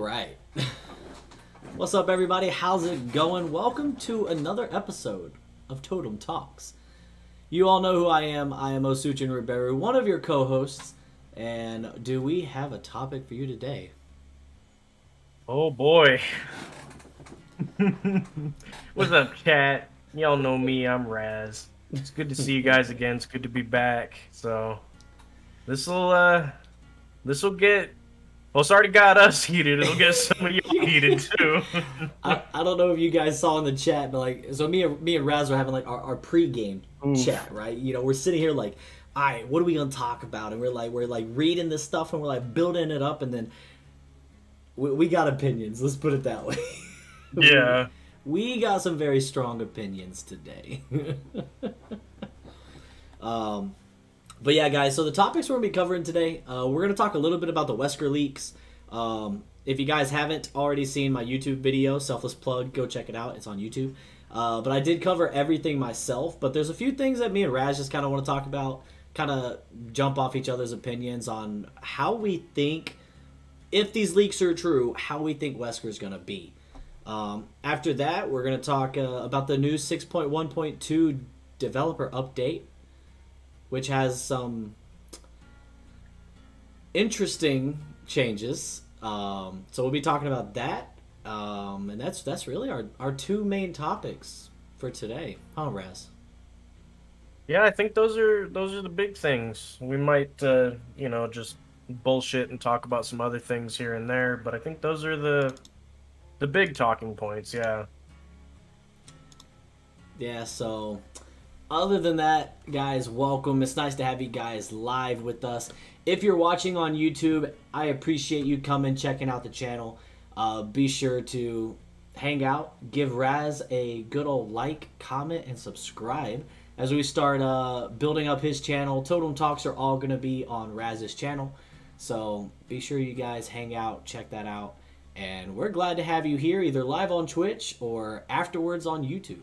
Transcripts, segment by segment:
right. What's up, everybody? How's it going? Welcome to another episode of Totem Talks. You all know who I am. I am Osuchin Riberu, one of your co-hosts. And do we have a topic for you today? Oh boy. What's up, chat? Y'all know me, I'm Raz. It's good to see you guys again. It's good to be back. So this'll get, well, it's already got us heated. It'll get some of y'all heated too. I don't know if you guys saw in the chat, but like, so me and Raz are having like our pre-game chat, right? You know, we're sitting here like, all right, what are we gonna talk about? And we're like reading this stuff and we're like building it up, and then we got opinions. Let's put it that way. Yeah. We got some very strong opinions today. But yeah, guys, so the topics we're going to be covering today, we're going to talk a little bit about the Wesker leaks. If you guys haven't already seen my YouTube video, selfless plug, go check it out. It's on YouTube. But I did cover everything myself, but there's a few things that me and Raz just kind of want to talk about, kind of jump off each other's opinions on how we think, if these leaks are true, how we think Wesker is going to be. After that, we're going to talk about the new 6.1.2 developer update, which has some interesting changes. So we'll be talking about that. And that's really our two main topics for today. Huh, Raz? Yeah, I think those are the big things. We might you know, just bullshit and talk about some other things here and there, but I think those are the big talking points. Yeah. Yeah, so other than that, guys, welcome. It's nice to have you guys live with us. If you're watching on YouTube, I appreciate you coming, checking out the channel. Be sure to hang out, give Raz a good old like, comment, and subscribe as we start building up his channel. Totem Talks are all going to be on Raz's channel, so be sure you guys hang out, check that out. And we're glad to have you here, either live on Twitch or afterwards on YouTube.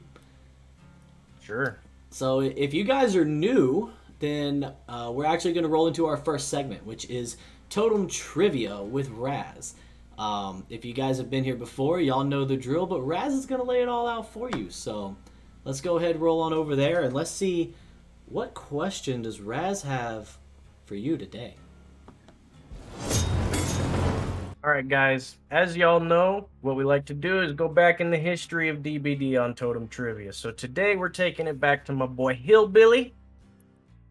Sure. So if you guys are new, then we're actually going to roll into our first segment, which is Totem Trivia with Raz. If you guys have been here before, y'all know the drill, but Raz is going to lay it all out for you. So let's go ahead and roll on over there, and let's see what question does Raz have for you today. Alright guys, as y'all know, what we like to do is go back in the history of DBD on Totem Trivia. So today we're taking it back to my boy Hillbilly.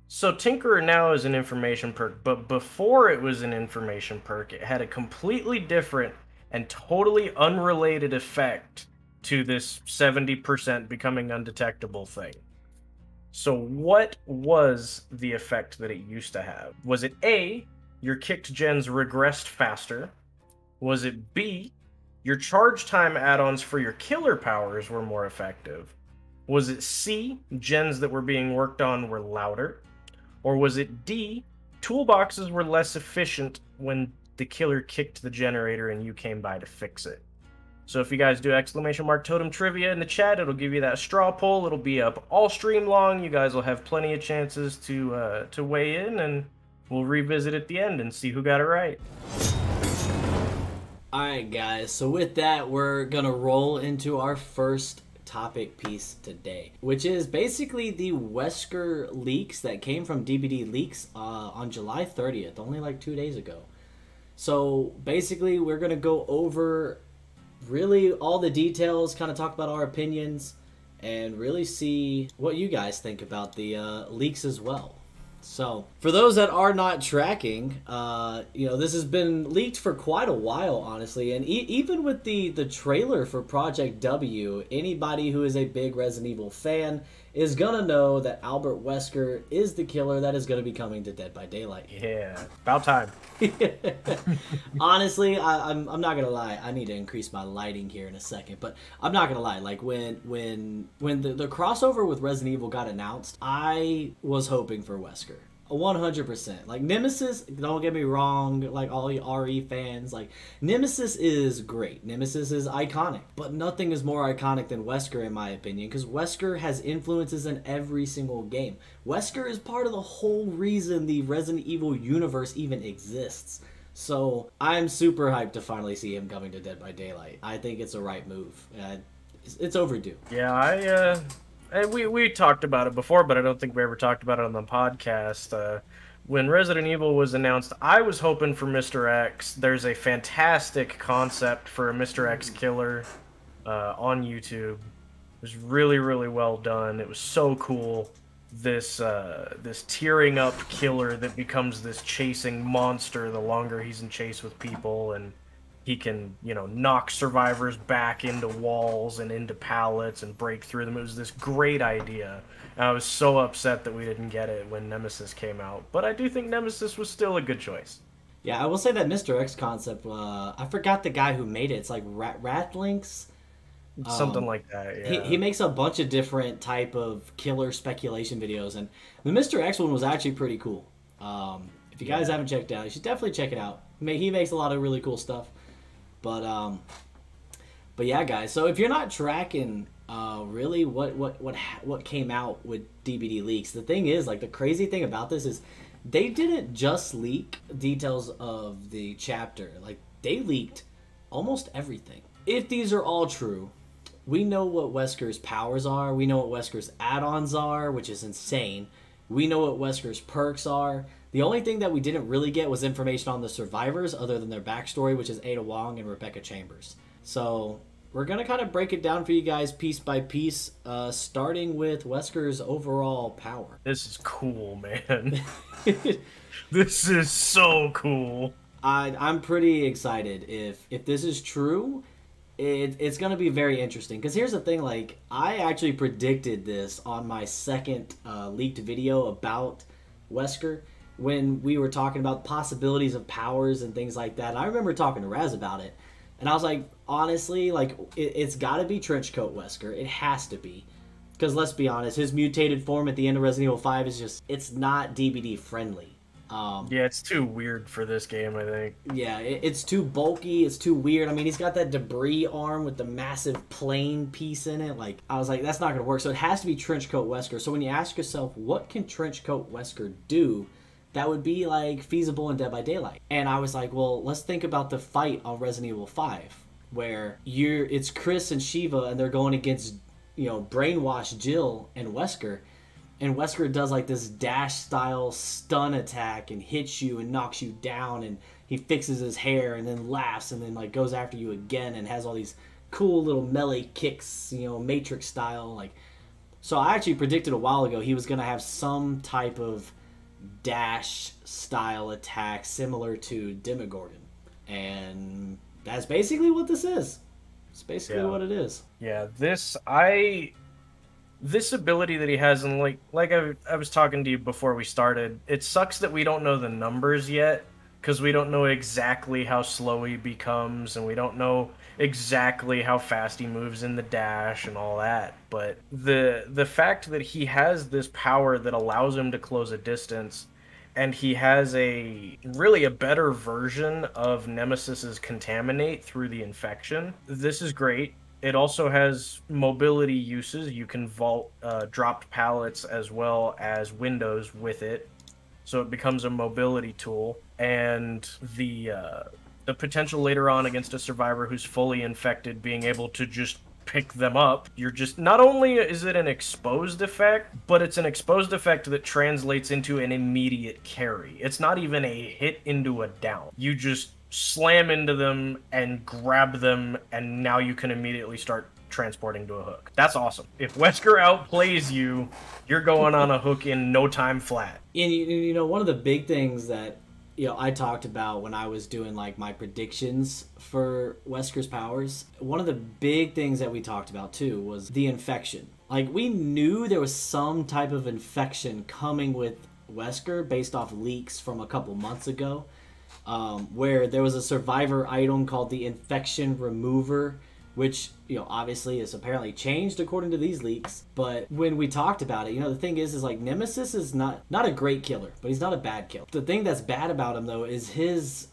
So Tinkerer now is an information perk, but before it was an information perk, it had a completely different and totally unrelated effect to this 70% becoming undetectable thing. So what was the effect that it used to have? Was it A, your kicked gens regressed faster? Was it B, your charge time add-ons for your killer powers were more effective? Was it C, gens that were being worked on were louder? Or was it D, toolboxes were less efficient when the killer kicked the generator and you came by to fix it? So if you guys do ! Totem Trivia in the chat, it'll give you that straw poll. It'll be up all stream long. You guys will have plenty of chances to weigh in, and we'll revisit at the end and see who got it right. Alright guys, so with that, we're gonna roll into our first topic piece today, which is basically the Wesker leaks that came from DBD Leaks on July 30th, only like 2 days ago. So basically, we're gonna go over really all the details, kind of talk about our opinions, and really see what you guys think about the leaks as well. So, for those that are not tracking, you know, this has been leaked for quite a while, honestly, and even with the trailer for Project W, anybody who is a big Resident Evil fan is gonna know that Albert Wesker is the killer that is gonna be coming to Dead by Daylight. Yeah, about time. Honestly, I'm not gonna lie. I need to increase my lighting here in a second, but I'm not gonna lie. Like when the crossover with Resident Evil got announced, I was hoping for Wesker. 100%. Like, Nemesis, don't get me wrong, like, all you RE fans, like, Nemesis is great. Nemesis is iconic. But nothing is more iconic than Wesker, in my opinion, because Wesker has influences in every single game. Wesker is part of the whole reason the Resident Evil universe even exists. So I'm super hyped to finally see him coming to Dead by Daylight. I think it's a right move. It's overdue. Yeah, we talked about it before, but I don't think we ever talked about it on the podcast. When Resident Evil was announced, I was hoping for Mr. X. There's a fantastic concept for a Mr. X killer on YouTube. It was really, really well done. It was so cool. This tearing up killer that becomes this chasing monster the longer he's in chase with people, and he can, you know, knock survivors back into walls and into pallets and break through them. It was this great idea. And I was so upset that we didn't get it when Nemesis came out. But I do think Nemesis was still a good choice. Yeah, I will say that Mr. X concept, I forgot the guy who made it. It's like Ratlinks. Something like that, yeah. He makes a bunch of different type of killer speculation videos, and the Mr. X one was actually pretty cool. If you guys haven't checked it out, you should definitely check it out. He makes a lot of really cool stuff. But yeah, guys. So if you're not tracking really what came out with DBD leaks, the thing is, like, the crazy thing about this is they didn't just leak details of the chapter. Like, they leaked almost everything. If these are all true, we know what Wesker's powers are. We know what Wesker's add-ons are, which is insane. We know what Wesker's perks are. The only thing that we didn't really get was information on the survivors other than their backstory, which is Ada Wong and Rebecca Chambers. So we're going to kind of break it down for you guys piece by piece, starting with Wesker's overall power. This is cool, man. This is so cool. I'm pretty excited. If this is true, it's going to be very interesting. Because here's the thing, like, I actually predicted this on my second leaked video about Wesker when we were talking about possibilities of powers and things like that. And I remember talking to Raz about it. And I was like, honestly, like, it's got to be Trenchcoat Wesker. It has to be. Because let's be honest, his mutated form at the end of Resident Evil 5 is just, it's not DBD friendly. Yeah, it's too weird for this game, I think. Yeah, it's too bulky, it's too weird. I mean, he's got that debris arm with the massive plane piece in it. Like, I was like, that's not going to work. So it has to be Trenchcoat Wesker. So when you ask yourself, what can Trenchcoat Wesker do that would be, like, feasible in Dead by Daylight? And I was like, well, let's think about the fight on Resident Evil 5, where it's Chris and Shiva, and they're going against, you know, brainwashed Jill and Wesker. And Wesker does, like, this dash-style stun attack and hits you and knocks you down, and he fixes his hair and then laughs and then, like, goes after you again and has all these cool little melee kicks, you know, Matrix-style. Like, so I actually predicted a while ago he was going to have some type of dash-style attack similar to Demogorgon. And that's basically what this is. It's basically what it is. Yeah, this ability that he has, and like I was talking to you before we started, it sucks that we don't know the numbers yet, because we don't know exactly how slow he becomes, and we don't know exactly how fast he moves in the dash and all that. But the fact that he has this power that allows him to close a distance, and he has a better version of Nemesis's Contaminate through the infection, this is great. It also has mobility uses. You can vault dropped pallets as well as windows with it, so it becomes a mobility tool. And the potential later on against a survivor who's fully infected, being able to just pick them up. You're just, not only is it an exposed effect, but it's an exposed effect that translates into an immediate carry. It's not even a hit into a down. You just slam into them and grab them, and now you can immediately start transporting to a hook. That's awesome. If Wesker outplays you, you're going on a hook in no time flat. And you know, one of the big things that, you know, I talked about when I was doing, like, my predictions for Wesker's powers, one of the big things that we talked about too was the infection. Like, we knew there was some type of infection coming with Wesker based off leaks from a couple months ago. Where there was a survivor item called the Infection Remover, which, you know, obviously is apparently changed according to these leaks. But when we talked about it, you know, the thing is like, Nemesis is not a great killer, but he's not a bad killer. The thing that's bad about him, though, is his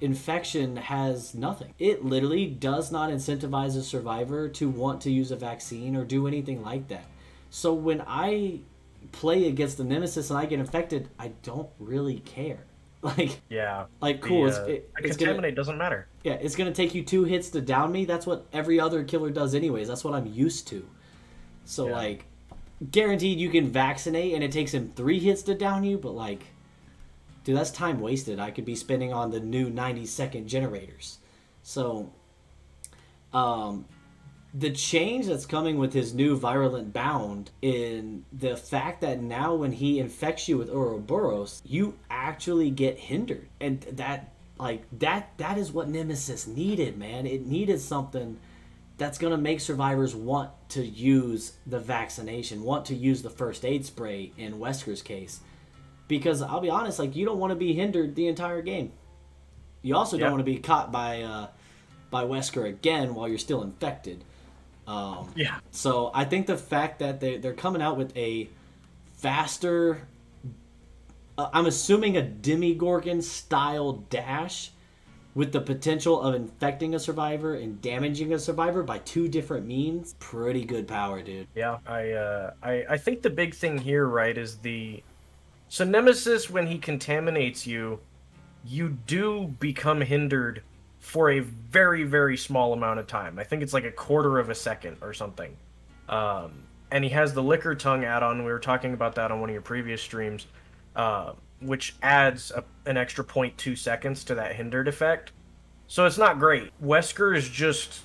infection has nothing. It literally does not incentivize a survivor to want to use a vaccine or do anything like that. So when I play against the Nemesis and I get infected, I don't really care. Like, Yeah. cool. A contaminate doesn't matter. Yeah, it's gonna take you 2 hits to down me. That's what every other killer does, anyways. That's what I'm used to. So Yeah. like, guaranteed you can vaccinate, and it takes him 3 hits to down you. But like, dude, that's time wasted. I could be spending on the new 90-second generators. So, the change that's coming with his new virulent bound in the fact that now when he infects you with Ouroboros, you actually get hindered, and that is what Nemesis needed, man. It needed something that's gonna make survivors want to use the vaccination, want to use the first aid spray in Wesker's case, because I'll be honest, like, you don't want to be hindered the entire game. You also don't want to be caught by Wesker again while you're still infected. So I think the fact that they're coming out with a faster, I'm assuming a Demigorgon style dash with the potential of infecting a survivor and damaging a survivor by 2 different means, pretty good power, dude. Yeah, I think the big thing here, right, is so Nemesis, when he contaminates you, you do become hindered for a very, very small amount of time. I think it's like 1/4 of a second or something. And he has the Liquor Tongue add-on. We were talking about that on one of your previous streams, which adds an extra 0.2 seconds to that hindered effect. So it's not great. Wesker is just,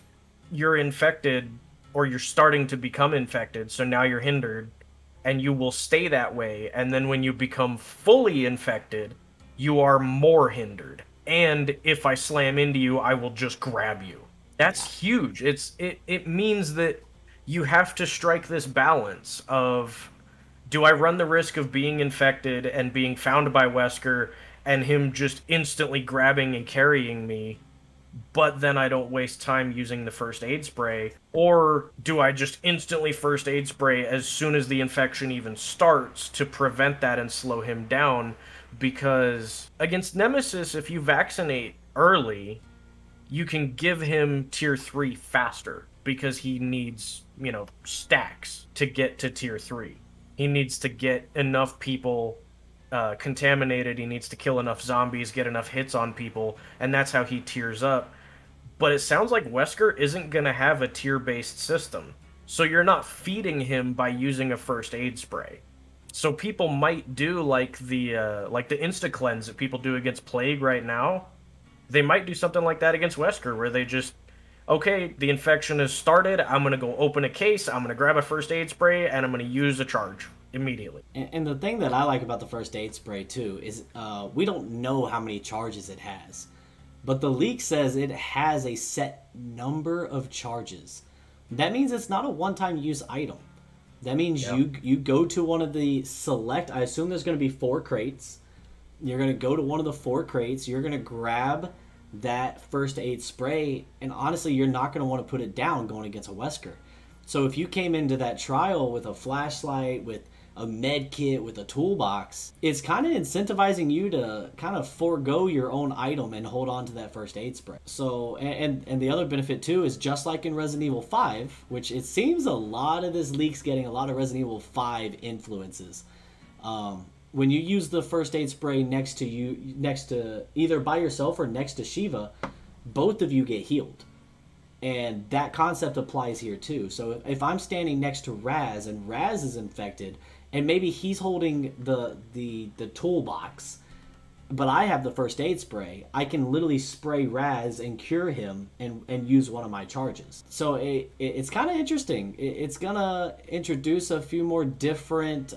you're infected, or you're starting to become infected, so now you're hindered, and you will stay that way. And then when you become fully infected, you are more hindered. And if I slam into you, I will just grab you. That's huge. It means that you have to strike this balance of, do I run the risk of being infected and being found by Wesker and him just instantly grabbing and carrying me, but then I don't waste time using the first aid spray? Or do I just instantly first aid spray as soon as the infection even starts to prevent that and slow him down? Because against Nemesis, if you vaccinate early, you can give him tier 3 faster, because he needs, stacks to get to tier 3. He needs to get enough people contaminated, he needs to kill enough zombies, get enough hits on people, and that's how he tiers up. But it sounds like Wesker isn't going to have a tier-based system, so you're not feeding him by using a first aid spray. So people might do like the insta cleanse that people do against Plague right now. They might do something like that against Wesker, where they just, okay, the infection has started, I'm going to go open a case, I'm going to grab a first aid spray, and I'm going to use a charge immediately. And the thing that I like about the first aid spray too is we don't know how many charges it has, but the leak says it has a set number of charges. That means it's not a one-time use item. That means you go to one of the select, I assume there's going to be 4 crates. You're going to go to one of the 4 crates. You're going to grab that first aid spray. And honestly, you're not going to want to put it down going against a Wesker. So if you came into that trial with a flashlight, with a med kit, with a toolbox, it's kind of incentivizing you to kind of forego your own item and hold on to that first aid spray. So, and the other benefit too is, just like in Resident Evil 5, which it seems a lot of this leak's getting a lot of Resident Evil 5 influences. When you use the first aid spray next to either by yourself or next to Shiva, both of you get healed. And that concept applies here too. So if I'm standing next to Raz and Raz is infected, and maybe he's holding the toolbox, but I have the first aid spray, I can literally spray Raz and cure him and use one of my charges. So it's kind of interesting. It's gonna introduce a few more different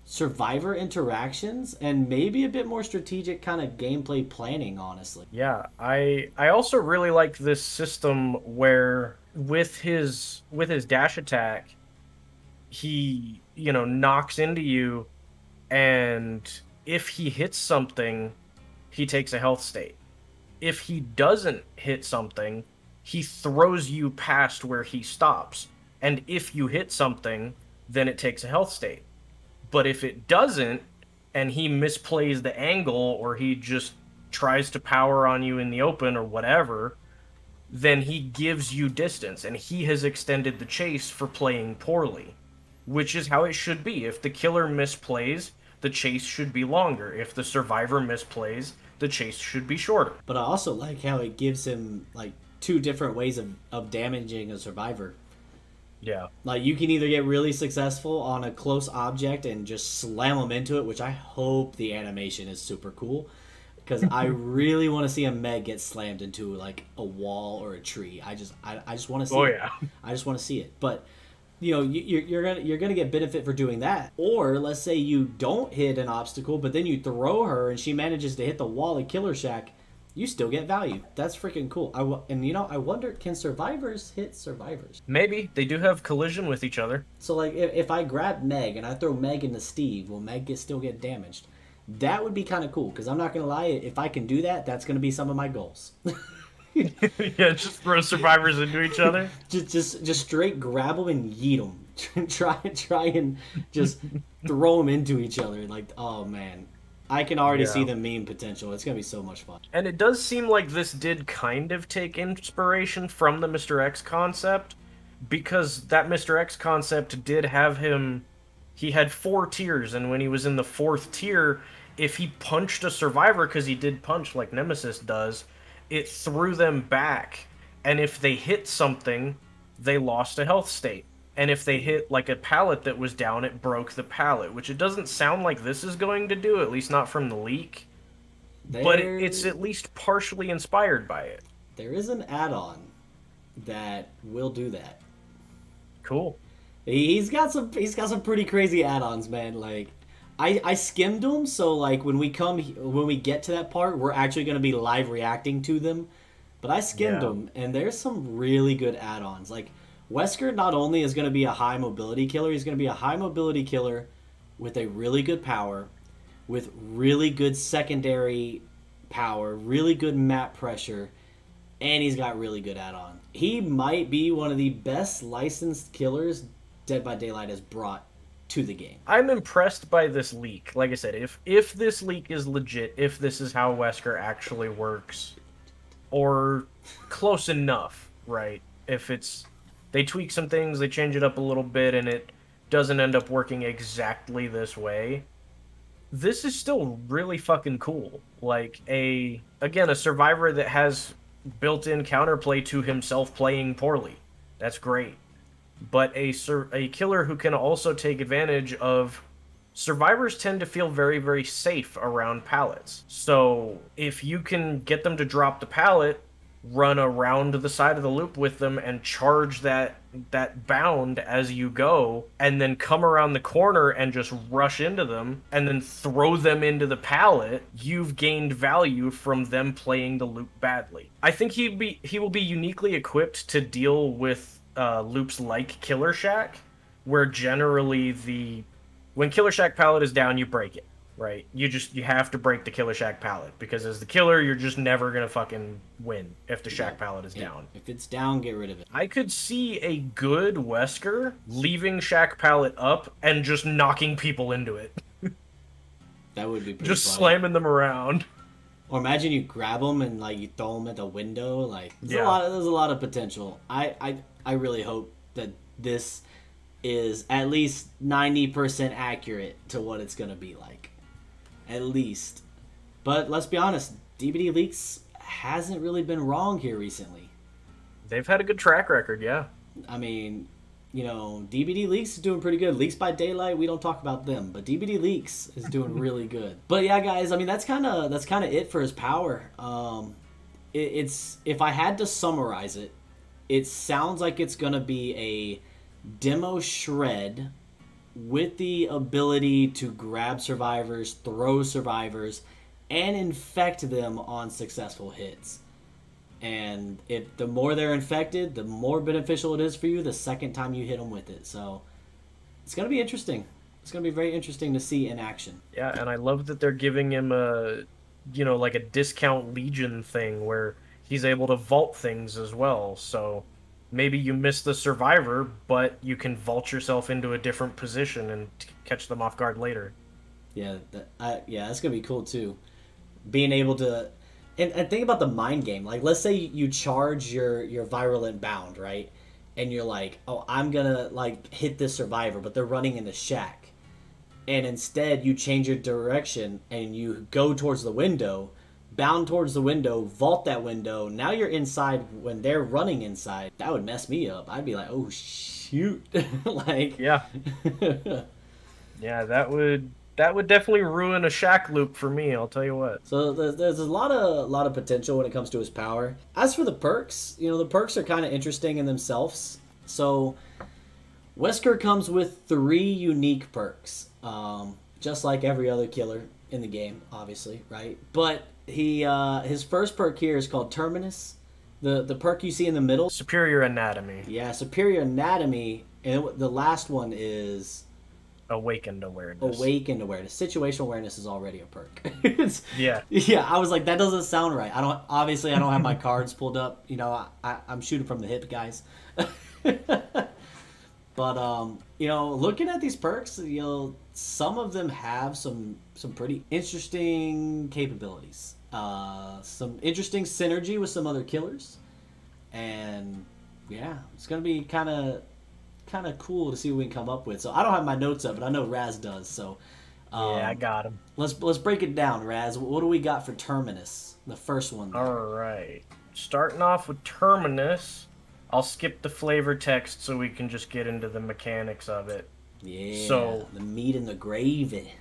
survivor interactions and maybe a bit more strategic kind of gameplay planning, honestly. Yeah, I also really like this system where with his dash attack, he, knocks into you, and if he hits something, he takes a health state. If he doesn't hit something, he throws you past where he stops. And if you hit something, then it takes a health state. But if it doesn't, and he misplays the angle, or he just tries to power on you in the open or whatever, then he gives you distance, and he has extended the chase for playing poorly, which is how it should be. If the killer misplays, the chase should be longer. If the survivor misplays, the chase should be shorter. But I also like how it gives him like two different ways of damaging a survivor. Yeah. Like you can either get really successful on a close object and just slam them into it, which I hope the animation is super cool. Because I really want to see a Meg get slammed into like a wall or a tree. I just want to see. Oh it. yeah. I just want to see it. But you know, you're gonna get benefit for doing that. Or let's say you don't hit an obstacle, but then you throw her and she manages to hit the wall at Killer Shack. You still get value. That's freaking cool. And you know, I wonder, can survivors hit survivors? Maybe they do have collision with each other. So like, if I grab Meg and I throw Meg into Steve, will Meg still get damaged? That would be kind of cool, because I'm not going to lie, if I can do that, that's going to be some of my goals. Yeah, just throw survivors into each other. just straight grab them and yeet them. try and just throw them into each other. Like, oh man. I can already see the meme potential. It's going to be so much fun. And it does seem like this did kind of take inspiration from the Mr. X concept, because that Mr. X concept did have him... He had 4 tiers, and when he was in the 4th tier, if he punched a survivor, because he did punch like Nemesis does, it threw them back. And if they hit something, they lost a health state. And if they hit like a pallet that was down, it broke the pallet, which it doesn't sound like this is going to do, at least not from the leak. But it's at least partially inspired by it. There is an add-on that will do that. Cool. He's got some pretty crazy add-ons, man. Like I skimmed them, so like when we get to that part, we're actually going to be live reacting to them. But I skimmed them, and there's some really good add-ons. Like Wesker not only is going to be a high mobility killer, he's going to be a high mobility killer with a really good power, with really good secondary power, really good map pressure, and he's got really good add-on. He might be one of the best licensed killers Dead by Daylight has brought to the game. I'm impressed by this leak. Like I said, if this leak is legit, if this is how Wesker actually works, or close enough, right? If they tweak some things, they change it up a little bit, and it doesn't end up working exactly this way, this is still really fucking cool. Like, again, a survivor that has built-in counterplay to himself playing poorly. That's great. But a killer who can also take advantage of... Survivors tend to feel very, very safe around pallets. So if you can get them to drop the pallet, run around the side of the loop with them and charge that bound as you go, and then come around the corner and just rush into them, and then throw them into the pallet, you've gained value from them playing the loop badly. I think he will be uniquely equipped to deal with loops like Killer Shack, where generally when Killer Shack pallet is down, you break it, right? You have to break the Killer Shack pallet, because as the killer, you're just never gonna fucking win if the Shack pallet is down. If it's down, get rid of it. I could see a good Wesker leaving Shack pallet up and just knocking people into it. That would be pretty just funny. Slamming them around. Or imagine you grab them and like you throw them at the window. Like there's a lot of potential. I really hope that this is at least 90% accurate to what it's gonna be like, at least. But let's be honest, DBD Leaks hasn't really been wrong here recently. They've had a good track record, yeah. I mean, you know, DBD Leaks is doing pretty good. Leaks by Daylight, we don't talk about them, but DBD Leaks is doing really good. But yeah, guys, I mean that's kind of it for his power. It's if I had to summarize it, it sounds like it's gonna be a demo shred with the ability to grab survivors, throw survivors, and infect them on successful hits. And if the more they're infected, the more beneficial it is for you the second time you hit them with it. So it's going to be interesting. It's going to be very interesting to see in action. Yeah, and I love that they're giving him a, like a discount Legion thing where he's able to vault things as well. So maybe you miss the survivor, but you can vault yourself into a different position and catch them off guard later. Yeah, that's going to be cool too. Being able to... And think about the mind game. Like, let's say you charge your virulent bound, right? And you're like, oh, I'm going to, like, hit this survivor, but they're running into Shack. and instead you change your direction and you go towards the window, bound towards the window, vault that window. Now you're inside when they're running inside. That would mess me up. I'd be like, oh shoot. Like, yeah. Yeah, that would definitely ruin a shack loop for me, I'll tell you what. So there's a lot of potential when it comes to his power. As for the perks, you know, the perks are kind of interesting in themselves. So Wesker comes with 3 unique perks, just like every other killer in the game, obviously, right? But his first perk here is called Terminus. The perk you see in the middle, Superior Anatomy. Yeah, Superior Anatomy, and the last one is Awakened Awareness. Awakened Awareness. Situational Awareness is already a perk. Yeah. Yeah, I was like, that doesn't sound right. I don't have my cards pulled up. You know, I'm shooting from the hip, guys. But you know, looking at these perks, you know, some of them have some pretty interesting capabilities. Some interesting synergy with some other killers, and yeah, it's gonna be kind of cool to see what we can come up with. So I don't have my notes up, but I know Raz does. So yeah, I got him. Let's break it down, Raz. What do we got for Terminus? The first one there. All right, starting off with Terminus. I'll skip the flavor text so we can just get into the mechanics of it. Yeah, so the meat and the gravy.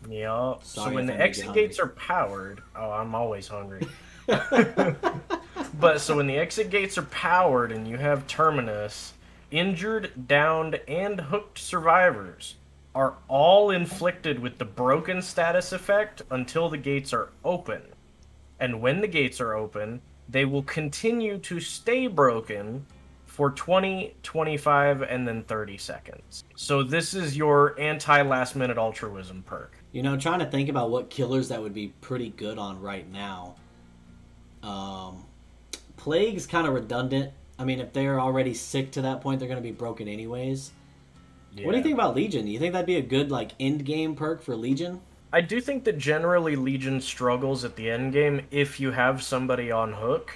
Yeah. Sorry so when if the I make you exit gates are powered, oh, I'm always hungry. But so when the exit gates are powered and you have Terminus, injured, downed, and hooked survivors are all inflicted with the broken status effect until the gates are open. And when the gates are open, they will continue to stay broken for 20, 25, and then 30 seconds. So this is your anti-last minute altruism perk. You know, trying to think about what killers that would be pretty good on right now. Plague's kind of redundant. I mean, if they're already sick to that point, they're going to be broken anyways. Yeah. What do you think about Legion? Do you think that'd be a good, like, end game perk for Legion? I do think that generally Legion struggles at the end game if you have somebody on hook,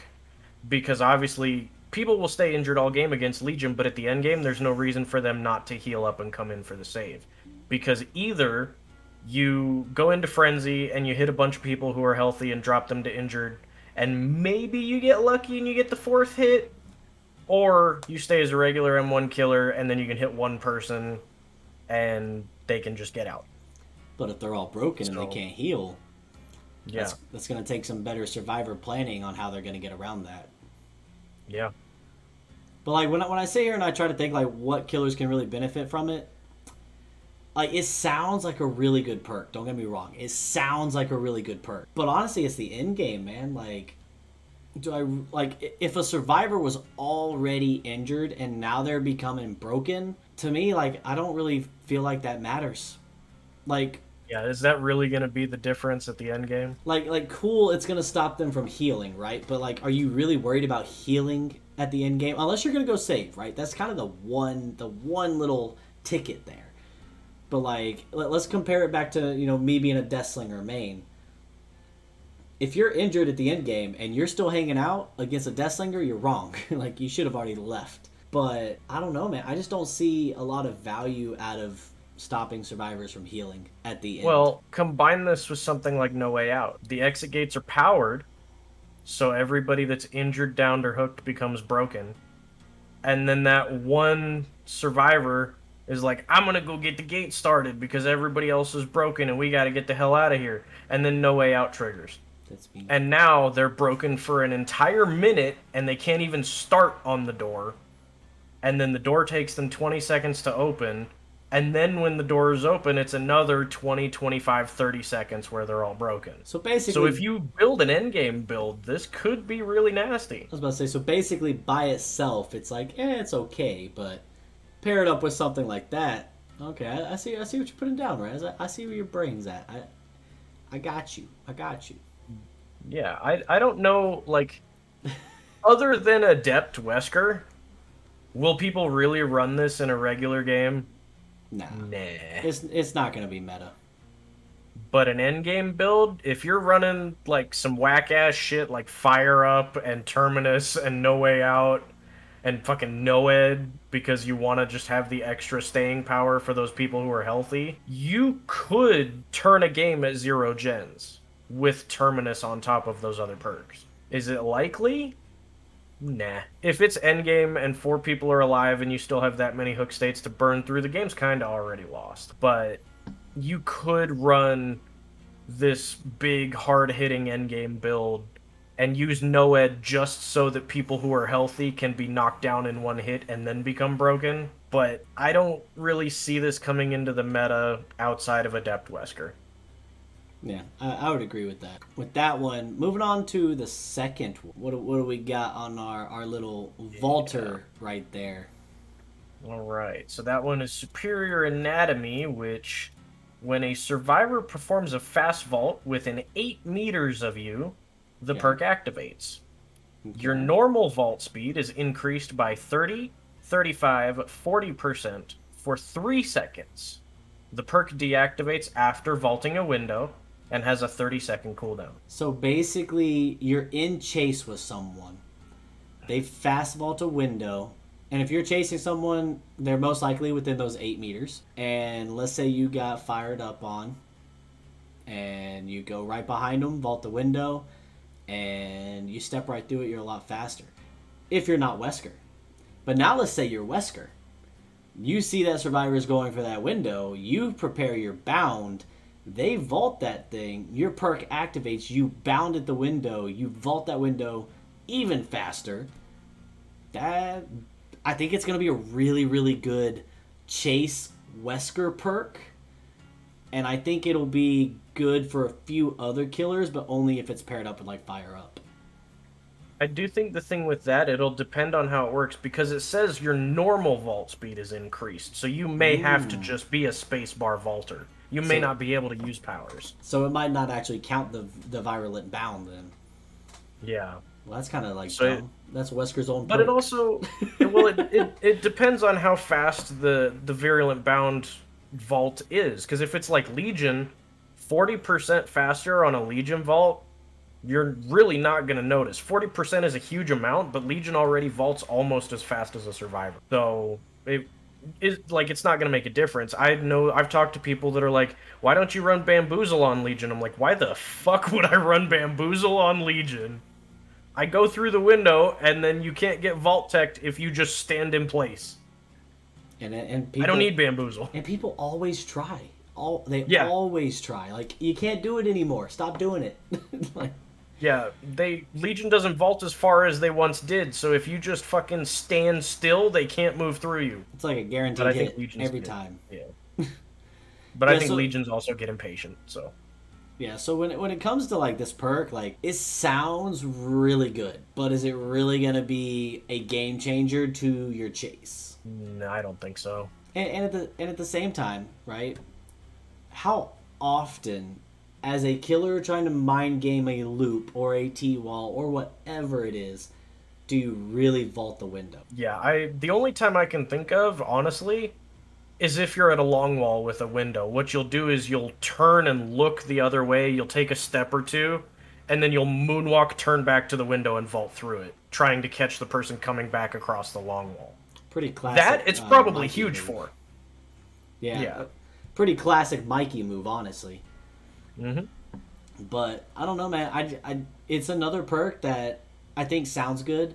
because obviously people will stay injured all game against Legion, but at the end game there's no reason for them not to heal up and come in for the save. Because either you go into Frenzy and you hit a bunch of people who are healthy and drop them to injured, and maybe you get lucky and you get the 4th hit, or you stay as a regular M1 killer and then you can hit one person and they can just get out. But if they're all broken and they can't heal, yeah, that's going to take some better survivor planning on how they're going to get around that. Yeah. But like when I sit here and I try to think like what killers can really benefit from it, like it sounds like a really good perk. Don't get me wrong, it sounds like a really good perk. But honestly, it's the end game, man. Like, if a survivor was already injured and now they're becoming broken, to me, like I don't really feel like that matters. Like, yeah, is that really going to be the difference at the end game? Like cool, it's going to stop them from healing, right? But like, are you really worried about healing at the end game? Unless you're going to go save, right? That's kind of the one little ticket there. But like, let's compare it back to, you know, me being a Deathslinger main. If you're injured at the end game and you're still hanging out against a Deathslinger, you're wrong. Like, you should have already left. But I don't know, man. I just don't see a lot of value out of stopping survivors from healing at the end. Well, combine this with something like No Way Out. The exit gates are powered, so everybody that's injured, downed, or hooked becomes broken. And then that one survivor is like, I'm gonna go get the gate started because everybody else is broken and we gotta get the hell out of here. And then No Way Out triggers. That's me. And now they're broken for an entire minute and they can't even start on the door. And then the door takes them 20 seconds to open. And then when the door is open, it's another 20, 25, 30 seconds where they're all broken. So basically... So if you build an endgame build, this could be really nasty. I was about to say, so basically by itself, it's like, it's okay, but pair it up with something like that. Okay, I see what you're putting down, Raz. I see where your brain's at. I got you. Yeah, I don't know, like, other than Adept Wesker, will people really run this in a regular game? Nah. Nah. It's not going to be meta. But an endgame build, if you're running like some whack-ass shit like Fire Up and Terminus and No Way Out, and fucking Noed because you want to just have the extra staying power for those people who are healthy, you could turn a game at 0 gens with Terminus on top of those other perks. Is it likely? Nah. If it's endgame and 4 people are alive and you still have that many hook states to burn through, the game's kind of already lost. But you could run this big, hard-hitting endgame build and use Noed just so that people who are healthy can be knocked down in one hit and then become broken. But I don't really see this coming into the meta outside of Adept Wesker. Yeah, I would agree with that. With that one, moving on to the second one. What do we got on our little vaulter right there? Alright, so that one is Superior Anatomy, which, when a survivor performs a fast vault within 8 meters of you, the perk activates. Okay. Your normal vault speed is increased by 30, 35, 40% for 3 seconds. The perk deactivates after vaulting a window and has a 30-second cooldown. So basically, you're in chase with someone. They fast vault a window, and if you're chasing someone, they're most likely within those 8 meters. And let's say you got fired up on, and you go right behind them, vault the window, and you step right through it, you're a lot faster. If you're not Wesker. But now let's say you're Wesker. You see that survivor is going for that window, you prepare your bound, they vault that thing, your perk activates, you bound at the window, you vault that window even faster. That, I think it's going to be a really, really good chase Wesker perk. And I think it'll be good for a few other killers, but only if it's paired up with, like, Fire Up. I do think the thing with that, it'll depend on how it works, because it says your normal vault speed is increased, so you may have to just be a spacebar vaulter. You may not be able to use powers. So it might not actually count the virulent bound then. Yeah. Well, that's kind of like dumb. That's Wesker's own But perk. it also, well, it depends on how fast the virulent bound vault is. Because if it's like Legion, 40% faster on a Legion vault, you're really not going to notice. 40% is a huge amount, but Legion already vaults almost as fast as a Survivor. So it's not going to make a difference. I've talked to people that are like, why don't you run Bamboozle on Legion? I'm like, why the fuck would I run Bamboozle on Legion? I go through the window, and then you can't get vault teched if you just stand in place. And people, I don't need Bamboozle. And people always try. They always try. Like, you can't do it anymore. Stop doing it. Like, yeah, Legion doesn't vault as far as they once did, so if you just fucking stand still, they can't move through you. It's like a guaranteed hit every time. Yeah. But I think Legions also get impatient, so. Yeah, so when it comes to, like, this perk, like, it sounds really good, but is it really going to be a game changer to your chase? No, I don't think so. And at the same time, right, how often, as a killer trying to mind game a loop or a T-wall or whatever it is, do you really vault the window? Yeah, the only time I can think of, honestly, is if you're at a long wall with a window. What you'll do is you'll turn and look the other way, you'll take a step or two, and then you'll moonwalk, turn back to the window, and vault through it, trying to catch the person coming back across the long wall. Pretty classic. That, it's probably Mikey huge move. for. Yeah. Pretty classic Mikey move, honestly. Mm-hmm. But I don't know, man. It's another perk that I think sounds good.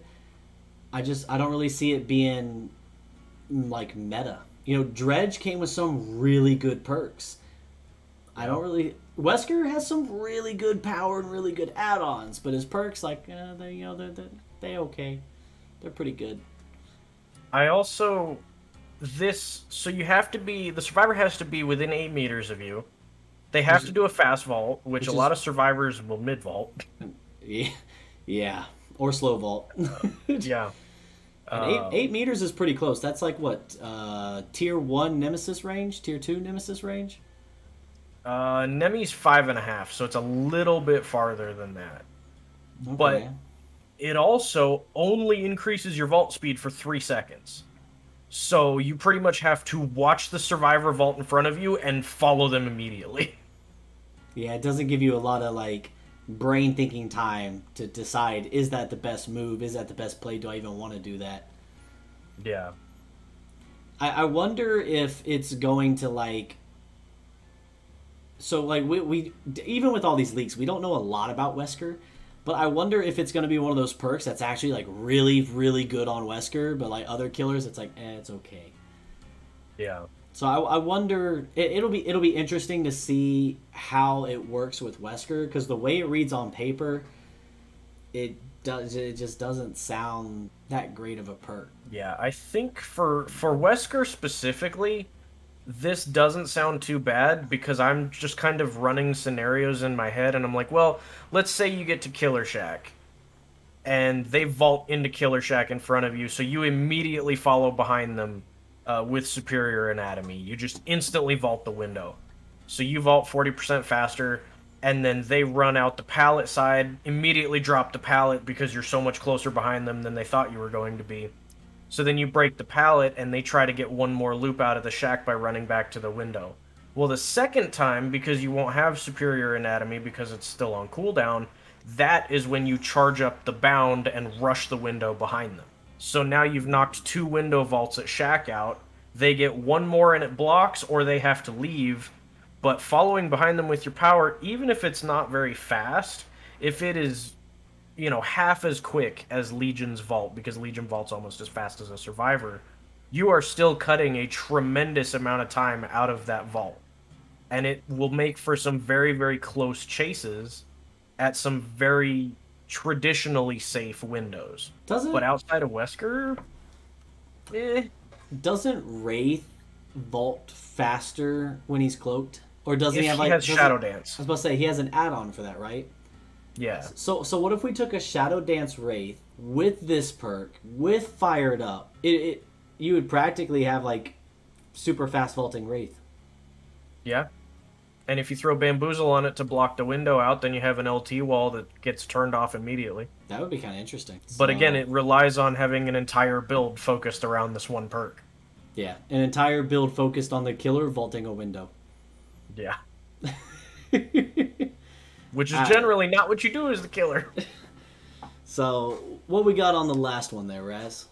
I don't really see it being like meta. You know, Dredge came with some really good perks. Wesker has some really good power and really good add-ons, but his perks, like, they're okay. They're pretty good. I also, so you have to be, the survivor has to be within 8 meters of you. They have to do a fast vault, which a lot of survivors will mid-vault. Yeah. Or slow vault. Yeah. And 8 meters is pretty close. That's like what? Tier 1 Nemesis range? Tier 2 Nemesis range? Nemi's 5.5, so it's a little bit farther than that. Okay. But it also only increases your vault speed for 3 seconds. So you pretty much have to watch the survivor vault in front of you and follow them immediately. Yeah, it doesn't give you a lot of, like, brain thinking time to decide, is that the best move? Is that the best play? Do I even want to do that? Yeah. I wonder if it's going to like. So like we even with all these leaks, we don't know a lot about Wesker, but I wonder if it's going to be one of those perks that's actually like really really good on Wesker, but like other killers, it's like it's okay. Yeah. So I wonder it'll be interesting to see how it works with Wesker, because the way it reads on paper, it just doesn't sound that great of a perk. Yeah, I think for Wesker specifically, this doesn't sound too bad because I'm just kind of running scenarios in my head and I'm like, well, let's say you get to Killer Shack and they vault into Killer Shack in front of you, so you immediately follow behind them with superior anatomy. You just instantly vault the window. So you vault 40% faster, and then they run out the pallet side, immediately drop the pallet because you're so much closer behind them than they thought you were going to be. So then you break the pallet, and they try to get one more loop out of the shack by running back to the window. Well, the second time, because you won't have superior anatomy because it's still on cooldown, that is when you charge up the bound and rush the window behind them. So now you've knocked 2 window vaults at shack out. They get one more and it blocks, or they have to leave. But following behind them with your power, even if it's not very fast, if it is, you know, half as quick as Legion's vault, because Legion vault's almost as fast as a survivor, you are still cutting a tremendous amount of time out of that vault. And it will make for some very, very close chases at some very traditionally safe windows. But outside of Wesker, Doesn't Wraith vault faster when he's cloaked? Or doesn't he have like... He has Shadow Dance. I was about to say, he has an add-on for that, right? Yeah. So what if we took a Shadow Dance Wraith with this perk, with Fired Up? You would practically have like super fast vaulting Wraith. Yeah. And if you throw Bamboozle on it to block the window out, then you have an LT wall that gets turned off immediately. That would be kind of interesting. But again, it relies on having an entire build focused around this one perk. Yeah, an entire build focused on the killer vaulting a window. Yeah. Which is generally not what you do as the killer. So, what we got on the last one there, Raz?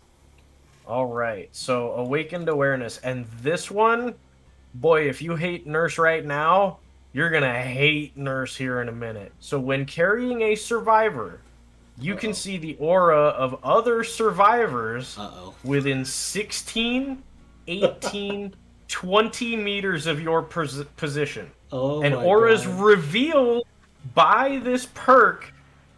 Alright, so Awakened Awareness. And this one, boy, if you hate Nurse right now, you're gonna hate Nurse here in a minute. So when carrying a survivor, you can see the aura of other survivors within 16, 18, 20 meters of your position. And auras revealed by this perk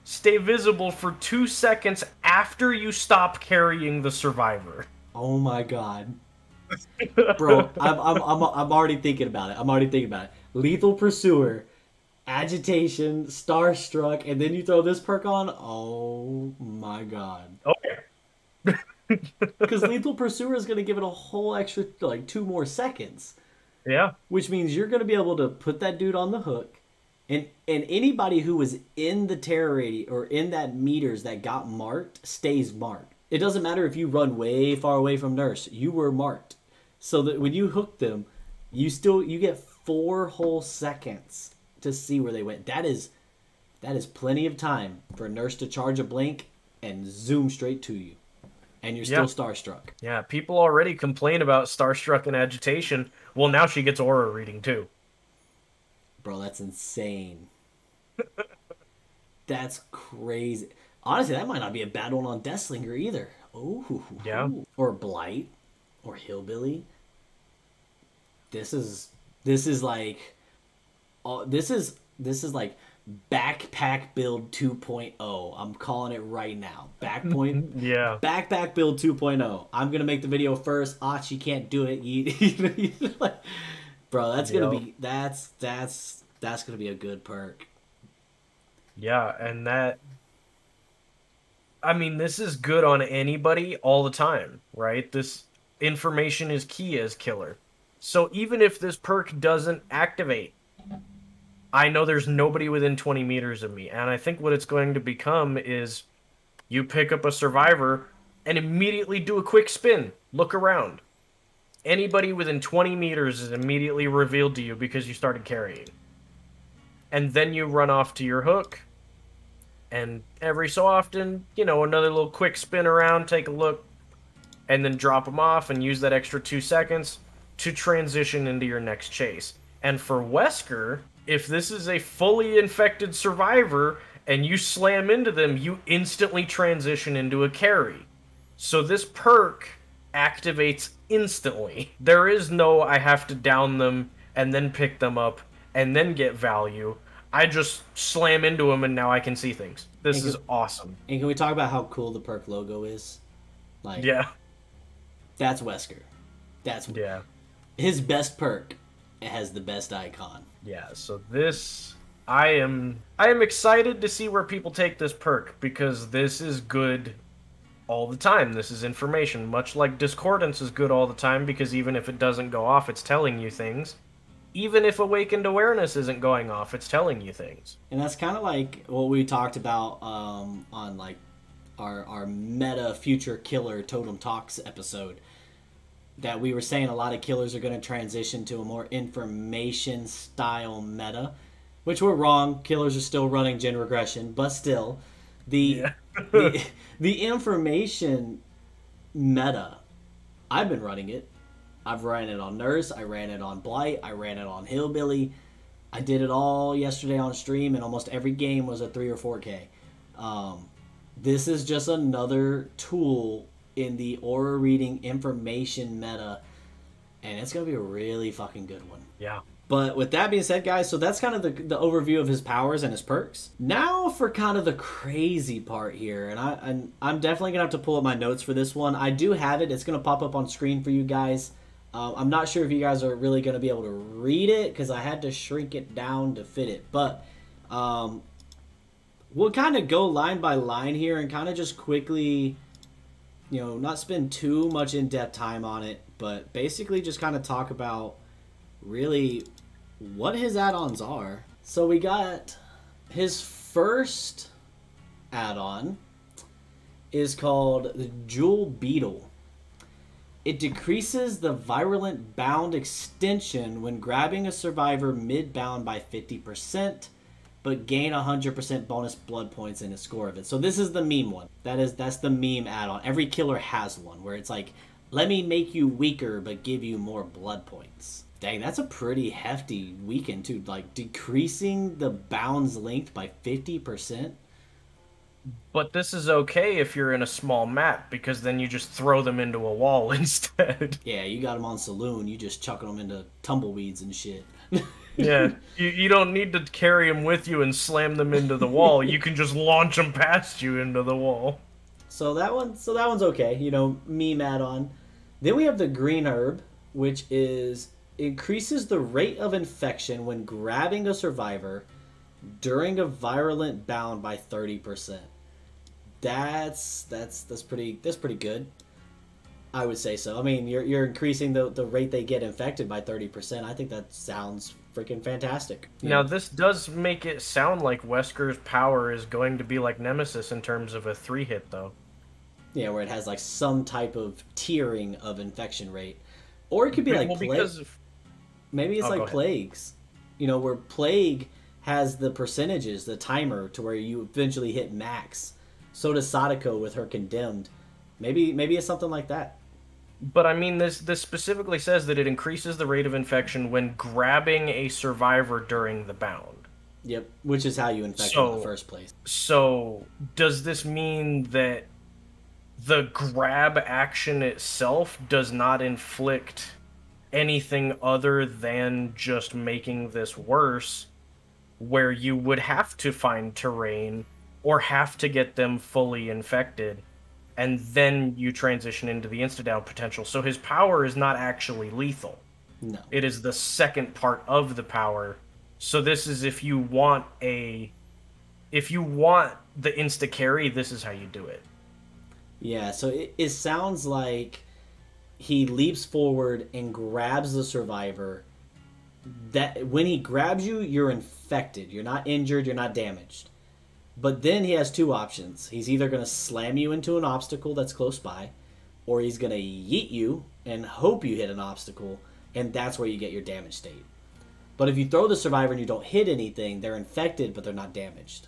stay visible for 2 seconds after you stop carrying the survivor. Oh my god. Bro, I'm already thinking about it. Lethal Pursuer, Agitation, Starstruck, and then you throw this perk on? Oh my god. Okay. Because Lethal Pursuer is going to give it a whole extra, like, 2 more seconds. Yeah. Which means you're going to be able to put that dude on the hook, and anybody who was in the terror radius or in that meters that got marked stays marked. It doesn't matter if you run way far away from Nurse. You were marked. So that when you hook them, you get 4 whole seconds to see where they went. That is plenty of time for Nurse to charge a blink and zoom straight to you. And you're still starstruck. Yeah, people already complain about Starstruck and Agitation. Well, now she gets aura reading too. Bro, that's insane. That's crazy. Honestly, that might not be a bad one on Deathslinger either. Oh, yeah. Or Blight, or Hillbilly. This is like Backpack Build 2.0. I'm calling it right now. Yeah. Backpack Build 2.0. I'm gonna make the video first. She can't do it. Bro, that's gonna be that's gonna be a good perk. Yeah, and that, I mean, this is good on anybody all the time, right? This information is key as killer. So even if this perk doesn't activate, I know there's nobody within 20 meters of me. And I think what it's going to become is you pick up a survivor and immediately do a quick spin. Look around. Anybody within 20 meters is immediately revealed to you because you started carrying. And then you run off to your hook. And every so often, you know, another little quick spin around, take a look. and then drop them off and use that extra 2 seconds to transition into your next chase. And for Wesker, if this is a fully infected survivor and you slam into them, you instantly transition into a carry. So this perk activates instantly. There is no I have to down them and then pick them up and then get value. I just slam into them and now I can see things. This is awesome. And can we talk about how cool the perk logo is? Like, yeah, that's Wesker. That's his best perk. It has the best icon. Yeah, so this I am excited to see where people take this perk, because this is good all the time. This is information, much like Discordance is good all the time, because even if it doesn't go off, it's telling you things. Even if Awakened Awareness isn't going off, it's telling you things. And that's kind of like what we talked about on like our meta future killer Totem Talks episode. That we were saying a lot of killers are going to transition to a more information style meta, which we're wrong. Killers are still running gen regression, but still, the information meta, I've been running it. I've ran it on Nurse, I ran it on Blight, I ran it on Hillbilly. I did it all yesterday on stream, and almost every game was a 3 or 4K. This is just another tool in the aura reading information meta, and it's gonna be a really fucking good one. Yeah. But with that being said, guys, so that's kind of the overview of his powers and his perks. Now for kind of the crazy part here, and I'm definitely gonna have to pull up my notes for this one. I do have it. It's gonna pop up on screen for you guys. I'm not sure if you guys are really gonna be able to read it because I had to shrink it down to fit it. But we'll kind of go line by line here and kind of just quickly, you know, not spend too much in-depth time on it, but basically just kind of talk about really what his add-ons are. So we got his first add-on is called the Jewel Beetle. It decreases the virulent bound extension when grabbing a survivor mid-bound by 50%, but gain 100% bonus blood points in a score of it. So this is the meme one. That's the meme add-on. Every killer has one where it's like, let me make you weaker but give you more blood points. Dang, that's a pretty hefty weaken too. Like decreasing the bound's length by 50%. But this is okay if you're in a small map, because then you just throw them into a wall instead. Yeah, you got them on Saloon. You just chucking them into tumbleweeds and shit. Yeah, you don't need to carry them with you and slam them into the wall. You can just launch them past you into the wall. So that one's okay. You know, meme add-on. Then we have the green herb, which is increases the rate of infection when grabbing a survivor during a virulent bound by 30%. That's pretty good. I would say so. I mean, you're increasing the rate they get infected by 30%. I think that sounds freaking fantastic. Now, this does make it sound like Wesker's power is going to be like Nemesis in terms of a 3-hit, though. Yeah, where it has like some type of tiering of infection rate. Or it could be like maybe it's like Plagues. You know, where Plague has the percentages, the timer, to where you eventually hit max. So does Sadako with her Condemned. Maybe it's something like that. But I mean, this specifically says that it increases the rate of infection when grabbing a survivor during the bound. Yep, which is how you infect them in the first place. So, does this mean that the grab action itself does not inflict anything other than just making this worse, where you would have to find terrain or have to get them fully infected, and then you transition into the insta-down potential? So his power is not actually lethal. No. It is the second part of the power. So this is if you want the insta-carry, this is how you do it. Yeah, so it sounds like he leaps forward and grabs the survivor. That when he grabs you, you're infected. You're not injured, you're not damaged. But then he has two options. He's either going to slam you into an obstacle that's close by, or he's going to yeet you and hope you hit an obstacle, and that's where you get your damage state. But if you throw the survivor and you don't hit anything, they're infected, but they're not damaged.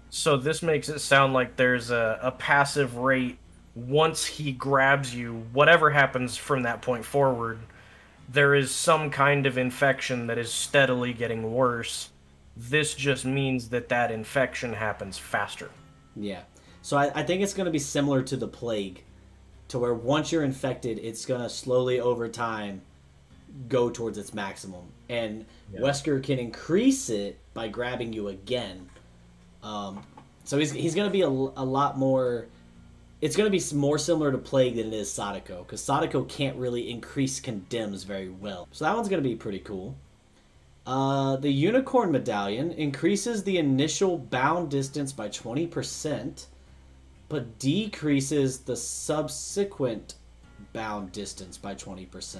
So this makes it sound like there's a passive rate once he grabs you, whatever happens from that point forward, there is some kind of infection that is steadily getting worse. This just means that that infection happens faster. Yeah. So I think it's going to be similar to the plague, to where once you're infected, it's going to slowly over time go towards its maximum. And Wesker can increase it by grabbing you again. So he's going to be a lot more... It's going to be more similar to Plague than it is Sadako, because Sadako can't really increase condemns very well. So that one's going to be pretty cool. The Unicorn Medallion increases the initial bound distance by 20%, but decreases the subsequent bound distance by 20%.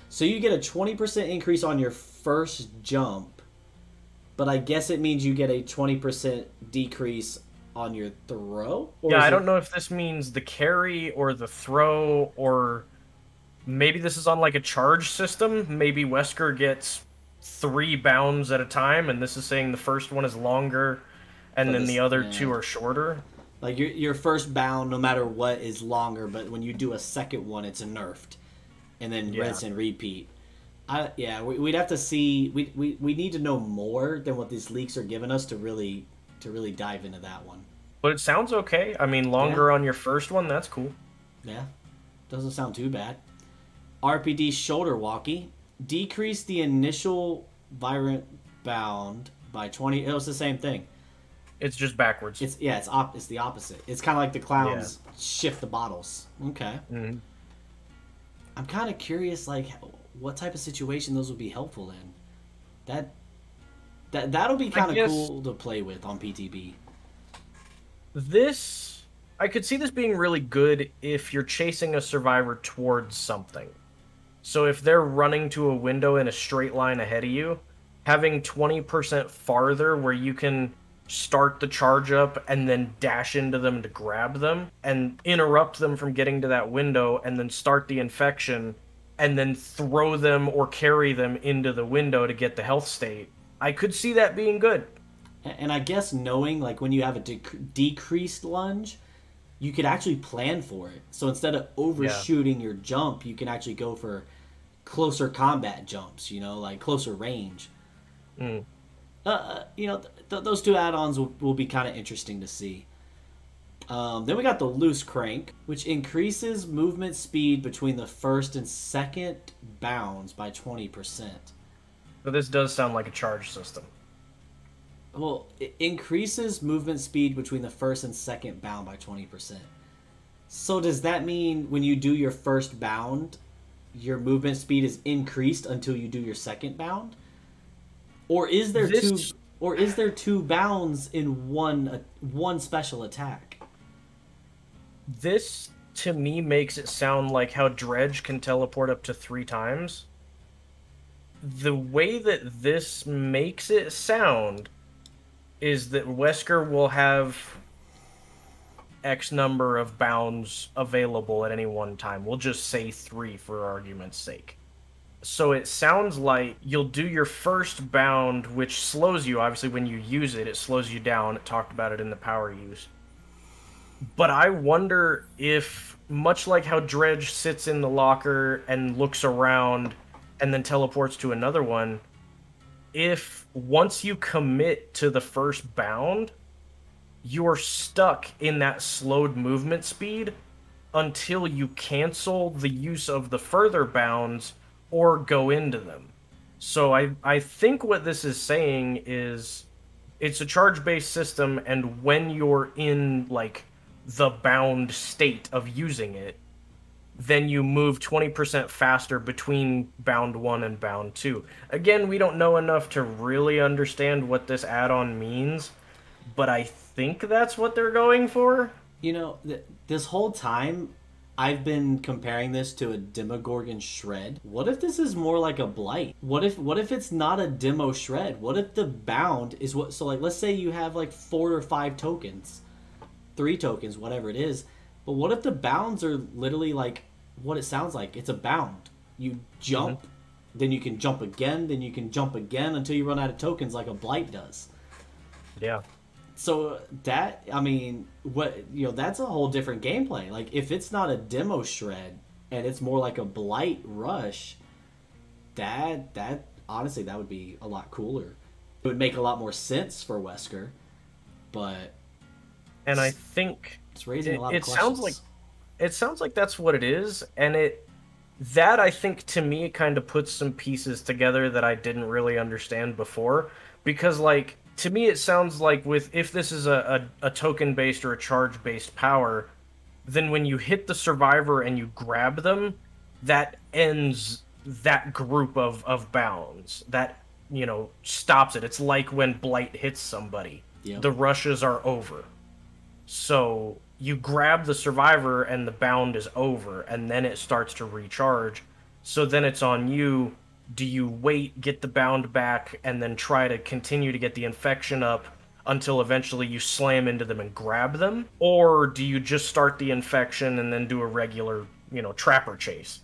So you get a 20% increase on your first jump, but I guess it means you get a 20% decrease on your throw? Or yeah, I don't know if this means the carry or the throw, or maybe this is on like a charge system. Maybe Wesker gets 3 bounds at a time, and this is saying the first one is longer, and then the other 2 are shorter. Like your first bound, no matter what, is longer, but when you do a second one, it's nerfed, and then rinse and repeat. We'd have to see. We need to know more than what these leaks are giving us to really dive into that one. But it sounds okay. I mean, longer on your first one, that's cool. Yeah, doesn't sound too bad. RPD Shoulder Walkie. Decrease the initial virant bound by 20. It was the same thing. It's just backwards. It's the opposite. It's kind of like the clowns shift the bottles. Okay. Mm-hmm. I'm kind of curious, like, what type of situation those would be helpful in. That'll be kind of cool to play with on PTB. I could see this being really good if you're chasing a survivor towards something. So if they're running to a window in a straight line ahead of you, having 20% farther where you can start the charge up and then dash into them to grab them and interrupt them from getting to that window, and then start the infection and then throw them or carry them into the window to get the health state. I could see that being good. And I guess knowing, like, when you have a decreased lunge, you could actually plan for it. So instead of overshooting your jump, you can actually go for closer combat jumps, like closer range. Those 2 add-ons will be kind of interesting to see. Then we got the Loose Crank, which increases movement speed between the first and second bounds by 20%. So this does sound like a charge system. Well, it increases movement speed between the first and second bound by 20%. So does that mean when you do your first bound, your movement speed is increased until you do your second bound? Or is there two bounds in one special attack? This, to me, makes it sound like how Dredge can teleport up to 3 times. The way that this makes it sound is that Wesker will have X number of bounds available at any one time. We'll just say 3 for argument's sake. So it sounds like you'll do your first bound, which slows you. Obviously, when you use it, it slows you down. It talked about it in the power use. But I wonder if, much like how Dredge sits in the locker and looks around and then teleports to another one, if once you commit to the first bound, you're stuck in that slowed movement speed until you cancel the use of the further bounds or go into them. So I think what this is saying is it's a charge-based system, and when you're in, like, the bound state of using it, then you move 20% faster between bound 1 and bound 2. Again, we don't know enough to really understand what this add-on means, but I think that's what they're going for. This whole time, I've been comparing this to a Demogorgon Shred. What if this is more like a Blight? What if it's not a Demo Shred? What if the bound is what... So, like, let's say you have, like, 4 or 5 tokens. 3 tokens, whatever it is. But what if the bounds are literally, like, what it sounds like? It's a bound. You jump, then you can jump again, then you can jump again until you run out of tokens like a Blight does. Yeah. So that, I mean, that's a whole different gameplay. Like, if it's not a demo shred and it's more like a blight rush, that honestly, that would be a lot cooler. It would make a lot more sense for Wesker, but and I think it's raising a lot of questions. It sounds like that's what it is, and that I think to me it kind of puts some pieces together that I didn't really understand before, because like to me it sounds like if this is a token based or a charge based power, then when you hit the survivor and you grab them, that ends that group of bounds. That, stops it. It's like when blight hits somebody. Yep. The rushes are over. So you grab the survivor and the bound is over, and then it starts to recharge. So then it's on you. Do you wait, get the bound back, and then try to continue to get the infection up until eventually you slam into them and grab them? Or do you just start the infection and then do a regular, trapper chase?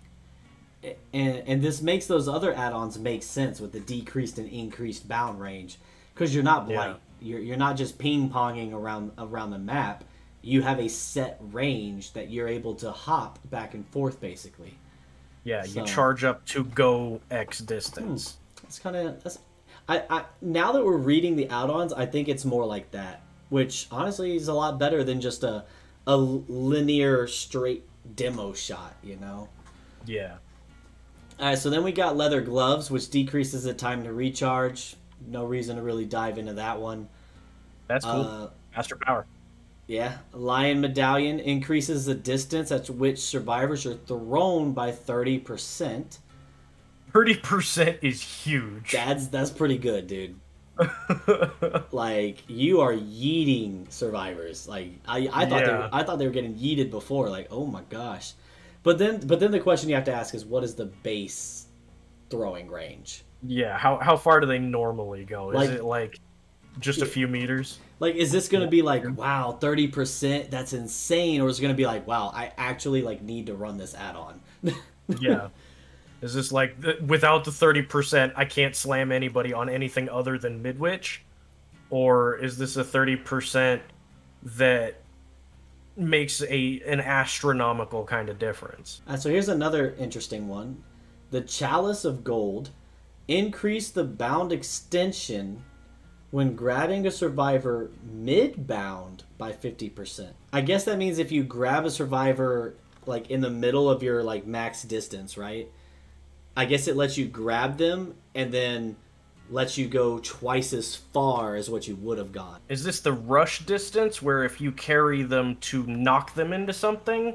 And this makes those other add-ons make sense with the decreased and increased bound range, because you're not blight. Yeah. You're not just ping-ponging around the map. You have a set range that you're able to hop back and forth, basically. Yeah, you charge up to go X distance. That's kind of... I now that we're reading the add-ons, I think it's more like that, which honestly is a lot better than just a linear, straight demo shot, Yeah. Alright, so then we got leather gloves, which decreases the time to recharge. No reason to really dive into that one. That's cool. Master power. Yeah. Lion medallion increases the distance at which survivors are thrown by 30%. 30% is huge. That's pretty good, dude. Like, you are yeeting survivors. Like, I thought they were getting yeeted before. Like, oh my gosh. But then the question you have to ask is, what is the base throwing range? Yeah, how far do they normally go? Is it like just a few meters? Like, is this gonna be like, wow, 30%? That's insane, or is it gonna be like, wow, I actually like need to run this add-on? Yeah. Is this like without the 30%, I can't slam anybody on anything other than Midwich, or is this a 30% that makes an astronomical kind of difference? So here's another interesting one. The Chalice of Gold increase the bound extension when grabbing a survivor mid-bound by 50%. I guess that means if you grab a survivor like in the middle of your like max distance, right? I guess it lets you grab them and then lets you go twice as far as what you would have gone. Is this the rush distance where if you carry them to knock them into something?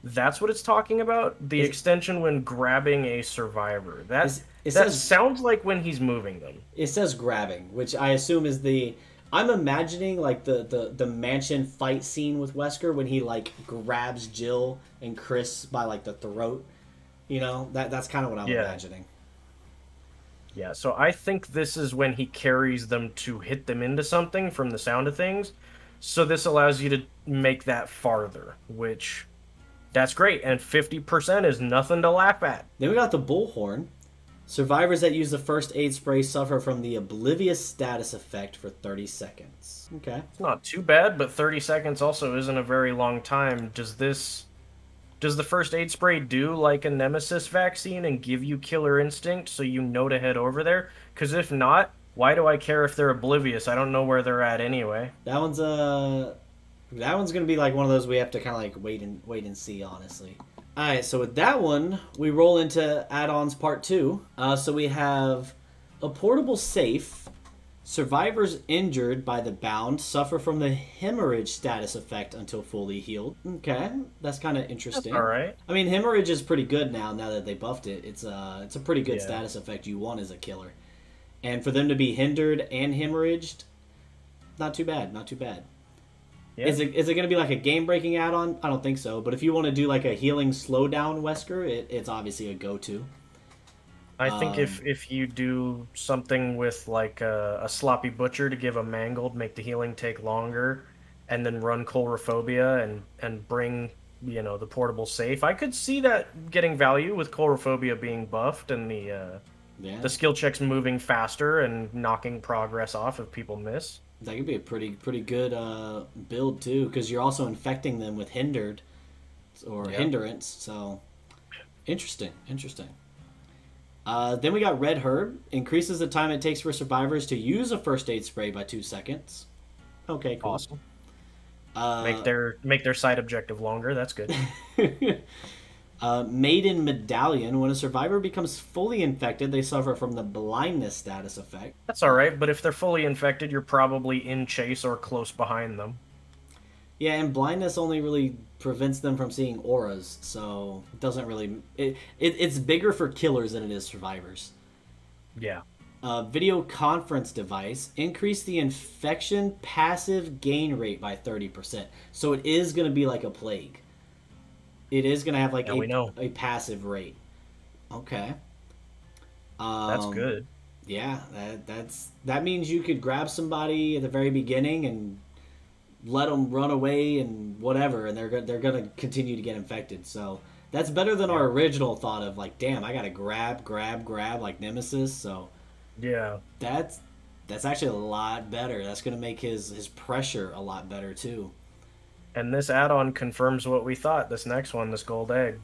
That's what it's talking about? The extension when grabbing a survivor. That sounds like when he's moving them. It says grabbing, which I assume is I'm imagining like the mansion fight scene with Wesker when he like grabs Jill and Chris by like the throat. That's kind of what I'm imagining. Yeah, so I think this is when he carries them to hit them into something from the sound of things. So this allows you to make that farther, which that's great. And 50% is nothing to laugh at. Then we got the bullhorn. Survivors that use the first aid spray suffer from the oblivious status effect for 30 seconds. Okay. It's not too bad, but 30 seconds also isn't a very long time. Does the first aid spray do like a nemesis vaccine and give you killer instinct so you know to head over there? Because if not, why do I care if they're oblivious? I don't know where they're at anyway. That one's gonna be like one of those we have to kind of like wait and see, honestly. All right, so with that one, we roll into add-ons part 2. So we have a portable safe. Survivors injured by the bound suffer from the hemorrhage status effect until fully healed. Okay, that's kind of interesting. That's all right. I mean, hemorrhage is pretty good now that they buffed it. It's a pretty good status effect you want as a killer. And for them to be hindered and hemorrhaged, not too bad, not too bad. Yeah. Is it going to be like a game-breaking add-on? I don't think so. But if you want to do like a healing slowdown Wesker, it's obviously a go-to. I think if you do something with like a sloppy butcher to give a mangled, make the healing take longer, and then run Chlorophobia and bring the portable safe, I could see that getting value with Chlorophobia being buffed and the skill checks moving faster and knocking progress off if people miss. That could be a pretty good build too, because you're also infecting them with hindered or hindrance. So interesting. Then we got Red Herb. Increases the time it takes for survivors to use a first aid spray by 2 seconds. Okay, cool. Awesome. Make their side objective longer. That's good. Maiden Medallion. When a survivor becomes fully infected, they suffer from the blindness status effect. That's all right, but if they're fully infected, you're probably in chase or close behind them. Yeah, and blindness only really prevents them from seeing auras, so it doesn't really... It's bigger for killers than it is survivors. Yeah. Video conference device. Increase the infection passive gain rate by 30%. So it is going to be like a plague. It is going to have like a passive rate. Okay. That's good. Yeah, that means you could grab somebody at the very beginning and let them run away and whatever, and they're going to continue to get infected. So that's better than our original thought of like, damn, I got to grab like Nemesis. So yeah, that's actually a lot better. That's going to make his pressure a lot better too. And this add-on confirms what we thought. This next one, this gold egg.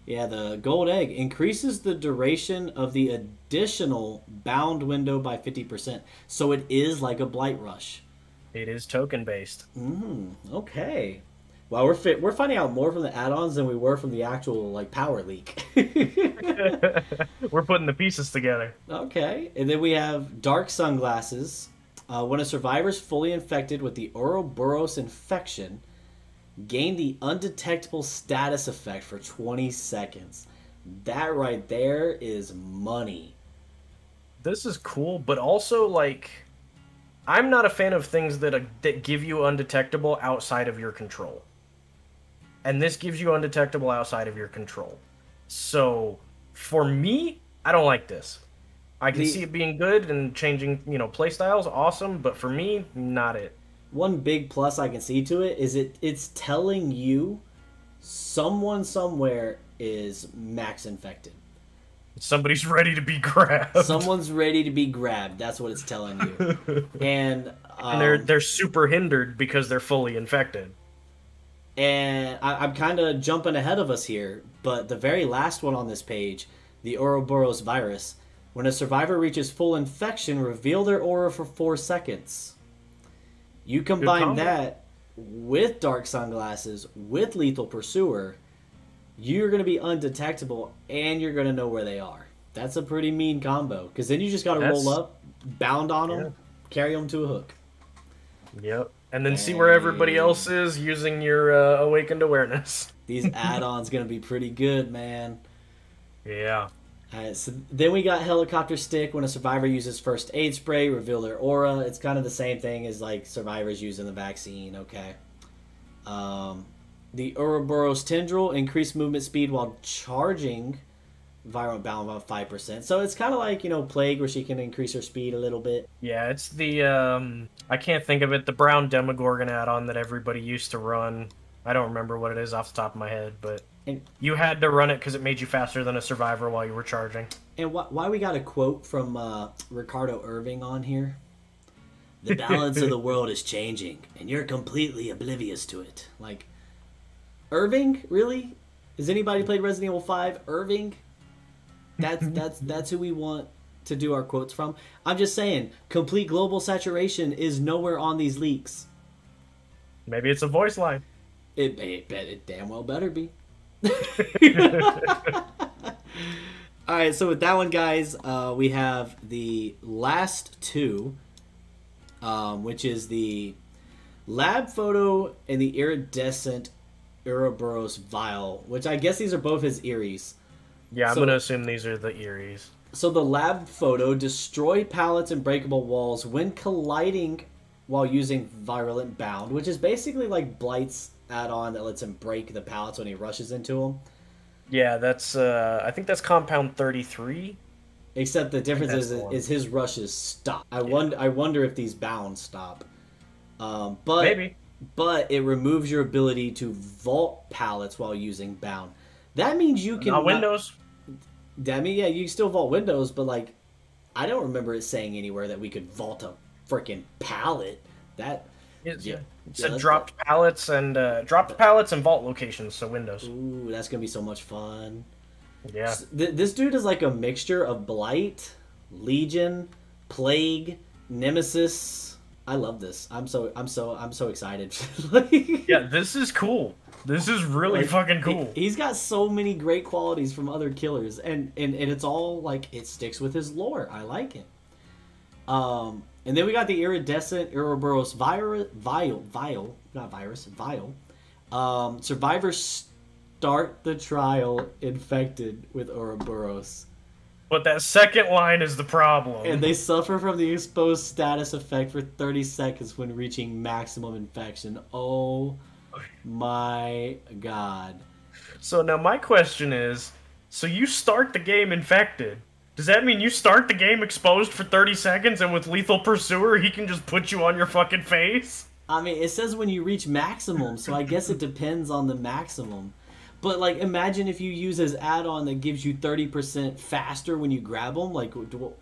Yeah, the gold egg increases the duration of the additional bound window by 50%. So it is like a blight rush. It is token based. Okay. Well, we're finding out more from the add-ons than we were from the actual like power leak. We're putting the pieces together. Okay, and then we have dark sunglasses. When a survivor is fully infected with the Ouroboros infection, gain the undetectable status effect for 20 seconds. That right there is money. This is cool, but also like, I'm not a fan of things that give you undetectable outside of your control. And this gives you undetectable outside of your control. So, for me, I don't like this. I can see it being good and changing, playstyles, awesome, but for me, not it. One big plus I can see to it is it's telling you someone somewhere is max infected. Somebody's ready to be grabbed. Someone's ready to be grabbed. That's what it's telling you. And they're super hindered because they're fully infected. And I'm kind of jumping ahead of us here, but the very last one on this page, the Ouroboros virus, when a survivor reaches full infection, reveal their aura for 4 seconds. You combine that with dark sunglasses, with lethal pursuer, you're going to be undetectable, and you're going to know where they are. That's a pretty mean combo, because then you just got to roll up, bound on them, carry them to a hook. Yep. And then see where everybody else is using your awakened awareness. These add-ons going to be pretty good, man. Yeah. Alright, so then we got Helicopter Stick. When a survivor uses first aid spray, reveal their aura. It's kind of the same thing as like survivors using the vaccine. Okay. The Ouroboros Tendril, increased movement speed while charging. Viral bound about 5%. So it's kind of like, Plague, where she can increase her speed a little bit. Yeah, it's the, I can't think of it, the brown Demogorgon add-on that everybody used to run. I don't remember what it is off the top of my head, but you had to run it because it made you faster than a survivor while you were charging. And why we got a quote from Ricardo Irving on here? The balance of the world is changing, and you're completely oblivious to it. Like, Irving? Really? Has anybody played Resident Evil 5? Irving? That's who we want to do our quotes from. I'm just saying, complete global saturation is nowhere on these leaks. Maybe it's a voice line. It damn well better be. Alright, so with that one, guys, we have the last two, which is the lab photo and the iridescent Ouroboros vial, which I guess these are both his Eries. Yeah, I'm going to assume these are the Eries. So the lab photo, destroy pallets and breakable walls when colliding while using virulent bound, which is basically like Blight's add-on that lets him break the pallets when he rushes into them. Yeah, that's I think that's compound 33. Except the difference is his rushes stop. I wonder if these bounds stop. But maybe. But it removes your ability to vault pallets while using bound. That means you can not windows. That means, yeah, you can still vault windows, but like, I don't remember it saying anywhere that we could vault a freaking pallet. That It's, yeah, it's yeah, a dropped pallets and vault locations, so windows. ooh, that's gonna be so much fun. Yeah. This dude is like a mixture of Blight, Legion, Plague, Nemesis. I love this. I'm so excited. Like, Yeah, this is cool. This is really like, fucking cool. He's got so many great qualities from other killers, and it's all like it sticks with his lore. I like it. And then we got the Iridescent Ouroboros Vial. Survivors start the trial infected with Ouroboros. But that second line is the problem. And they suffer from the exposed status effect for 30 seconds when reaching maximum infection. Oh my god. So now my question is, so you start the game infected. Does that mean you start the game exposed for 30 seconds and with Lethal Pursuer he can just put you on your fucking face? I mean, it says when you reach maximum, so I guess it depends on the maximum. But, like, imagine if you use his add-on that gives you 30% faster when you grab them. Like,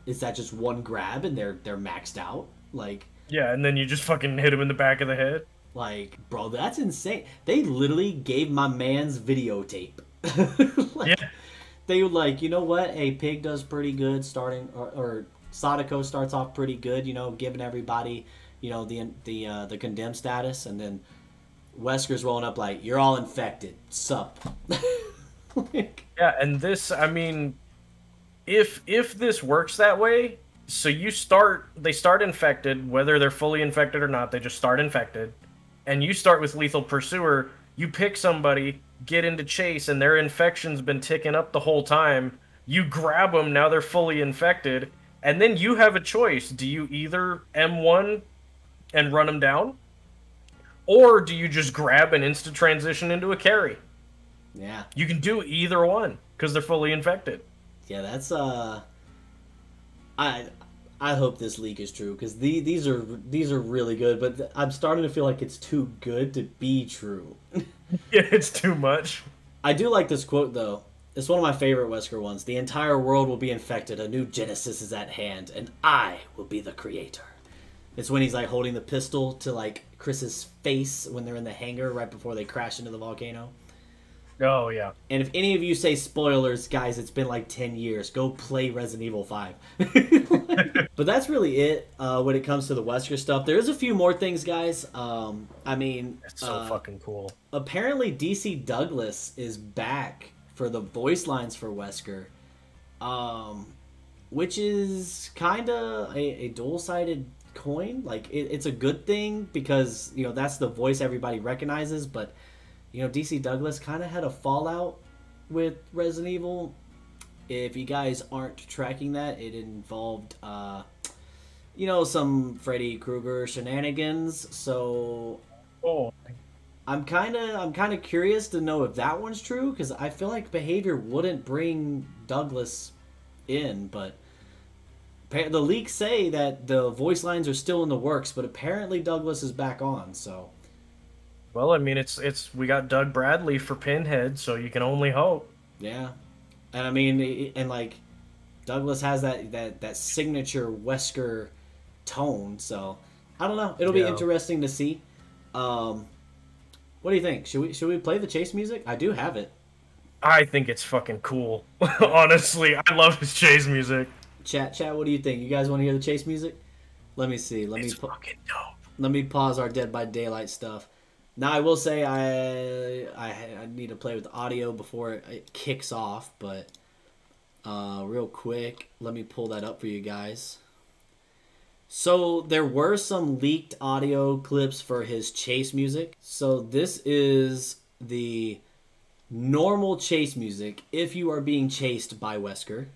is that just one grab and they're maxed out? Like... Yeah, and then you just fucking hit him in the back of the head? Like, bro, that's insane. They literally gave my man's videotape. Like, yeah. They were like, you know what? A Pig does pretty good starting, or Sadako starts off pretty good, you know, giving everybody, you know, the condemned status, and then Wesker's rolling up like, you're all infected. Sup? Like, yeah, and this, I mean, if this works that way, so they start infected, whether they're fully infected or not, they just start infected, and you start with Lethal Pursuer, you pick somebody, get into chase, and their infection's been ticking up the whole time, you grab them, now they're fully infected, and then you have a choice. Do you either M1 and run them down? Or do you just grab and instant transition into a carry? yeah. You can do either one, because they're fully infected. Yeah, that's, I hope this leak is true, because these are really good, but I'm starting to feel like it's too good to be true. Yeah, it's too much. I do like this quote, though. It's one of my favorite Wesker ones. The entire world will be infected. A new Genesis is at hand, and I will be the creator. It's when he's, like, holding the pistol to, like, Chris's face when they're in the hangar right before they crash into the volcano. Oh, yeah. And if any of you say spoilers, guys, it's been like 10 years. Go play Resident Evil 5. But that's really it when it comes to the Wesker stuff. There's a few more things, guys. I mean... It's so fucking cool. Apparently, DC Douglas is back for the voice lines for Wesker. Which is kind of a dual-sided coin. Like, it's a good thing because, you know, that's the voice everybody recognizes, but... You know, DC Douglas kind of had a fallout with Resident Evil. If you guys aren't tracking that, it involved, you know, some Freddy Krueger shenanigans. So, I'm kind of curious to know if that one's true, because I feel like behavior wouldn't bring Douglas in, but the leaks say that the voice lines are still in the works, but apparently Douglas is back on. So. Well, I mean, we got Doug Bradley for Pinhead, so you can only hope. Yeah, and I mean, and like, Douglas has that signature Wesker tone, so I don't know. It'll be interesting to see. What do you think? Should we play the chase music? I do have it. I think it's fucking cool. Honestly, I love his chase music. Chat, what do you think? You guys want to hear the chase music? Let me see. It's fucking dope. Let me pause our Dead by Daylight stuff. Now, I will say I need to play with the audio before it kicks off, but real quick, let me pull that up for you guys. So, there were some leaked audio clips for his chase music. So, this is the normal chase music if you are being chased by Wesker.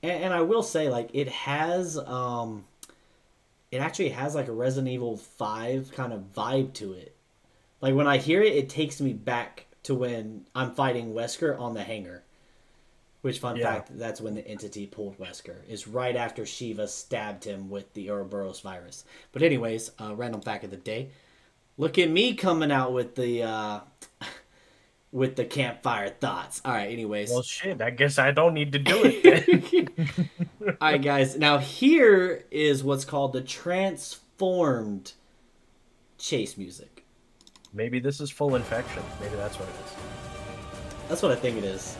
And I will say, like, it has it actually has like a Resident Evil 5 kind of vibe to it. Like when I hear it, it takes me back to when I'm fighting Wesker on the hangar. Which, fun fact, that's when the entity pulled Wesker. Is right after Shiva stabbed him with the Ouroboros virus. But anyways, random fact of the day. Look at me coming out with the Campfire Thoughts. All right, anyways. Well, shit, I guess I don't need to do it then. All right, guys. Now, here is what's called the transformed chase music. Maybe this is full infection. Maybe that's what it is. That's what I think it is.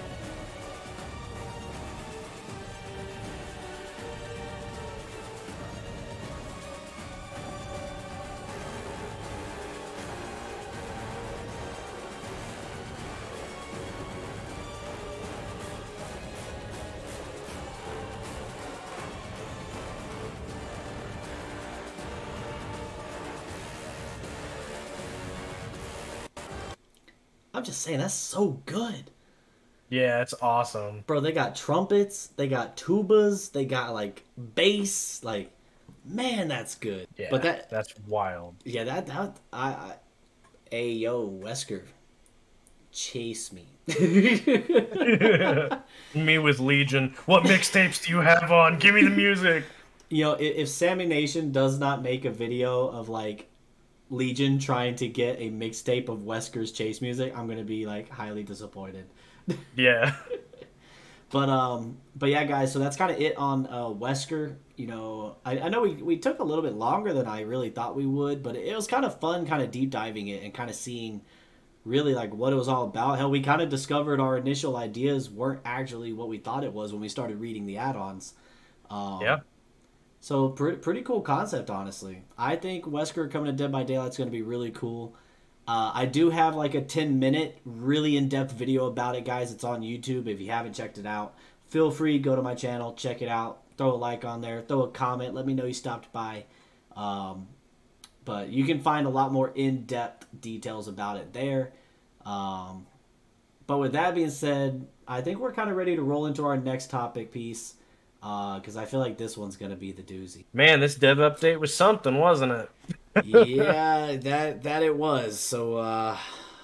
I'm just saying, that's so good. Yeah, it's awesome. Bro, they got trumpets, they got tubas, they got, like, bass. Like, man, that's good. Yeah, but that's wild. Yeah, hey, yo, Wesker, chase me. Me with Legion. What mixtapes do you have on? Give me the music. You know, if Sammy Nation does not make a video of, like, Legion trying to get a mixtape of Wesker's chase music, I'm gonna be like highly disappointed. Yeah. But yeah, guys, so that's kind of it on Wesker. You know, I know we took a little bit longer than I really thought we would, but it was kind of fun kind of deep diving it and kind of seeing really like what it was all about. Hell, we kind of discovered our initial ideas weren't actually what we thought it was when we started reading the add-ons. Yeah. So pretty cool concept, honestly. I think Wesker coming to Dead by Daylight is going to be really cool. I do have like a 10-minute, really in-depth video about it, guys. It's on YouTube. If you haven't checked it out, feel free, go to my channel, check it out. Throw a like on there. Throw a comment. Let me know you stopped by. But you can find a lot more in-depth details about it there. But with that being said, I think we're kind of ready to roll into our next topic piece. Because I feel like this one's going to be the doozy. Man, this dev update was something, wasn't it? Yeah, that it was. So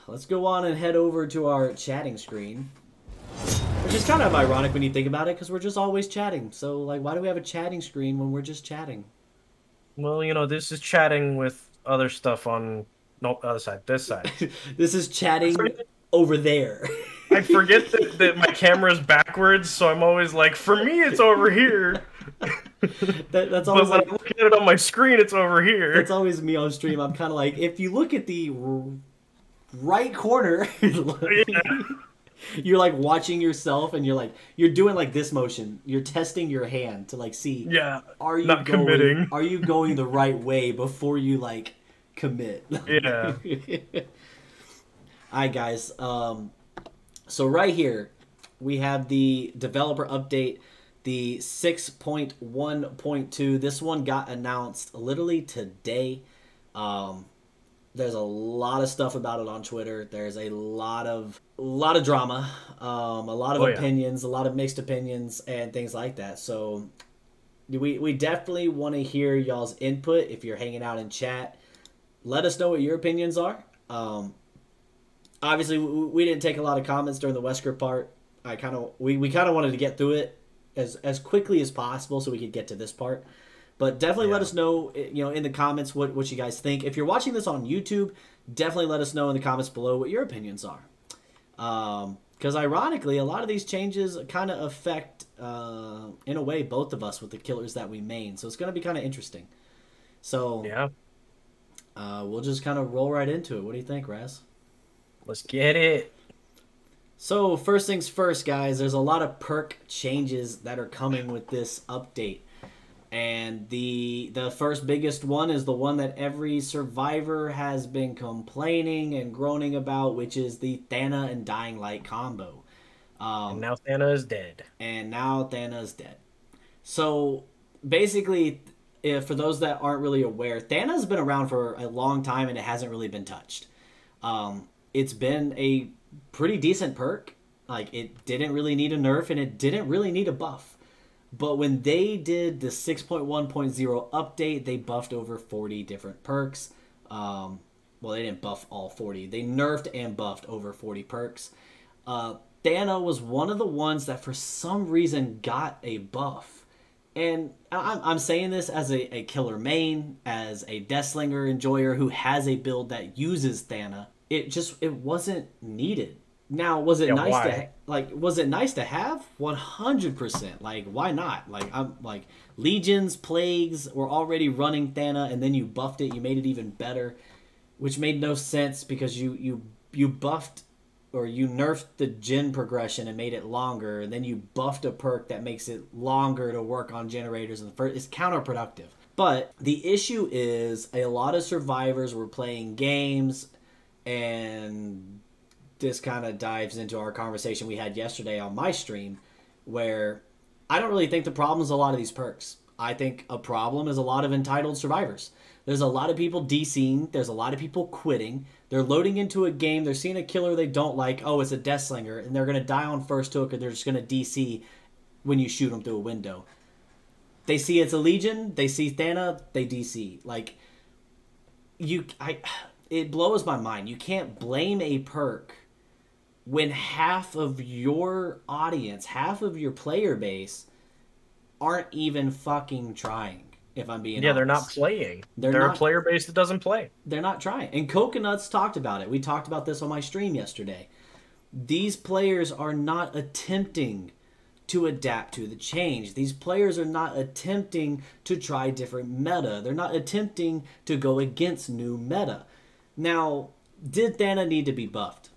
let's go on and head over to our chatting screen. Which is kind of ironic when you think about it, because we're just always chatting. So, like, why do we have a chatting screen when we're just chatting? Well, you know, this is chatting with other stuff on... No, other side. This side. This is chatting over there. I forget that my camera's backwards, so I'm always like, for me, it's over here. That's always but when like, I'm looking at it on my screen, it's over here. It's always me on stream. I'm kind of like, if you look at the right corner, you're like watching yourself, and you're doing like this motion. You're testing your hand to like see, are you not committing? Are you going the right way before you like commit? Yeah. All right, guys. So right here, we have the developer update, the 6.1.2. This one got announced literally today. There's a lot of stuff about it on Twitter. There's a lot of drama, a lot of opinions, a lot of mixed opinions, and things like that. So we definitely want to hear y'all's input. If you're hanging out in chat, let us know what your opinions are. Obviously, we didn't take a lot of comments during the Wesker part. We kind of wanted to get through it as quickly as possible so we could get to this part. But definitely let us know, you know, in the comments what you guys think. If you're watching this on YouTube, definitely let us know in the comments below what your opinions are. Because ironically, a lot of these changes kind of affect, in a way, both of us with the killers that we main. So it's going to be kind of interesting. So yeah, we'll just kind of roll right into it. What do you think, Raz? Let's get it. So first things first, guys, there's a lot of perk changes that are coming with this update. And the first biggest one is the one that every survivor has been complaining and groaning about, which is the Thana and Dying Light combo. And now Thana is dead. So basically, for those that aren't really aware, Thana's been around for a long time and it hasn't really been touched. It's been a pretty decent perk. Like, it didn't really need a nerf and it didn't really need a buff. But when they did the 6.1.0 update, they buffed over 40 different perks. Well, they didn't buff all 40. They nerfed and buffed over 40 perks. Thana was one of the ones that for some reason got a buff. And I'm saying this as a killer main, as a Deathslinger enjoyer who has a build that uses Thana. It wasn't needed. Now, was it was it nice to have? 100%. Like, why not? Like Legions, Plagues were already running Thana, and then you buffed it. You made it even better, which made no sense because you buffed or you nerfed the gen progression and made it longer, and then you buffed a perk that makes it longer to work on generators. And it's counterproductive. But the issue is a lot of survivors were playing games, and this kind of dives into our conversation we had yesterday on my stream, where I don't really think the problem is a lot of these perks. I think a problem is a lot of entitled survivors. There's a lot of people DCing. There's a lot of people quitting. They're loading into a game. They're seeing a killer they don't like. Oh, it's a Deathslinger, and they're going to die on first hook, or they're just going to DC when you shoot them through a window. They see it's a Legion. They see Thana. They DC. Like, it blows my mind. You can't blame a perk when half of your audience, half of your player base aren't even fucking trying, if I'm being honest. They're not playing. They're a player base that doesn't play. They're not trying. And Coconuts talked about it. We talked about this on my stream yesterday. These players are not attempting to adapt to the change. These players are not attempting to try different meta. They're not attempting to go against new meta. Now, did Thana need to be buffed?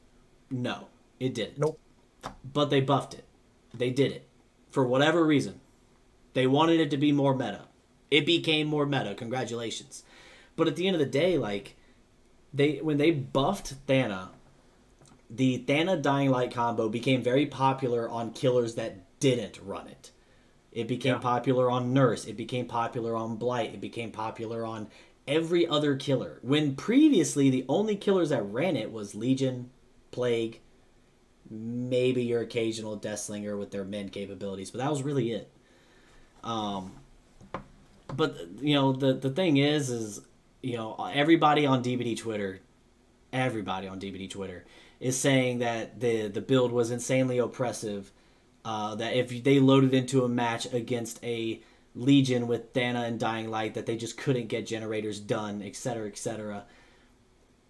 No, it didn't. Nope. But they buffed it. They did it. For whatever reason. They wanted it to be more meta. It became more meta. Congratulations. But at the end of the day, like, when they buffed Thana, the Thana Dying Light combo became very popular on killers that didn't run it. It became popular on Nurse. It became popular on Blight. It became popular on every other killer. When previously the only killers that ran it was Legion, Plague, maybe your occasional Deathslinger with their men capabilities, but that was really it. But you know, the thing is you know, everybody on DBD Twitter is saying that the build was insanely oppressive. That if they loaded into a match against a Legion with Thana and Dying Light, that they just couldn't get generators done, etc., etc.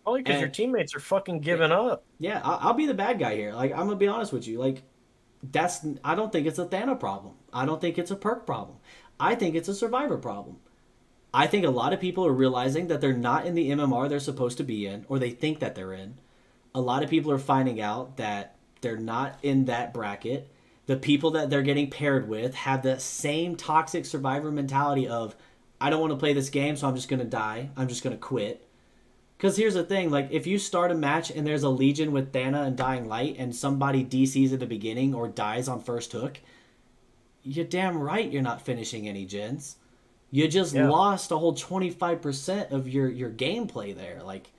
Only because your teammates are fucking giving up. Yeah, I'll be the bad guy here. Like, I'm gonna be honest with you. Like, I don't think it's a Thana problem. I don't think it's a perk problem. I think it's a survivor problem. I think a lot of people are realizing that they're not in the MMR they're supposed to be in, or they think that they're in. A lot of people are finding out that they're not in that bracket. The people that they're getting paired with have the same toxic survivor mentality of, I don't want to play this game, so I'm just going to die. I'm just going to quit. Because here's the thing, like, if you start a match and there's a Legion with Thana and Dying Light and somebody DCs at the beginning or dies on first hook, you're damn right you're not finishing any gens. You just lost a whole 25% of your gameplay there. Like,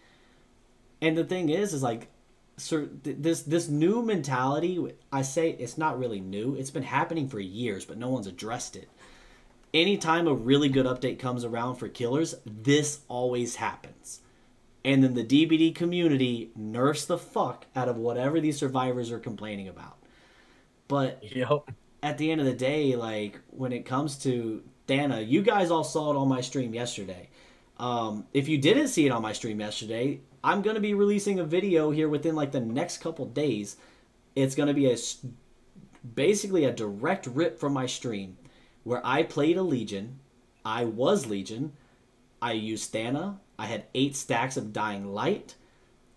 and the thing is like, so this new mentality, I say it's not really new. It's been happening for years, but no one's addressed it. Anytime a really good update comes around for killers, this always happens. And then the DBD community nerfs the fuck out of whatever these survivors are complaining about. But at the end of the day, like, when it comes to Thana, you guys all saw it on my stream yesterday. If you didn't see it on my stream yesterday, I'm going to be releasing a video here within like the next couple days. It's going to be basically a direct rip from my stream where I played a Legion. I was Legion. I used Thana. I had 8 stacks of Dying Light.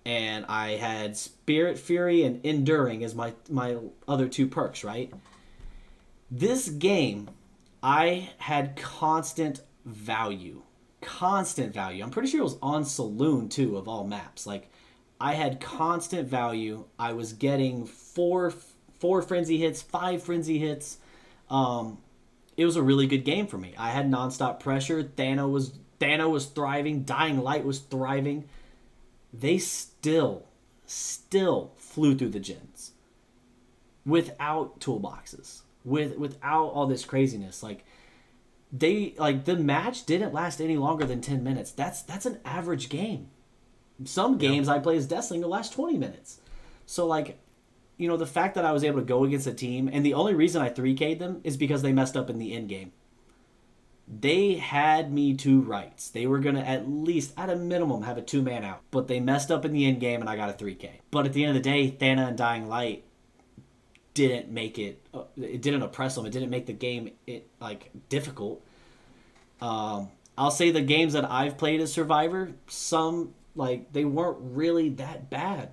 And I had Spirit Fury and Enduring as my other 2 perks, right? This game, I had constant value. Constant value. I'm pretty sure it was on Saloon too, of all maps. Like, I had constant value. I was getting 4 frenzy hits, 5 frenzy hits. It was a really good game for me. I had nonstop pressure. Thana was thriving. Dying Light was thriving. They still flew through the gens without toolboxes. without all this craziness. Like the match didn't last any longer than 10 minutes. That's an average game. Some games I play as Deathslinger last 20 minutes. So like, you know, the fact that I was able to go against a team, and the only reason I 3K'd them is because they messed up in the end game. They had me to rights. They were going to at least, at a minimum, have a 2-man out. But they messed up in the end game, and I got a 3K. But at the end of the day, Thana and Dying Light didn't make it. It didn't oppress them. It didn't make the game difficult. I'll say the games that I've played as Survivor, some they weren't really that bad.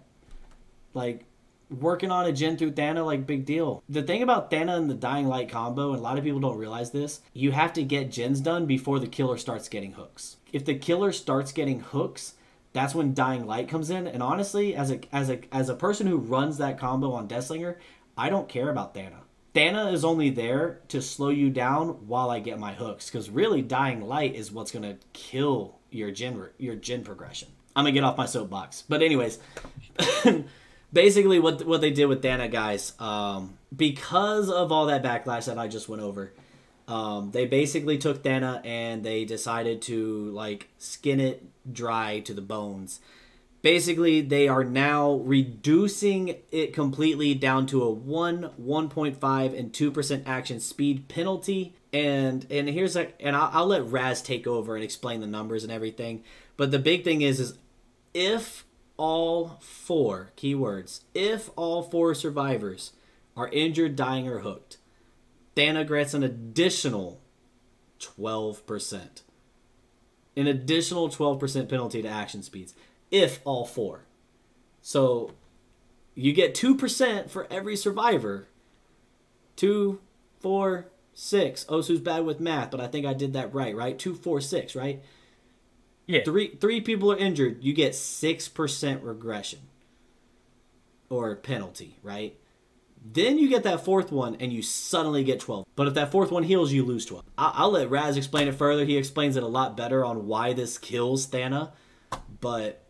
Like, working on a gen through Thana, big deal. The thing about Thana and the Dying Light combo, and a lot of people don't realize this, you have to get gens done before the killer starts getting hooks. If the killer starts getting hooks, that's when Dying Light comes in. And honestly, as a person who runs that combo on Deathslinger, I don't care about Thana. Thana is only there to slow you down while I get my hooks, because really Dying Light is what's gonna kill your gen progression. I'm gonna get off my soapbox, but anyways. Basically, what they did with Thana, guys, because of all that backlash that I just went over, they basically took Thana and they decided to, skin it dry to the bones. Basically, they are now reducing it completely down to a 1, 1.5, and 2% action speed penalty. And here's I'll let Raz take over and explain the numbers and everything. But the big thing is if all 4 keywords, if all 4 survivors are injured, dying, or hooked, Thana grants an additional 12%. An additional 12% penalty to action speeds, if all 4. So you get 2% for every survivor. 2, 4, 6. Osu's bad with math, but I think I did that right? 2, 4, 6, right? Yeah. Three people are injured, you get 6% regression or penalty, right? Then you get that 4th one and you suddenly get 12. But if that 4th one heals, you lose 12. I'll let Raz explain it further. He explains it a lot better on why this kills Thana. But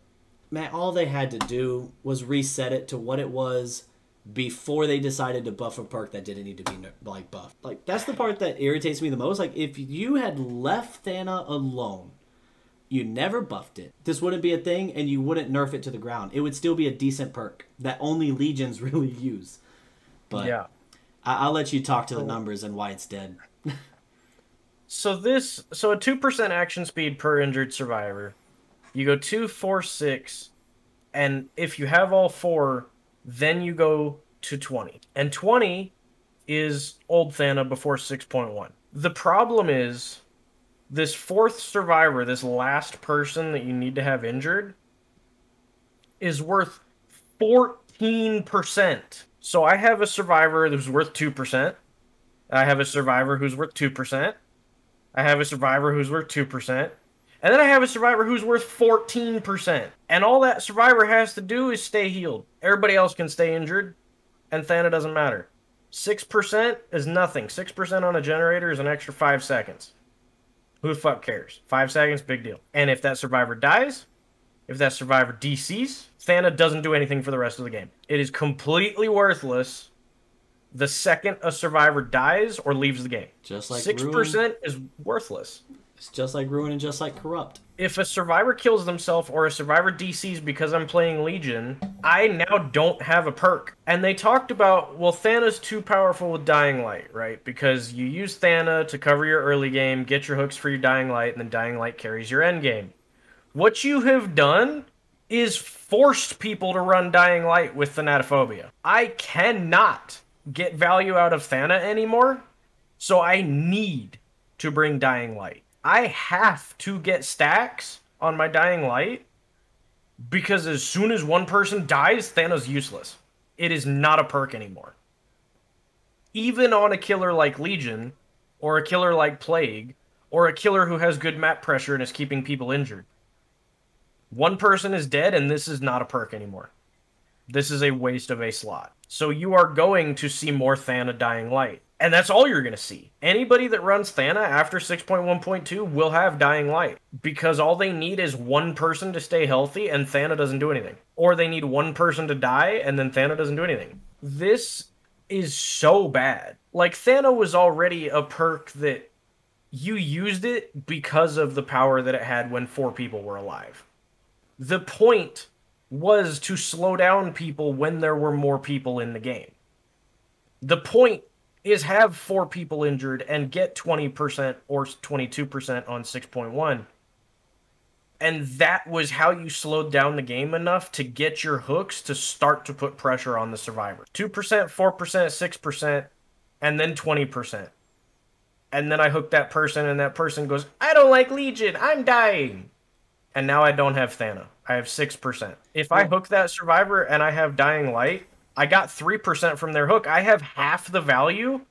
man, all they had to do was reset it to what it was before they decided to buff a perk that didn't need to be buffed. That's the part that irritates me the most. If you had left Thana alone, you never buffed it, this wouldn't be a thing, and you wouldn't nerf it to the ground. It would still be a decent perk that only Legions really use. But yeah, I'll let you talk to the numbers and why it's dead. So a 2% action speed per injured survivor. You go 2, 4, 6, and if you have all 4, then you go to 20. And 20 is old Thana before 6.1. The problem is, this 4th survivor, this last person that you need to have injured, is worth 14%. So I have a survivor who's worth 2%. I have a survivor who's worth 2%. I have a survivor who's worth 2%. And then I have a survivor who's worth 14%. And all that survivor has to do is stay healed. Everybody else can stay injured, and Thana doesn't matter. 6% is nothing. 6% on a generator is an extra 5 seconds. Who the fuck cares? 5 seconds, big deal. And if that survivor dies, if that survivor DCs, Thana doesn't do anything for the rest of the game. It is completely worthless the second a survivor dies or leaves the game. Just like 6% Ruin. is worthless. It's just like Ruin and just like Corrupt. If a survivor kills themselves or a survivor DCs because I'm playing Legion, I now don't have a perk. And they talked about, well, Thana's too powerful with Dying Light, right? Because you use Thana to cover your early game, get your hooks for your Dying Light, and then Dying Light carries your end game. What you have done is forced people to run Dying Light with Thanatophobia. I cannot get value out of Thana anymore, so I need to bring Dying Light. I have to get stacks on my Dying Light because as soon as one person dies, Thana's useless. It is not a perk anymore. Even on a killer like Legion, or a killer like Plague, or a killer who has good map pressure and is keeping people injured. One person is dead and this is not a perk anymore. This is a waste of a slot. So you are going to see more Thana Dying Light. And that's all you're going to see. Anybody that runs Thana after 6.1.2 will have Dying Light. Because all they need is one person to stay healthy and Thana doesn't do anything. Or they need one person to die and then Thana doesn't do anything. This is so bad. Like, Thana was already a perk that you used it because of the power that it had when 4 people were alive. The point was to slow down people when there were more people in the game. The point is have 4 people injured and get 20% or 22% on 6.1. And that was how you slowed down the game enough to get your hooks to start to put pressure on the survivor. 2%, 4%, 6%, and then 20%. And then I hook that person, and that person goes, I don't like Legion, I'm dying. And now I don't have Thana. I have 6%. If I hook that survivor and I have Dying Light, I got 3% from their hook. I have half the value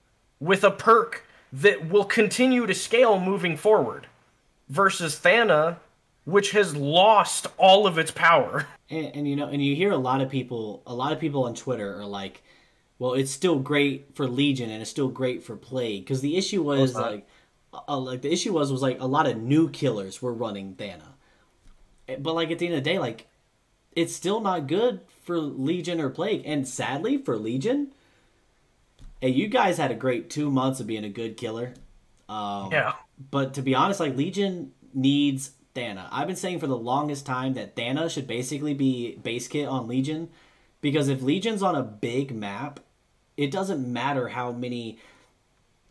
with a perk that will continue to scale moving forward. Versus Thana, which has lost all of its power. And you know, and you hear a lot of people on Twitter are like, well, it's still great for Legion and it's still great for Plague, because the issue was like the issue was like a lot of new killers were running Thana, but like at the end of the day, like it's still not good for Legion or Plague. And sadly for Legion, hey, you guys had a great 2 months of being a good killer. Yeah. But to be honest, like Legion needs Thana. I've been saying for the longest time that Thana should basically be base kit on Legion, because if Legion's on a big map, it doesn't matter how many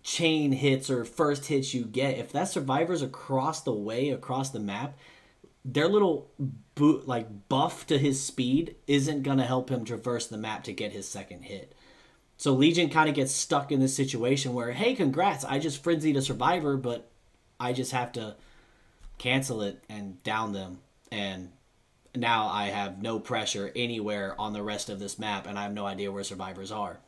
chain hits or first hits you get. If that survivor's across the way, across the map, their little buff to his speed isn't going to help him traverse the map to get his second hit. So Legion kind of gets stuck in this situation where, hey, congrats, I just frenzied a survivor, but I just have to cancel it and down them. And now I have no pressure anywhere on the rest of this map, and I have no idea where survivors are.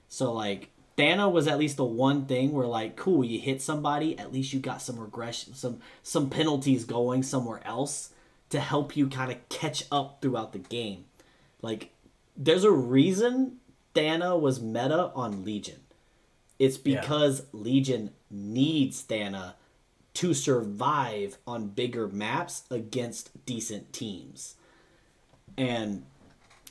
So, like, Thana was at least the one thing where, like, cool, you hit somebody, at least you got some regression, some penalties going somewhere else to help you kind of catch up throughout the game. Like, there's a reason Thana was meta on Legion. It's because Legion needs Thana to survive on bigger maps against decent teams. And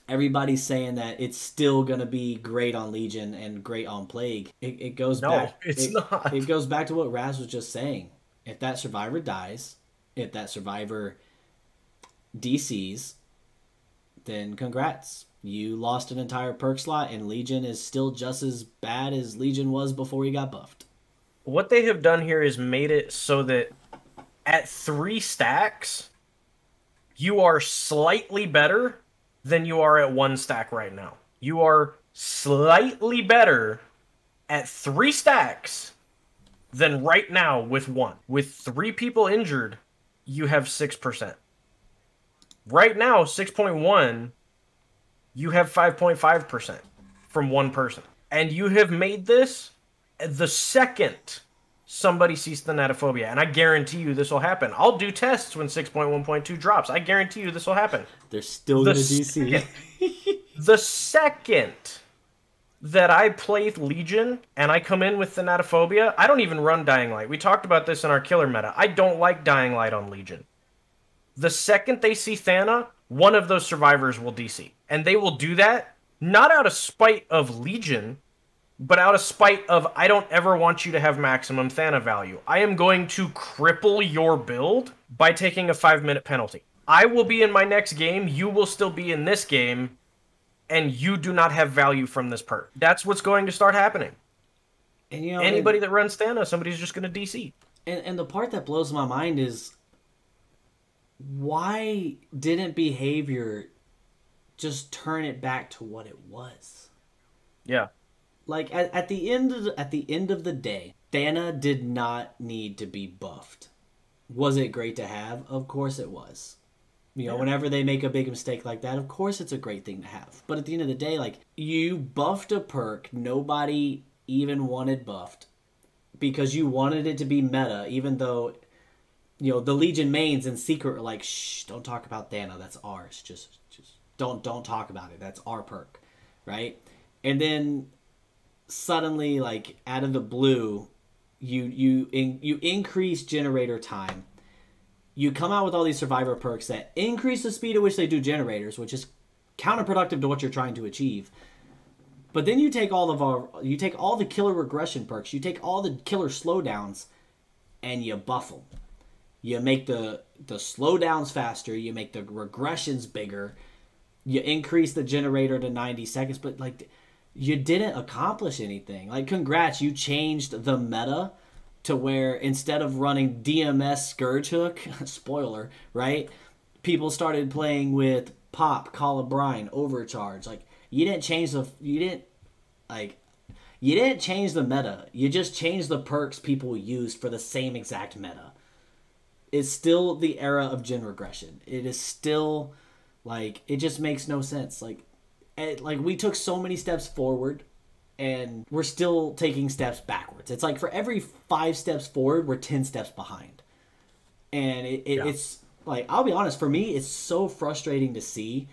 everybody's saying that it's still going to be great on Legion and great on Plague. It goes back. It's not. It goes back to what Raz was just saying. If that survivor dies, if that survivor DCs, then congrats. You lost an entire perk slot, and Legion is still just as bad as Legion was before he got buffed. What they have done here is made it so that at 3 stacks, you are slightly better than you are at 1 stack right now. You are slightly better at 3 stacks than right now with 1. With 3 people injured, you have 6%. Right now, 6.1, you have 5.5% from 1 person. And you have made this the second somebody sees Thanatophobia, and I guarantee you this will happen. I'll do tests when 6.1.2 drops. I guarantee you this will happen. They're still going to DC. The second that I play Legion and I come in with Thanatophobia, I don't even run Dying Light. We talked about this in our killer meta. I don't like Dying Light on Legion. The second they see Thana, one of those survivors will DC. And they will do that not out of spite of Legion, but out of spite of, I don't ever want you to have maximum Thana value. I am going to cripple your build by taking a 5-minute penalty. I will be in my next game, you will still be in this game, and you do not have value from this perk. That's what's going to start happening. And you know, anybody that runs Thana, somebody's just going to DC. And the part that blows my mind is, why didn't behavior just turn it back to what it was? Yeah. Like at the end of the day, Thana did not need to be buffed. Was it great to have? Of course it was. You know, whenever they make a big mistake like that, of course it's a great thing to have. But at the end of the day, like, you buffed a perk nobody even wanted buffed because you wanted it to be meta, even though, you know, the Legion mains in secret are like, shh, don't talk about Thana, that's ours. Just don't talk about it. That's our perk, right? And then suddenly, like, out of the blue, you increase generator time. You come out with all these survivor perks that increase the speed at which they do generators, which is counterproductive to what you're trying to achieve. But then you take all the killer regression perks, you take all the killer slowdowns, and you buff them. You make the slowdowns faster, you make the regressions bigger, you increase the generator to 90 seconds, but like you didn't accomplish anything. Like, congrats, you changed the meta to where instead of running DMS Scourge Hook, spoiler, right? People started playing with Pop, Colubrine, Overcharge. Like, you didn't change the meta. You just changed the perks people used for the same exact meta. It's still the era of gen regression. It is still, like, it just makes no sense. Like we took so many steps forward, and we're still taking steps backwards. It's like for every 5 steps forward, we're 10 steps behind. And it's, like, I'll be honest, for me, it's so frustrating to see,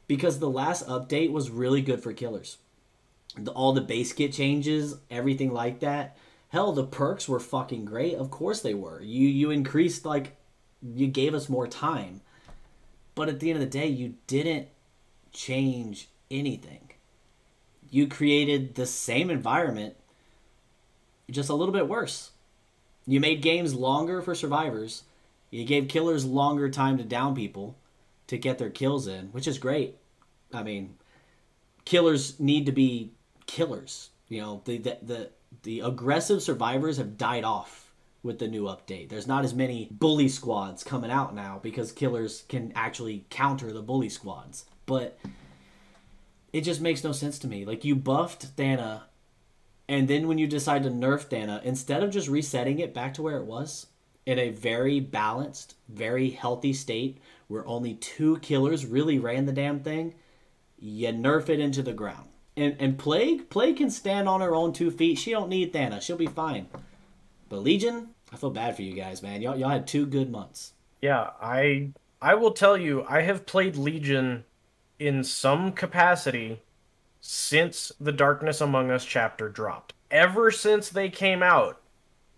because the last update was really good for killers. All the base kit changes, everything like that. Hell, the perks were fucking great. Of course they were. You increased, like, you gave us more time. But at the end of the day, you didn't change anything. You created the same environment, just a little bit worse. You made games longer for survivors. You gave killers longer time to down people to get their kills in, which is great. I mean, killers need to be killers. You know, the aggressive survivors have died off with the new update. There's not as many bully squads coming out now because killers can actually counter the bully squads. But it just makes no sense to me. Like, you buffed Thana, and then when you decide to nerf Thana, instead of just resetting it back to where it was, in a very balanced, very healthy state, where only 2 killers really ran the damn thing, you nerf it into the ground. And Plague can stand on her own 2 feet. She don't need Thana. She'll be fine. But Legion, I feel bad for you guys, man. Y'all had 2 good months. Yeah, I will tell you, I have played Legion in some capacity since the Darkness Among Us chapter dropped. Ever since they came out,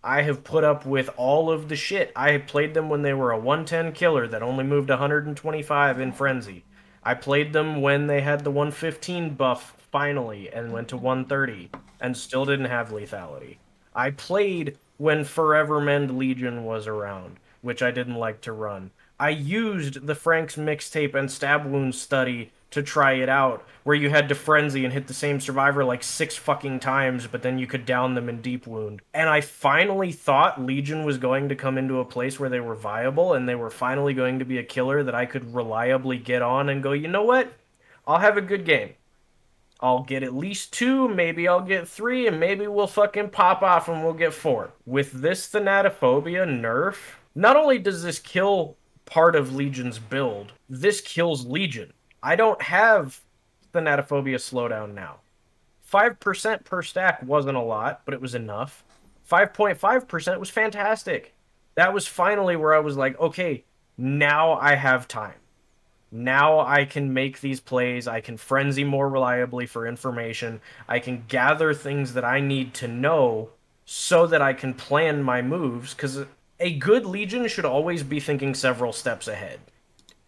I have put up with all of the shit. I have played them when they were a 110 killer that only moved 125 in Frenzy. I played them when they had the 115 buff finally and went to 130 and still didn't have lethality. I played when Forever Mend Legion was around, which I didn't like to run. I used the Frank's mixtape and stab wound study to try it out, where you had to frenzy and hit the same survivor like 6 fucking times, but then you could down them in deep wound. And I finally thought Legion was going to come into a place where they were viable, and they were finally going to be a killer that I could reliably get on and go, you know what? I'll have a good game. I'll get at least 2, maybe I'll get 3, and maybe we'll fucking pop off and we'll get 4. With this Thanatophobia nerf, not only does this kill part of Legion's build, this kills Legion. I don't have Thanatophobia slowdown now. 5% per stack wasn't a lot, but it was enough. 5.5% was fantastic. That was finally where I was like, okay, now I have time. Now I can make these plays. I can frenzy more reliably for information. I can gather things that I need to know so that I can plan my moves, because a good Legion should always be thinking several steps ahead.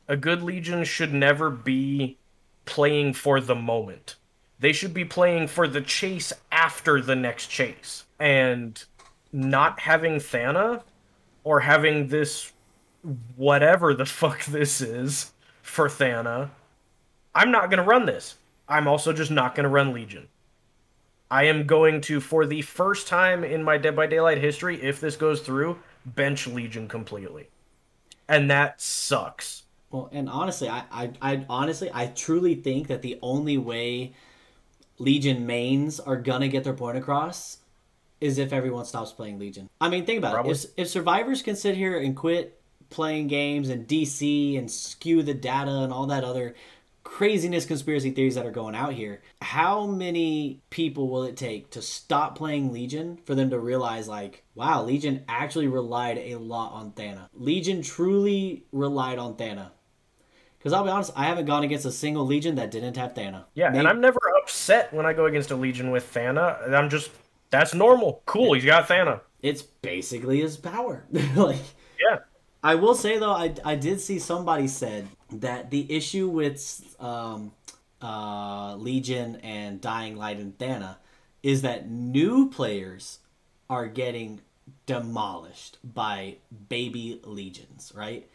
A good Legion should never be playing for the moment. They should be playing for the chase after the next chase. And not having Thana, or having this whatever the fuck this is for Thana, I'm not going to run this. I'm also just not going to run Legion. I am going to, for the first time in my Dead by Daylight history, if this goes through, bench Legion completely. And that sucks. Well, and honestly, I truly think that the only way Legion mains are gonna get their point across is if everyone stops playing Legion. I mean, think about it. If survivors can sit here and quit playing games and DC and skew the data and all that other craziness conspiracy theories that are going out here, how many people will it take to stop playing Legion for them to realize, like, wow, Legion actually relied a lot on Thana. Legion truly relied on Thana. Because I'll be honest, I haven't gone against a single Legion that didn't have Thana. Yeah, and I'm never upset when I go against a Legion with Thana. I'm just, that's normal. Cool, he's got Thana. It's basically his power. Like, yeah. I will say, though, I did see somebody said that the issue with Legion and Dying Light and Thana is that new players are getting demolished by baby legions, right?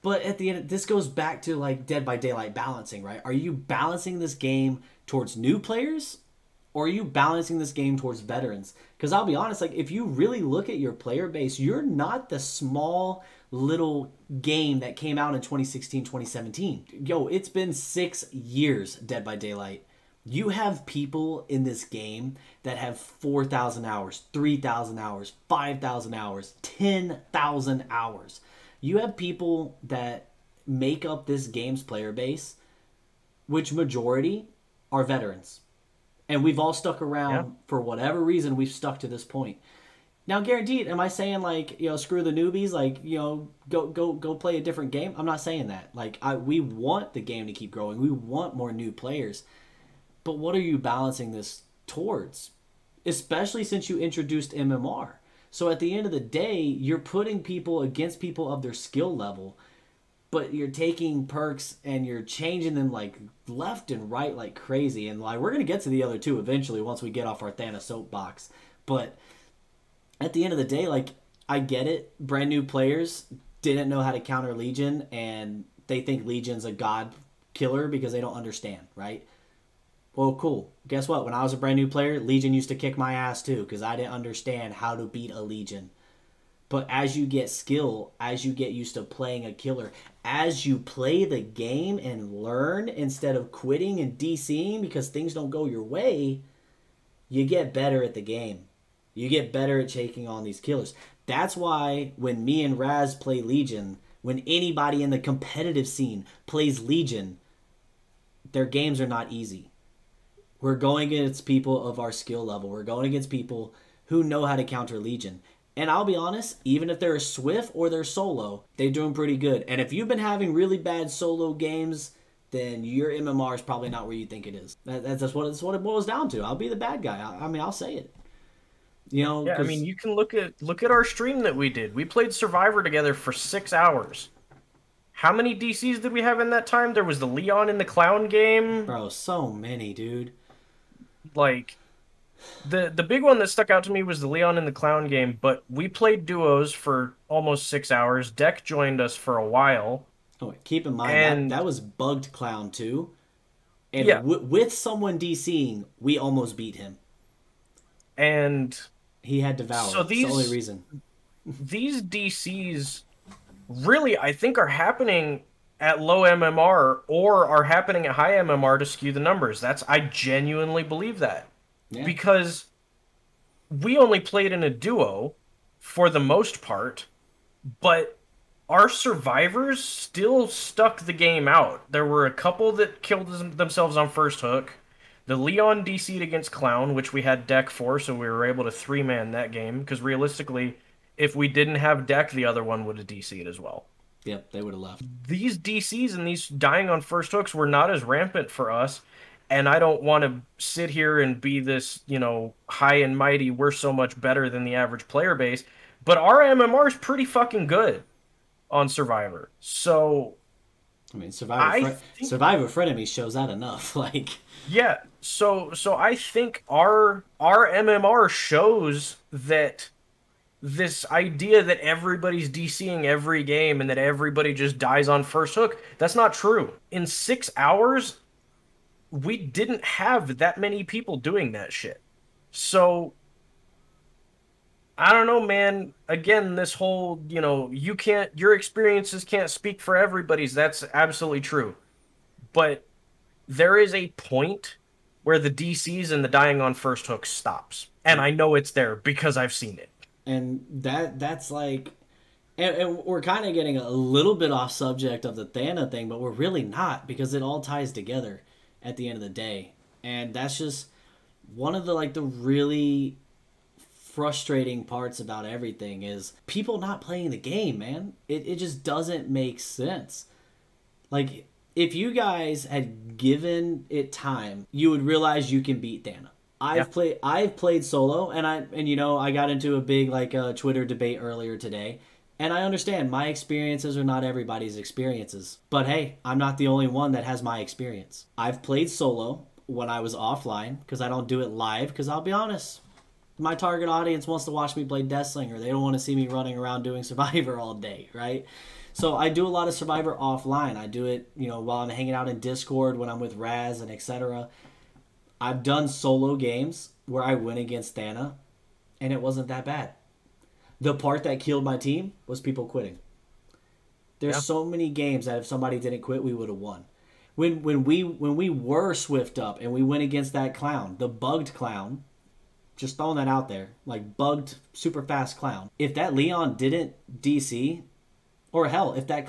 But at the end, this goes back to like Dead by Daylight balancing, right? Are you balancing this game towards new players, or are you balancing this game towards veterans? Because I'll be honest, like if you really look at your player base, you're not the small little game that came out in 2016, 2017. Yo, it's been 6 years, Dead by Daylight. You have people in this game that have 4,000 hours, 3,000 hours, 5,000 hours, 10,000 hours. You have people that make up this game's player base, which majority are veterans. And we've all stuck around for whatever reason. We've stuck to this point. Now, guaranteed, am I saying like, you know, screw the newbies, like, you know, go play a different game? I'm not saying that. Like, we want the game to keep growing. We want more new players. But what are you balancing this towards? Especially since you introduced MMR. So at the end of the day, you're putting people against people of their skill level, but you're taking perks and you're changing them like left and right like crazy. And like we're going to get to the other two eventually once we get off our Thanos soapbox. But at the end of the day, like I get it. Brand new players didn't know how to counter Legion and they think Legion's a god killer because they don't understand, right? Well, cool. Guess what? When I was a brand new player, Legion used to kick my ass too because I didn't understand how to beat a Legion. But as you get skill, as you get used to playing a killer, as you play the game and learn instead of quitting and DCing because things don't go your way, you get better at the game. You get better at taking on these killers. That's why when me and Raz play Legion, when anybody in the competitive scene plays Legion, their games are not easy. We're going against people of our skill level. We're going against people who know how to counter Legion. And I'll be honest, even if they're Swift or they're solo, they're doing pretty good. And if you've been having really bad solo games, then your MMR is probably not where you think it is. That's what it boils down to. I'll be the bad guy. I mean, I'll say it. You know, yeah. I mean, you can look at our stream that we did. We played Survivor together for 6 hours. How many DCs did we have in that time? There was the Leon and the Clown game. Bro, so many, dude. Like, the big one that stuck out to me was the Leon and the Clown game, but we played duos for almost 6 hours. Deck joined us for a while. Oh, keep in mind, that was bugged Clown too. And yeah. With someone DCing, we almost beat him. And he had Devour. So that's the only reason. These DCs really, I think, are happening at low MMR or are happening at high MMR to skew the numbers. I genuinely believe that. Yeah. Because we only played in a duo for the most part, but our survivors still stuck the game out. There were a couple that killed themselves on first hook. The Leon DC'd against Clown, which we had deck for, so we were able to 3-man that game, because realistically, if we didn't have deck, the other one would have DC'd as well. Yep, they would have left. These DCs and these dying on first hooks were not as rampant for us, and I don't want to sit here and be this, you know, high and mighty, we're so much better than the average player base, but our MMR is pretty fucking good on Survivor. So, I mean, Survivor Frenemy shows that enough. Like, yeah. So I think our MMR shows that this idea that everybody's DCing every game and that everybody just dies on first hook, that's not true. In 6 hours, we didn't have that many people doing that shit. So, I don't know, man. Again, this whole, you know, your experiences can't speak for everybody's. That's absolutely true. But there is a point where the DCs and the dying on first hook stops. And I know it's there because I've seen it. And that's like, and we're kind of getting a little bit off subject of the Thana thing, but we're really not, because it all ties together at the end of the day. And that's just one of the really frustrating parts about everything is people not playing the game, man. It just doesn't make sense. Like, if you guys had given it time, you would realize you can beat Thana. I've played solo, and I got into a big Twitter debate earlier today, And I understand my experiences are not everybody's experiences. But hey, I'm not the only one that has my experience. I've played solo when I was offline because I don't do it live because I'll be honest, my target audience wants to watch me play Deathslinger. They don't want to see me running around doing Survivor all day, right? So I do a lot of Survivor offline. I do it, while I'm hanging out in Discord, when I'm with Raz and etc. I've done solo games where I went against Thana, and it wasn't that bad. The part that killed my team was people quitting. There's so many games that if somebody didn't quit, we would have won. When we were Swift up and we went against that clown, the bugged clown, just throwing that out there, like bugged super fast clown. If that Leon didn't DC, or hell, if that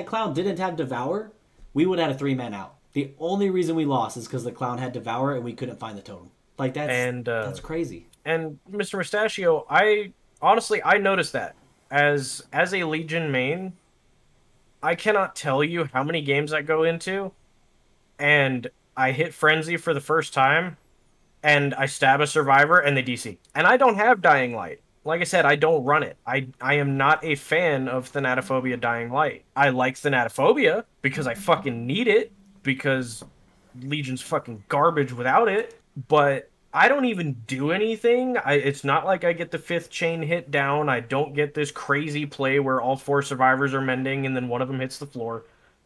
clown didn't have Devour, we would have had a 3-man out. The only reason we lost is because the clown had Devour and we couldn't find the totem. Like that's crazy. And Mr. Mustachio, I noticed that as a Legion main, I cannot tell you how many games I go into, and I hit Frenzy for the first time, and I stab a survivor and they DC, and I don't have Dying Light. Like I said, I don't run it. I am not a fan of Thanatophobia Dying Light. I like Thanatophobia because I fucking need it, because Legion's fucking garbage without it, but I don't even do anything. It's not like I get the 5th chain hit down. I don't get this crazy play where all 4 survivors are mending and then one of them hits the floor.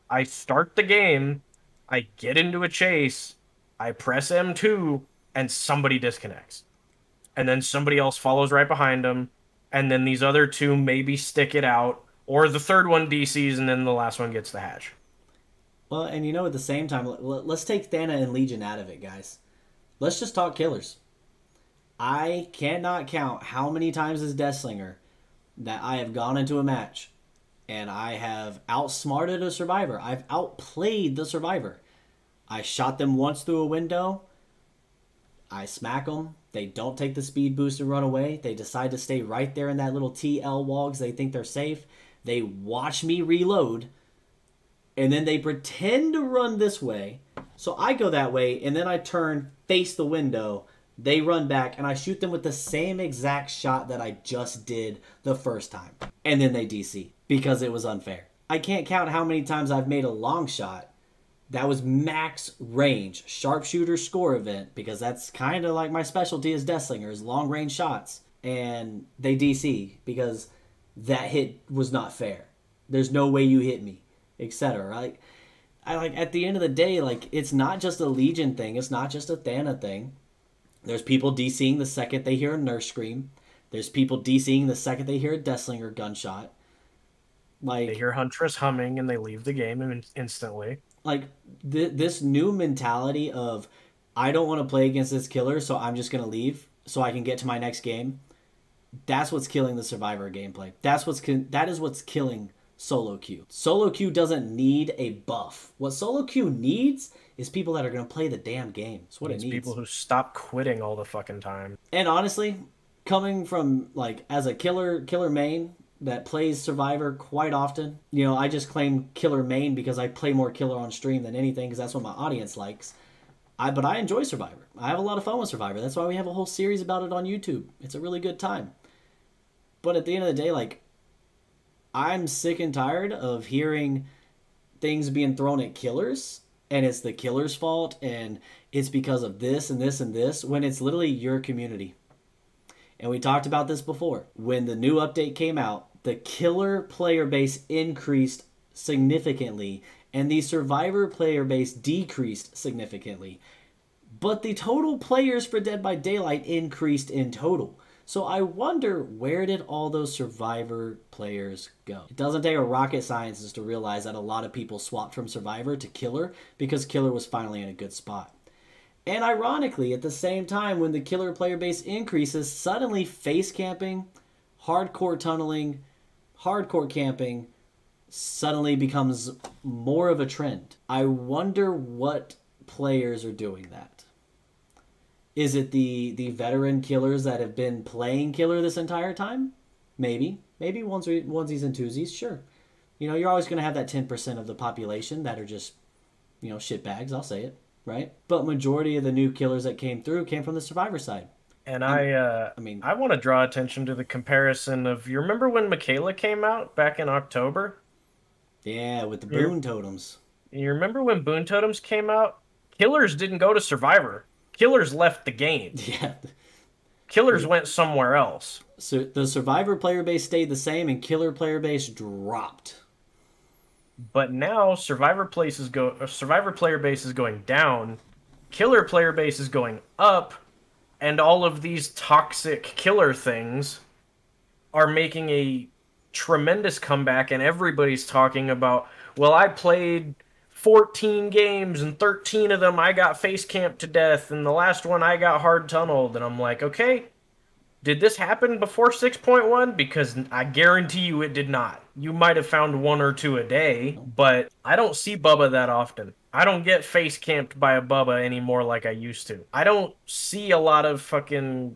I start the game, I get into a chase, I press M2, and somebody disconnects. And then somebody else follows right behind them, and then these other 2 maybe stick it out, or the 3rd one DCs, and then the last one gets the hatch. Well, and at the same time, let's take Thana and Legion out of it, guys. Let's just talk killers. I cannot count how many times as Deathslinger that I have gone into a match and I have outsmarted a survivor. I've outplayed the survivor. I shot them once through a window. I smack them. They don't take the speed boost and run away. They decide to stay right there in that little TL wall because they think they're safe. They watch me reload. And then they pretend to run this way. So I go that way, and then I turn, face the window. They run back, and I shoot them with the same exact shot that I just did the first time. And then they DC, because it was unfair. I can't count how many times I've made a long shot that was max range, sharpshooter score event, because that's kind of like my specialty as Deathslinger, is long range shots. And they DC, because that hit was not fair. There's no way you hit me, etc. At the end of the day, it's not just a Legion thing. It's not just a Thana thing. There's people DCing the second they hear a nurse scream. There's people DCing the second they hear a Deathslinger gunshot. They hear Huntress humming and they leave the game instantly. This new mentality of, I don't want to play against this killer, so I'm just going to leave so I can get to my next game. That's what's killing the Survivor gameplay. That is what's killing solo queue. Solo queue doesn't need a buff. What solo queue needs is people that are going to play the damn game. That's what it needs. People who stop quitting all the fucking time. And honestly, coming from as a killer main that plays Survivor quite often, I just claim killer main because I play more killer on stream than anything because that's what my audience likes. But I enjoy Survivor. I have a lot of fun with Survivor. That's why we have a whole series about it on YouTube. It's a really good time. But at the end of the day, I'm sick and tired of hearing things being thrown at killers, and it's the killer's fault, and it's because of this and this and this, when it's literally your community. And we talked about this before. When the new update came out, the killer player base increased significantly, and the survivor player base decreased significantly. But the total players for Dead by Daylight increased in total. So I wonder, where did all those Survivor players go? It doesn't take a rocket scientist to realize that a lot of people swapped from Survivor to Killer because Killer was finally in a good spot. And ironically, at the same time, when the Killer player base increases, suddenly face camping, hardcore tunneling, hardcore camping suddenly becomes more of a trend. I wonder what players are doing that. Is it the veteran killers that have been playing killer this entire time? Maybe. Maybe onesies and twosies, sure. You're always going to have that 10% of the population that are just, shitbags, I'll say it, right? But majority of the new killers that came through came from the survivor side. And I mean, I want to draw attention to the comparison of, you remember when Michaela came out back in October? yeah, with the You, boon totems. you remember when Boon Totems came out? Killers didn't go to Survivor. Killers left the game. Yeah. Killers went somewhere else. So the survivor player base stayed the same and killer player base dropped. But now Survivor player base is going down, Killer player base is going up, and all of these toxic killer things are making a tremendous comeback, and everybody's talking about, well, I played 14 games and 13 of them I got face camped to death, and the last one I got hard tunneled. And I'm like, okay, did this happen before 6.1? Because I guarantee you it did not. You might have found one or two a day, but I don't see Bubba that often. I don't get face camped by a Bubba anymore like I used to. I don't see a lot of fucking,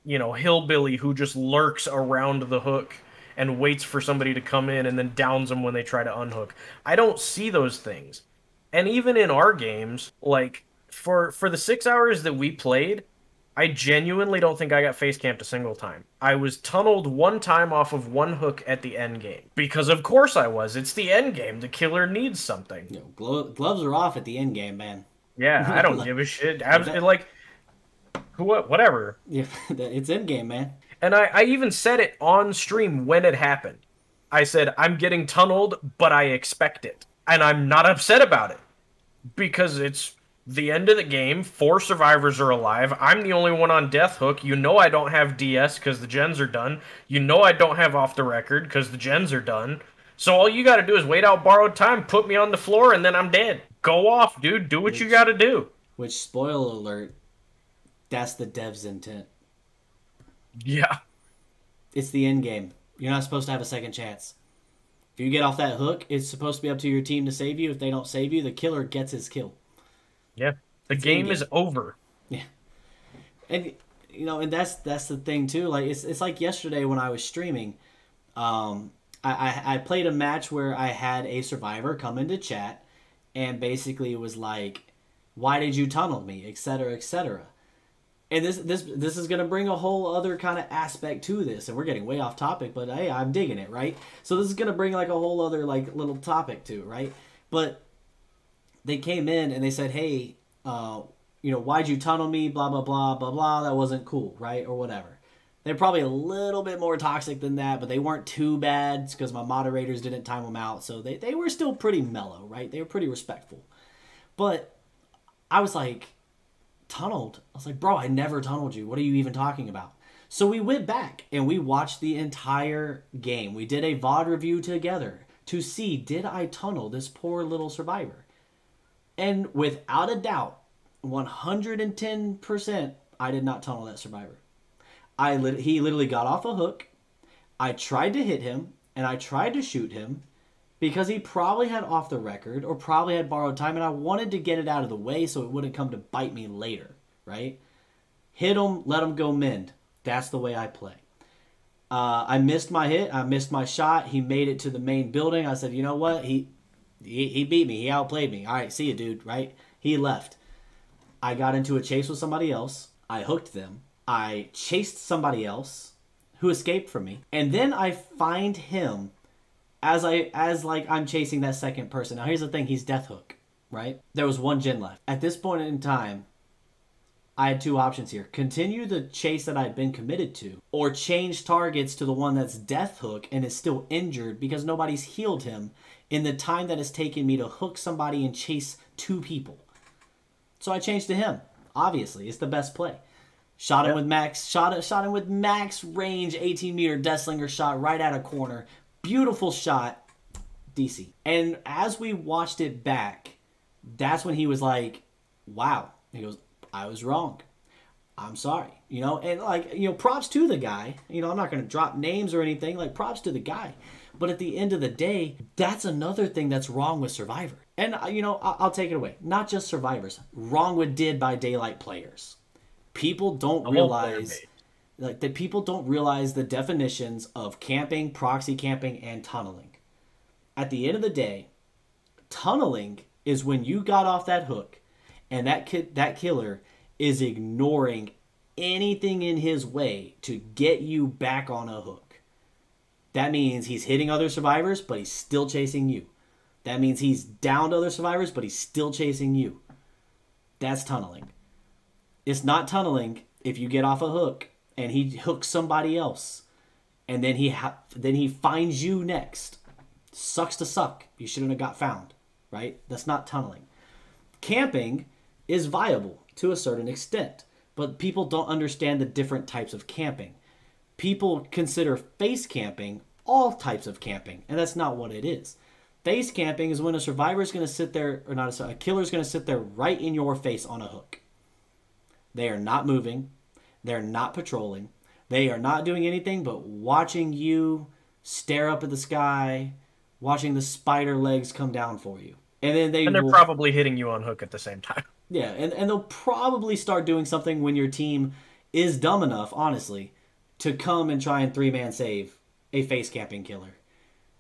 hillbilly who just lurks around the hook and waits for somebody to come in and then downs them when they try to unhook. I don't see those things. And even in our games, like, for the 6 hours that we played, I genuinely don't think I got face camped a single time. I was tunneled one time off of one hook at the end game. Because of course I was. It's the end game. The killer needs something. Gloves are off at the end game, man. Yeah, I don't give a shit. Like, whatever. Yeah, it's end game, man. And I even said it on stream when it happened. I said, I'm getting tunneled, but I expect it. And I'm not upset about it. Because it's the end of the game. 4 survivors are alive. I'm the only one on death hook. You know I don't have DS because the gens are done. You know I don't have off the record because the gens are done. So all you gotta do is wait out borrowed time, put me on the floor, and then I'm dead. Go off, dude. Do what you gotta do. Which, spoiler alert, that's the dev's intent. Yeah. It's the end game. You're not supposed to have a second chance. If you get off that hook, it's supposed to be up to your team to save you. If they don't save you, the killer gets his kill. Yeah. The game is over. Yeah. And and that's the thing too. Like it's like yesterday when I was streaming, I played a match where I had a survivor come into chat and basically was like, "Why did you tunnel me?" etc., etc. And this is going to bring a whole other kind of aspect to this, and we're getting way off topic, but hey, I'm digging it, right? So this is going to bring like a whole other like little topic to it, right? But they came in and they said, "Hey, why'd you tunnel me? Blah blah blah blah blah. That wasn't cool, right? Or whatever." They're probably a little bit more toxic than that, but they weren't too bad because my moderators didn't time them out, so they were still pretty mellow, right? They were pretty respectful. But I was like, tunneled? I was like, bro, I never tunneled you. What are you even talking about? So we went back and we watched the entire game. We did a VOD review together to see, did I tunnel this poor little survivor? And without a doubt, 110%, I did not tunnel that survivor. He literally got off a hook. I tried to hit him, and I tried to shoot him because he probably had off the record or probably had borrowed time, and I wanted to get it out of the way so it wouldn't come to bite me later, right? Hit him, let him go mend. That's the way I play. I missed my hit. I missed my shot. He made it to the main building. I said, you know what? He beat me. He outplayed me. All right, see you, dude, right? He left. I got into a chase with somebody else. I hooked them. I chased somebody else who escaped from me. And then I find him as I'm chasing that second person. Now here's the thing, he's death hook, right? There was one gen left. At this point in time, I had two options here. Continue the chase that I'd been committed to, or change targets to the one that's death hook and is still injured because nobody's healed him in the time that it's taken me to hook somebody and chase 2 people. So I changed to him. Obviously, it's the best play. Shot him with max. Shot him with max range, 18-meter Deathslinger shot right at a corner. Beautiful shot, DC. And as we watched it back, that's when he was like, "Wow." He goes, "I was wrong. I'm sorry." And props to the guy. I'm not going to drop names or anything. Like, props to the guy. But at the end of the day, that's another thing that's wrong with Survivor. And I'll take it away. Not just survivors. Wrong with Dead by Daylight players. People don't realize people don't realize the definitions of camping, proxy camping, and tunneling. At the end of the day, tunneling is when you got off that hook and that killer is ignoring anything in his way to get you back on a hook. That means he's hitting other survivors, but he's still chasing you. That means he's downed other survivors, but he's still chasing you. That's tunneling. It's not tunneling if you get off a hook and he hooks somebody else, and then he finds you next. Sucks to suck. You shouldn't have got found, right? That's not tunneling. Camping is viable to a certain extent, but people don't understand the different types of camping. People consider face camping all types of camping, and that's not what it is. Face camping is when a survivor is going to sit there, or not a killer is going to sit there right in your face on a hook. They are not moving. They're not patrolling. They are not doing anything but watching you stare up at the sky, watching the spider legs come down for you. And then they're probably hitting you on hook at the same time. Yeah, and they'll probably start doing something when your team is dumb enough, honestly, to come and try and three-man save a face camping killer.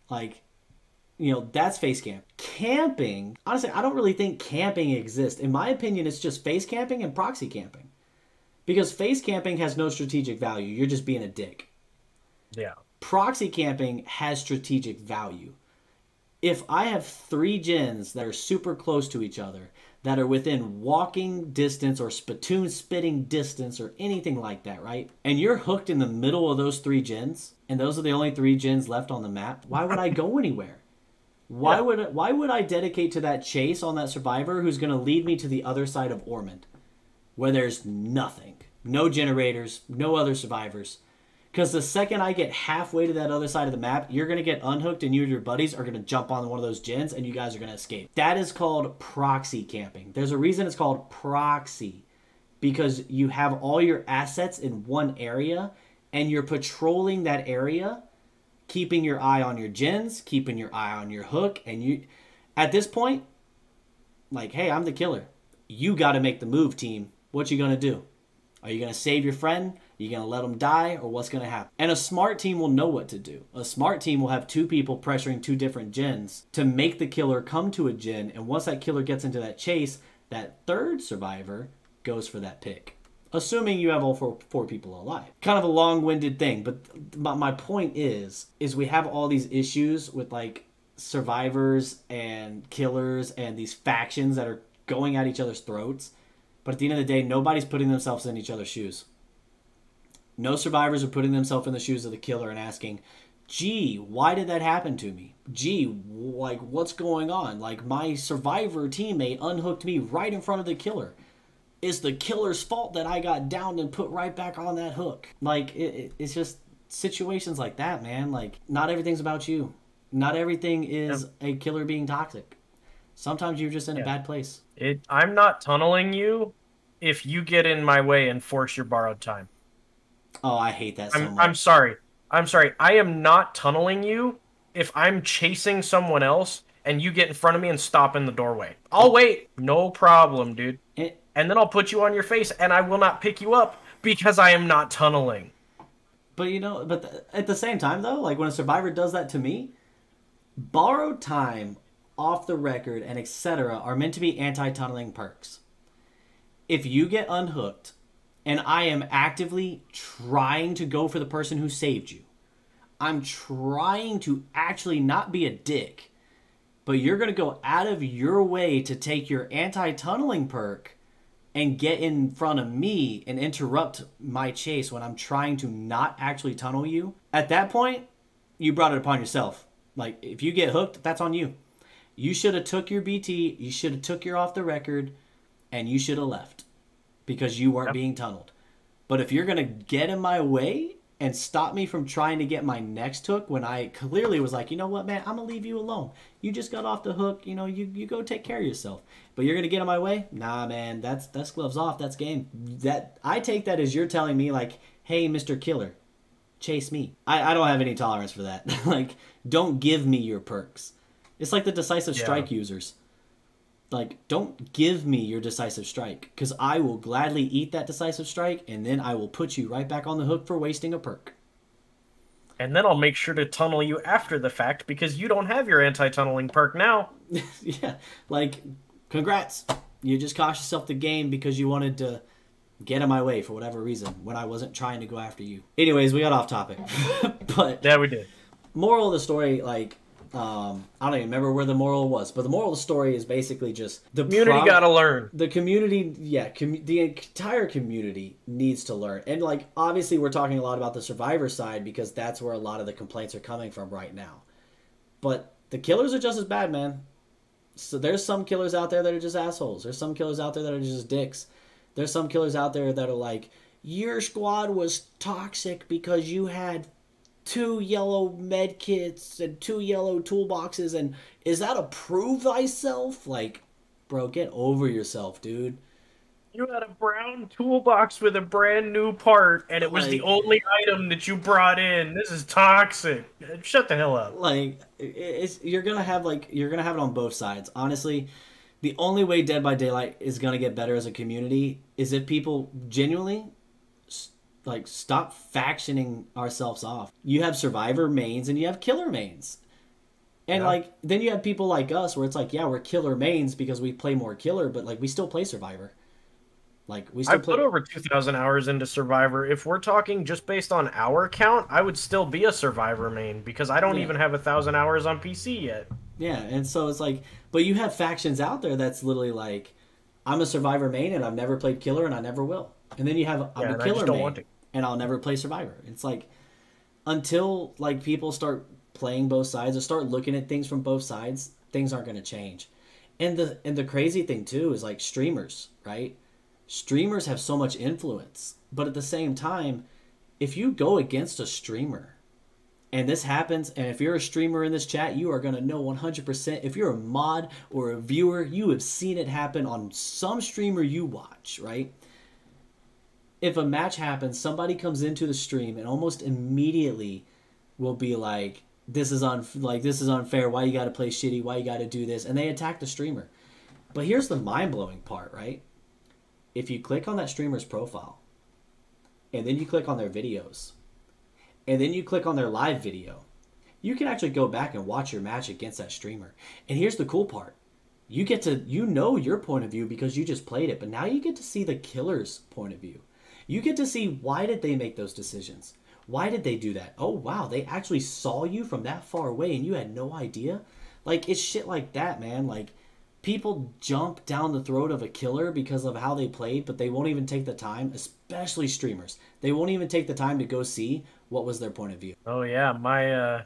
Like, you know, that's face camp. Camping, honestly, I don't really think camping exists. In my opinion, it's just face camping and proxy camping. Because face camping has no strategic value. You're just being a dick. Yeah. Proxy camping has strategic value. If I have 3 gens that are super close to each other, that are within walking distance or spittoon spitting distance or anything like that, right? And you're hooked in the middle of those 3 gens, and those are the only 3 gens left on the map, why would I go anywhere? Why would I dedicate to that chase on that survivor who's going to lead me to the other side of Ormond, where there's nothing? No generators, no other survivors. Because the second I get halfway to that other side of the map, you're going to get unhooked and you and your buddies are going to jump on one of those gens and you guys are going to escape. That is called proxy camping. There's a reason it's called proxy. Because you have all your assets in one area and you're patrolling that area, keeping your eye on your gens, keeping your eye on your hook. And you, at this point, like, hey, I'm the killer. You got to make the move, team. What you going to do? Are you going to save your friend? Are you going to let them die? Or what's going to happen? And a smart team will know what to do. A smart team will have 2 people pressuring 2 different gens to make the killer come to a gen. And once that killer gets into that chase, that 3rd survivor goes for that pick. Assuming you have all 4 people alive. Kind of a long-winded thing. But my point is we have all these issues with like survivors and killers and these factions that are going at each other's throats. But at the end of the day, nobody's putting themselves in each other's shoes. No survivors are putting themselves in the shoes of the killer and asking, gee, why did that happen to me? Gee, like, what's going on? Like, my survivor teammate unhooked me right in front of the killer. It's the killer's fault that I got downed and put right back on that hook. Like, it's just situations like that, man. Like, not everything's about you. Not everything is a killer being toxic. Sometimes you're just in a bad place. I'm not tunneling you if you get in my way and force your borrowed time. Oh, I hate that so much. I'm sorry. I am not tunneling you if I'm chasing someone else and you get in front of me and stop in the doorway. I'll wait. No problem, dude. And then I'll put you on your face and I will not pick you up because I am not tunneling. But, you know, at the same time, though, like when a survivor does that to me, borrowed time, off the record, and etc. are meant to be anti-tunneling perks. If you get unhooked and I am actively trying to go for the person who saved you, I'm trying to actually not be a dick, but you're going to go out of your way to take your anti-tunneling perk and get in front of me and interrupt my chase when I'm trying to not actually tunnel you, at that point, you brought it upon yourself. Like, if you get hooked, that's on you. You should have took your BT, you should have took your off the record, and you should have left because you weren't being tunneled. But if you're going to get in my way and stop me from trying to get my next hook when I clearly was like, you know what, man, I'm going to leave you alone. You just got off the hook, you know, you go take care of yourself. But you're going to get in my way? Nah, man, that's gloves off, that's game. I take that as you're telling me like, hey, Mr. Killer, chase me. I don't have any tolerance for that. Like, don't give me your perks. It's like the decisive strike users. Like, don't give me your decisive strike, because I will gladly eat that decisive strike, and then I will put you right back on the hook for wasting a perk. And then I'll make sure to tunnel you after the fact, because you don't have your anti-tunneling perk now. Yeah, like, congrats. You just cost yourself the game because you wanted to get in my way for whatever reason when I wasn't trying to go after you. Anyways, we got off topic. But yeah, we did. Moral of the story, like, I don't even remember where the moral was, but the moral of the story is basically just the community gotta learn. The community, yeah, the entire community needs to learn. And, like, obviously we're talking a lot about the survivor side because that's where a lot of the complaints are coming from right now. But the killers are just as bad, man. So there's some killers out there that are just assholes. There's some killers out there that are just dicks. There's some killers out there that are like, your squad was toxic because you had 2 yellow med kits and 2 yellow toolboxes, and is that a prove thyself? Like, bro, get over yourself, dude. You had a brown toolbox with a brand new part, and it was the only item that you brought in. This is toxic. Shut the hell up. Like, you're gonna have it on both sides. Honestly, the only way Dead by Daylight is gonna get better as a community is if people genuinely like stop factioning ourselves off. You have survivor mains and you have killer mains. And like then you have people like us where it's like, yeah, we're killer mains because we play more killer, but like we still play survivor. Like we still put over 2,000 hours into survivor. If we're talking just based on hour count, I would still be a survivor main because I don't even have 1,000 hours on PC yet. Yeah, and so it's like, but you have factions out there that's literally like, I'm a survivor main and I've never played killer and I never will. And then you have I'm a killer main and I'll never play survivor. It's like until like people start playing both sides or start looking at things from both sides, things aren't going to change. And the crazy thing too is like streamers, right? Streamers have so much influence, but at the same time, if you go against a streamer and this happens, and if you're a streamer in this chat, you are going to know 100%. If you're a mod or a viewer, you have seen it happen on some streamer you watch, right? If a match happens, somebody comes into the stream and almost immediately will be like, this is unfair. Why you got to play shitty? Why you got to do this? And they attack the streamer. But here's the mind-blowing part, right? If you click on that streamer's profile, and then you click on their videos, and then you click on their live video, you can actually go back and watch your match against that streamer. And here's the cool part. You get to, you know your point of view because you just played it, but now you get to see the killer's point of view. You get to see why did they make those decisions? Why did they do that? Oh, wow, they actually saw you from that far away and you had no idea? Like, it's shit like that, man. Like, people jump down the throat of a killer because of how they played, but they won't even take the time, especially streamers. They won't even take the time to go see what was their point of view. Oh, yeah, my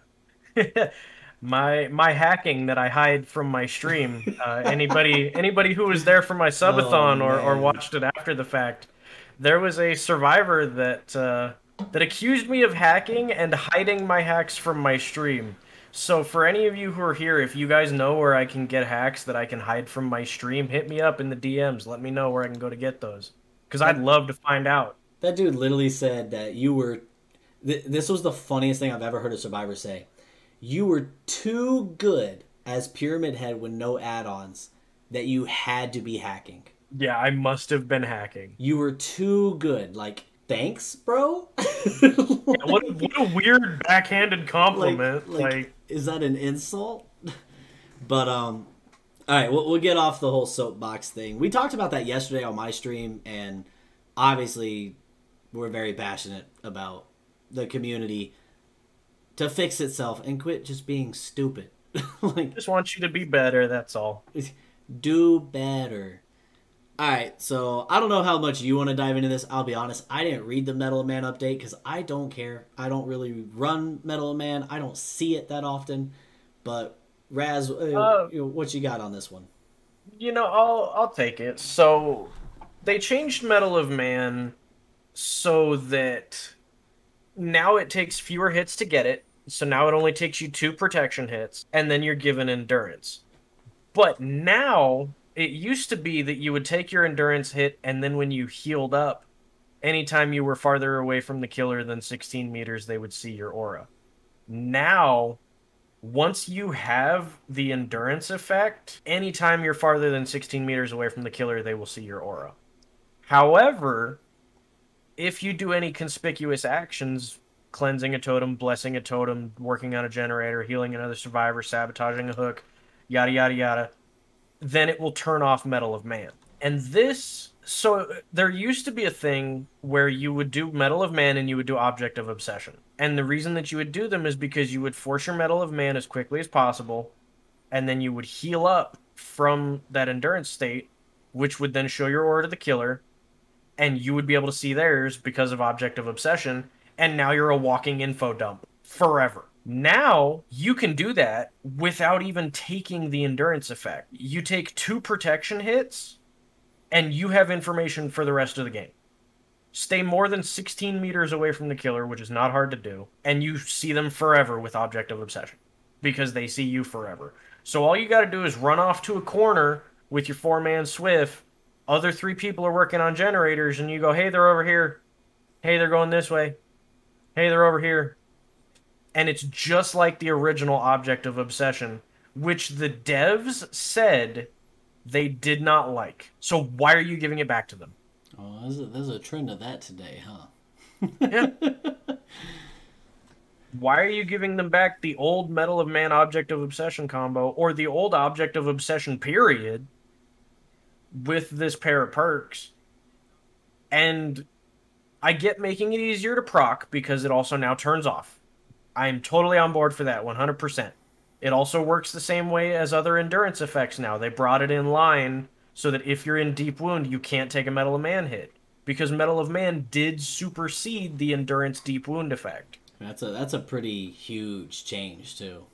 my hacking that I hide from my stream. Anybody who was there for my subathon or watched it after the fact, there was a survivor that accused me of hacking and hiding my hacks from my stream. So for any of you who are here, if you guys know where I can get hacks that I can hide from my stream, hit me up in the DMs. Let me know where I can go to get those. Because I'd love to find out. That dude literally said that you were... This was the funniest thing I've ever heard a survivor say. You were too good as Pyramid Head with no add-ons that you had to be hacking. Yeah, I must have been hacking. You were too good. Like, thanks, bro? Yeah, what a weird backhanded compliment. Like, is that an insult? But, all right, we'll get off the whole soapbox thing. We talked about that yesterday on my stream, and obviously we're very passionate about the community to fix itself and quit just being stupid. Like, just want you to be better, that's all. Do better. Alright, so I don't know how much you want to dive into this. I'll be honest, I didn't read the Mettle of Man update because I don't care. I don't really run Mettle of Man. I don't see it that often. But, Raz, what you got on this one? You know, I'll take it. So, they changed Mettle of Man so that now it takes fewer hits to get it. So now it only takes you 2 protection hits, and then you're given endurance. But now... it used to be that you would take your endurance hit, and then when you healed up, anytime you were farther away from the killer than 16 meters, they would see your aura. Now, once you have the endurance effect, anytime you're farther than 16 meters away from the killer, they will see your aura. However, if you do any conspicuous actions, cleansing a totem, blessing a totem, working on a generator, healing another survivor, sabotaging a hook, yada, yada, yada, then it will turn off Mettle of Man. And this, so there used to be a thing where you would do Mettle of Man and you would do Object of Obsession. And the reason that you would do them is because you would force your Mettle of Man as quickly as possible, and then you would heal up from that endurance state, which would then show your aura to the killer, and you would be able to see theirs because of Object of Obsession, and now you're a walking info dump forever. Now you can do that without even taking the endurance effect. You take 2 protection hits, and you have information for the rest of the game. Stay more than 16 meters away from the killer, which is not hard to do, and you see them forever with Object of Obsession, because they see you forever. So all you gotta do is run off to a corner with your 4-man Swift, other 3 people are working on generators, and you go, hey, they're over here. Hey, they're going this way. Hey, they're over here. And it's just like the original Object of Obsession, which the devs said they did not like. So why are you giving it back to them? Oh, there's a trend of that today, huh? Yeah. Why are you giving them back the old Mettle of Man Object of Obsession combo, or the old Object of Obsession period, with this pair of perks? And I get making it easier to proc, because it also now turns off. I'm totally on board for that, 100%. It also works the same way as other endurance effects now. They brought it in line so that if you're in Deep Wound, you can't take a Mettle of Man hit, because Mettle of Man did supersede the endurance Deep Wound effect. That's a pretty huge change, too.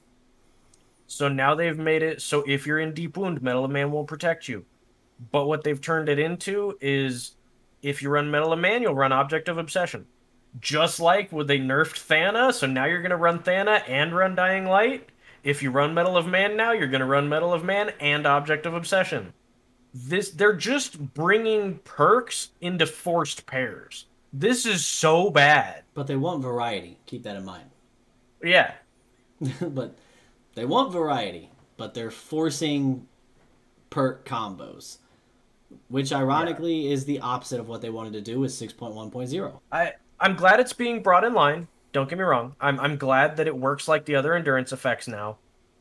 So now they've made it so if you're in Deep Wound, Mettle of Man will protect you. But what they've turned it into is, if you run Mettle of Man, you'll run Object of Obsession. Just like when they nerfed Thana, so now you're going to run Thana and run Dying Light. If you run Mettle of Man now, you're going to run Mettle of Man and Object of Obsession. They're just bringing perks into forced pairs. This is so bad. But they want variety. Keep that in mind. Yeah. But they want variety, but they're forcing perk combos, which ironically is the opposite of what they wanted to do with 6.1.0. I'm glad it's being brought in line. Don't get me wrong. I'm glad that it works like the other endurance effects now.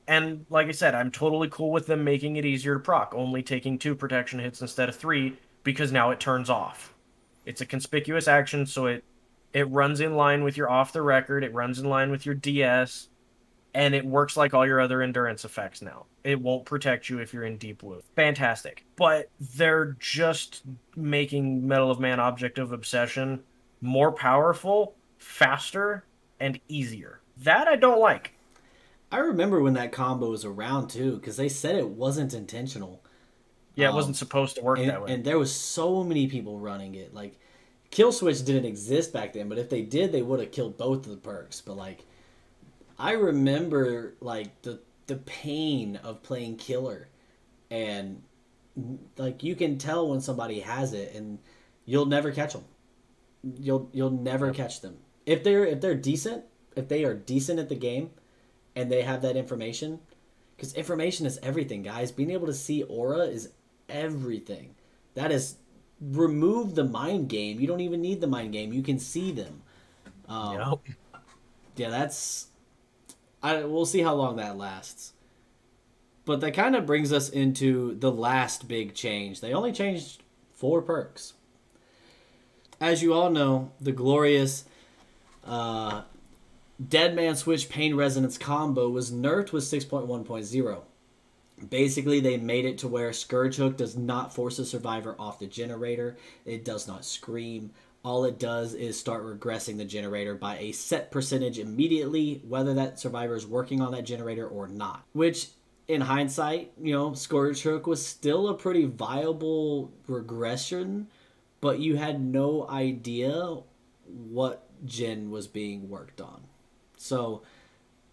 And like I said, I'm totally cool with them making it easier to proc, only taking 2 protection hits instead of 3, because now it turns off. It's a conspicuous action, so it runs in line with your off the record, it runs in line with your DS, and it works like all your other endurance effects now. It won't protect you if you're in Deep Wound. Fantastic. But they're just making Mettle of Man Object of Obsession more powerful, faster, and easier. That I don't like. I remember when that combo was around too, because they said it wasn't intentional. Yeah, it wasn't supposed to work that way. And there was so many people running it. Like, Kill Switch didn't exist back then, but if they did, they would have killed both of the perks. But like, I remember like the pain of playing Killer, and like you can tell when somebody has it, and you'll never catch them. You'll never catch them if they're decent. If they are decent at the game, and they have that information, because information is everything, guys. Being able to see aura is everything. That is, remove the mind game. You don't even need the mind game. You can see them. Yep. Yeah, that's. We'll see how long that lasts. But that kind of brings us into the last big change. They only changed 4 perks. As you all know, the glorious Dead Man Switch Pain Resonance combo was nerfed with 6.1.0. Basically, they made it to where Scourge Hook does not force a survivor off the generator. It does not scream. All it does is start regressing the generator by a set percentage immediately, whether that survivor is working on that generator or not. Which, in hindsight, you know, Scourge Hook was still a pretty viable regression, but you had no idea what gen was being worked on. So,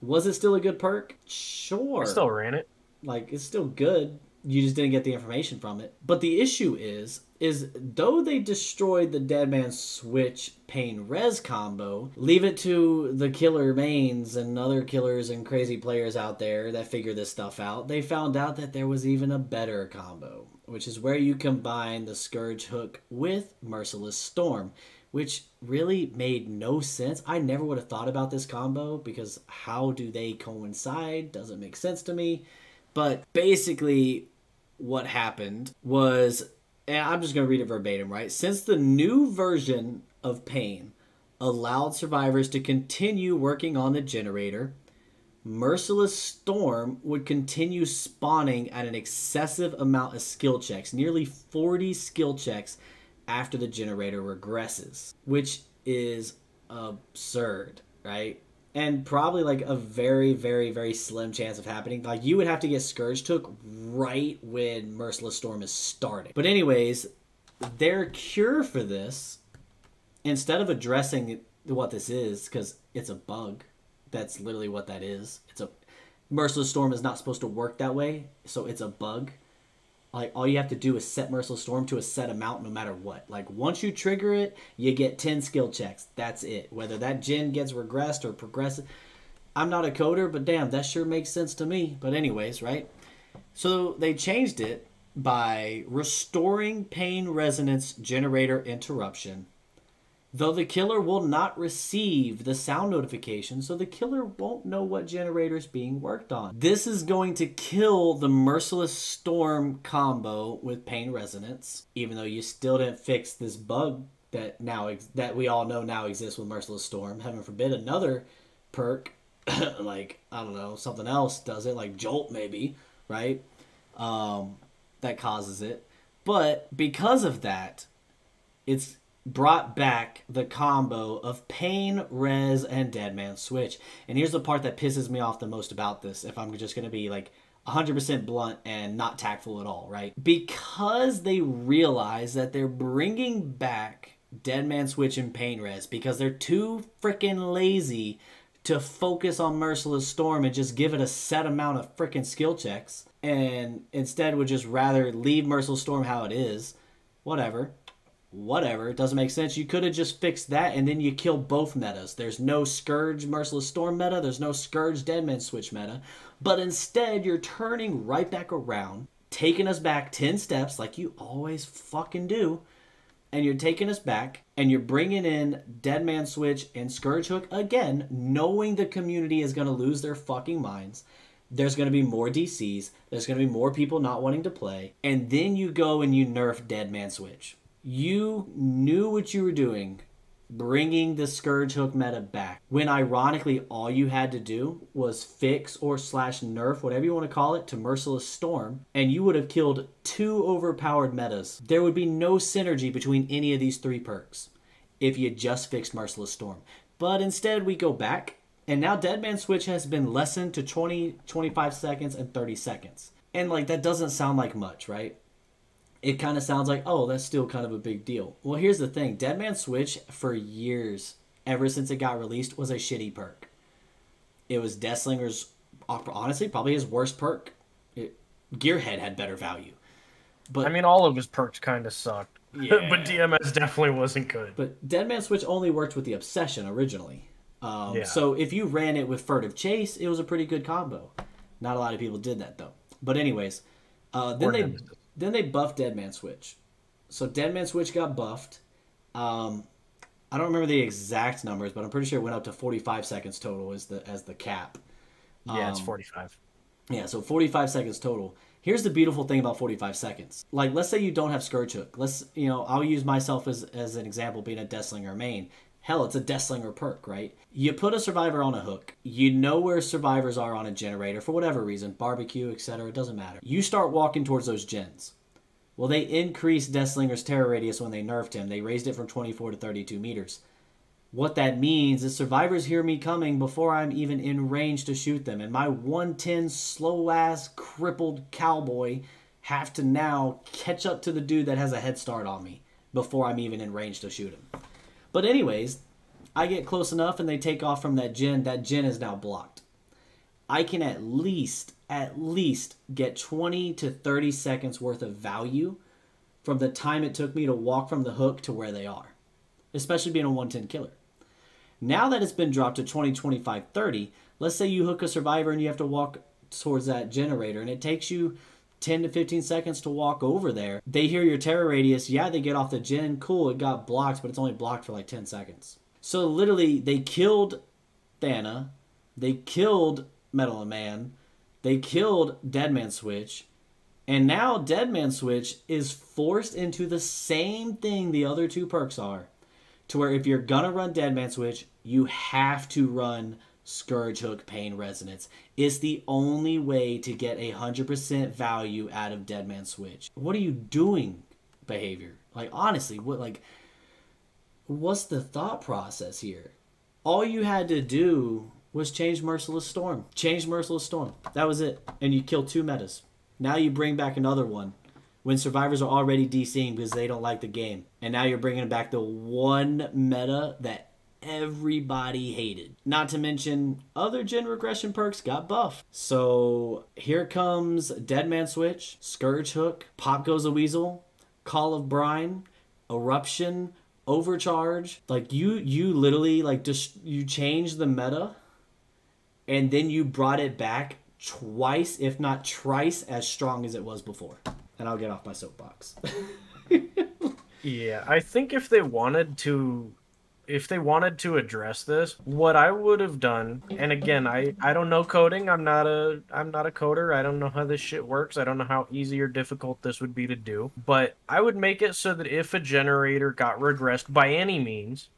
was it still a good perk? Sure. I still ran it. Like, it's still good. You just didn't get the information from it. But the issue is though they destroyed the Dead Man Switch Pain Res combo, leave it to the killer mains and other killers and crazy players out there that figure this stuff out. They found out that there was even a better combo, which is where you combine the Scourge Hook with Merciless Storm, which really made no sense. I never would have thought about this combo, because how do they coincide? Doesn't make sense to me. But basically what happened was and I'm just going to read it verbatim, right? Since the new version of Pain allowed survivors to continue working on the generator, Merciless Storm would continue spawning at an excessive amount of skill checks, nearly 40 skill checks after the generator regresses, which is absurd, right? And probably like a very, very, very slim chance of happening. Like you would have to get Scourge took right when Merciless Storm is starting. But anyways, their cure for this, instead of addressing what this is, because it's a bug, that's literally what that is. It's a Merciless Storm is not supposed to work that way, so it's a bug. Like all you have to do is set Merciless Storm to a set amount no matter what. Like once you trigger it, you get 10 skill checks. That's it. Whether that gen gets regressed or progressive. I'm not a coder, but damn, that sure makes sense to me. But anyways, right? So they changed it by restoring pain resonance generator interruption. Though the killer will not receive the sound notification, so the killer won't know what generator is being worked on. This is going to kill the Merciless Storm combo with Pain Resonance, even though you still didn't fix this bug that that we all know now exists with Merciless Storm. Heaven forbid another perk, like, I don't know, something else does it, like Jolt maybe, right? That causes it. But because of that, it's brought back the combo of Pain, Res, and Deadman Switch. And here's the part that pisses me off the most about this, if I'm just going to be like 100% blunt and not tactful at all, right? Because they realize that they're bringing back Deadman Switch and Pain Res because they're too freaking lazy to focus on Merciless Storm and just give it a set amount of freaking skill checks, and instead would just rather leave Merciless Storm how it is. Whatever, it doesn't make sense. You could have just fixed that and then you kill both metas. There's no Scourge Merciless Storm meta, there's no Scourge Deadman Switch meta, but instead you're turning right back around, taking us back 10 steps like you always fucking do, and you're taking us back and you're bringing in Deadman Switch and Scourge Hook again, knowing the community is going to lose their fucking minds. There's going to be more DCs, there's going to be more people not wanting to play, and then you go and you nerf Deadman Switch. You knew what you were doing, bringing the Scourge Hook meta back, when ironically all you had to do was fix or slash nerf, whatever you want to call it, to Merciless Storm, and you would have killed 2 overpowered metas. There would be no synergy between any of these 3 perks if you just fixed Merciless Storm. But instead we go back, and now Deadman Switch has been lessened to 20, 25 seconds, and 30 seconds. And like that doesn't sound like much, right? It kind of sounds like, oh, that's still kind of a big deal. Well, here's the thing. Deadman Switch, for years, ever since it got released, was a shitty perk. It was Deathslinger's, honestly, probably his worst perk. Gearhead had better value. But I mean, all of his perks kind of sucked. Yeah. But DMS definitely wasn't good. But Deadman Switch only worked with the Obsession originally. So if you ran it with Furtive Chase, it was a pretty good combo. Not a lot of people did that, though. But anyways, then they buffed Deadman Switch. So Deadman Switch got buffed. I don't remember the exact numbers, but I'm pretty sure it went up to 45 seconds total as the cap. Yeah, it's 45. Yeah, so 45 seconds total. Here's the beautiful thing about 45 seconds. Like, let's say you don't have Scourge Hook. I'll use myself as an example, being a Deathslinger main. Hell, it's a Deathslinger perk, right? You put a survivor on a hook. You know where survivors are on a generator for whatever reason, barbecue, etc. It doesn't matter. You start walking towards those gens. Well, they increased Deathslinger's terror radius when they nerfed him. They raised it from 24 to 32 meters. What that means is survivors hear me coming before I'm even in range to shoot them. And my 110 slow-ass, crippled cowboy have to now catch up to the dude that has a head start on me before I'm even in range to shoot him. But anyways, I get close enough and they take off from that gen. That gen is now blocked. I can at least get 20 to 30 seconds worth of value from the time it took me to walk from the hook to where they are, especially being a 110 killer. Now that it's been dropped to 20, 25, 30, let's say you hook a survivor and you have to walk towards that generator and it takes you 10 to 15 seconds to walk over there. They hear your terror radius. Yeah, they get off the gen. Cool, it got blocked, but it's only blocked for like 10 seconds. So literally, they killed Thana. They killed Mettle of Man. They killed Deadman Switch. And now Deadman Switch is forced into the same thing the other two perks are. To where if you're gonna run Deadman Switch, you have to run Scourge Hook Pain Resonance. It's the only way to get 100% value out of Deadman Switch. What are you doing, behavior? Like, honestly, what's the thought process here? All you had to do was change Merciless Storm. Change Merciless Storm. That was it. And you killed 2 metas. Now you bring back another one when survivors are already DCing because they don't like the game. And now you're bringing back the one meta that everybody hated. Not to mention, other gen regression perks got buffed. So here comes Deadman Switch, Scourge Hook, Pop Goes a Weasel, Call of Brine, Eruption, Overcharge. Like, you literally, like, just, you changed the meta, and then you brought it back twice, if not thrice, as strong as it was before. And I'll get off my soapbox. Yeah, I think if they wanted to address this, what I would have done, and again, I don't know coding. I'm not a coder. I don't know how this shit works. I don't know how easy or difficult this would be to do. But I would make it so that if a generator got regressed by any means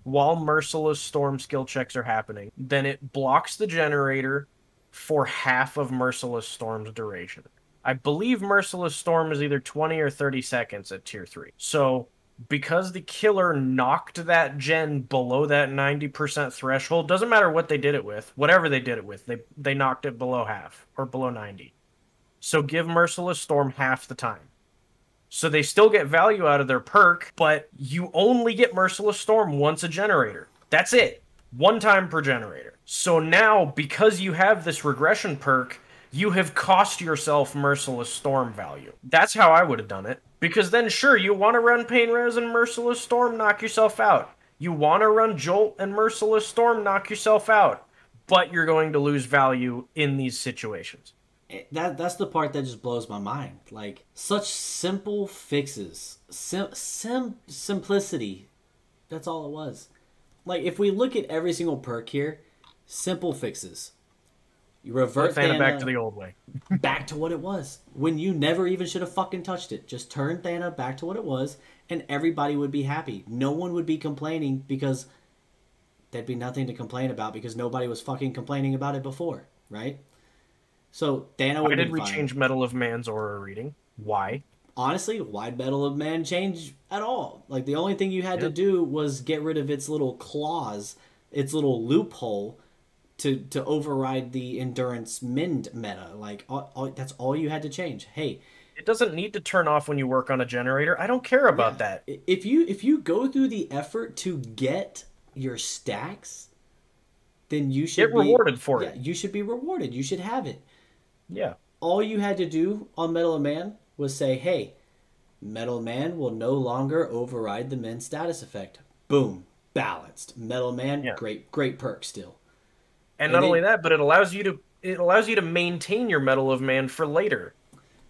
while Merciless Storm skill checks are happening, then it blocks the generator for half of Merciless Storm's duration. I believe Merciless Storm is either 20 or 30 seconds at tier 3. So because the killer knocked that gen below that 90% threshold, doesn't matter what they did it with, whatever they did it with, they knocked it below half or below 90. So give Merciless Storm half the time. So they still get value out of their perk, but you only get Merciless Storm once a generator. That's it. One time per generator. So now, because you have this regression perk, you have cost yourself Merciless Storm value. That's how I would have done it. Because then, sure, you want to run Pain Res and Merciless Storm, knock yourself out. You want to run Jolt and Merciless Storm, knock yourself out. But you're going to lose value in these situations. That's the part that just blows my mind. Like, such simple fixes. Simplicity. That's all it was. Like, if we look at every single perk here, simple fixes. You revert Thana back to the old way. Back to what it was. When you never even should have fucking touched it. Just turn Thana back to what it was, and everybody would be happy. No one would be complaining because there'd be nothing to complain about because nobody was fucking complaining about it before, right? So Thana would be fine. Why did we change Mettle of Man's aura reading? Why? Honestly, why'd Mettle of Man change at all? Like, the only thing you had to do was get rid of its little clause, its little loophole, to override the endurance mend meta. Like, that's all you had to change. Hey, it doesn't need to turn off when you work on a generator. I don't care about that. If you go through the effort to get your stacks, then you should get rewarded for it. Yeah, you should be rewarded. You should have it. Yeah. All you had to do on Mettle of Man was say, hey, Mettle of Man will no longer override the mend status effect. Boom. Balanced. Mettle of Man, great perk still. And not only that, but it allows you to maintain your Mettle of Man for later.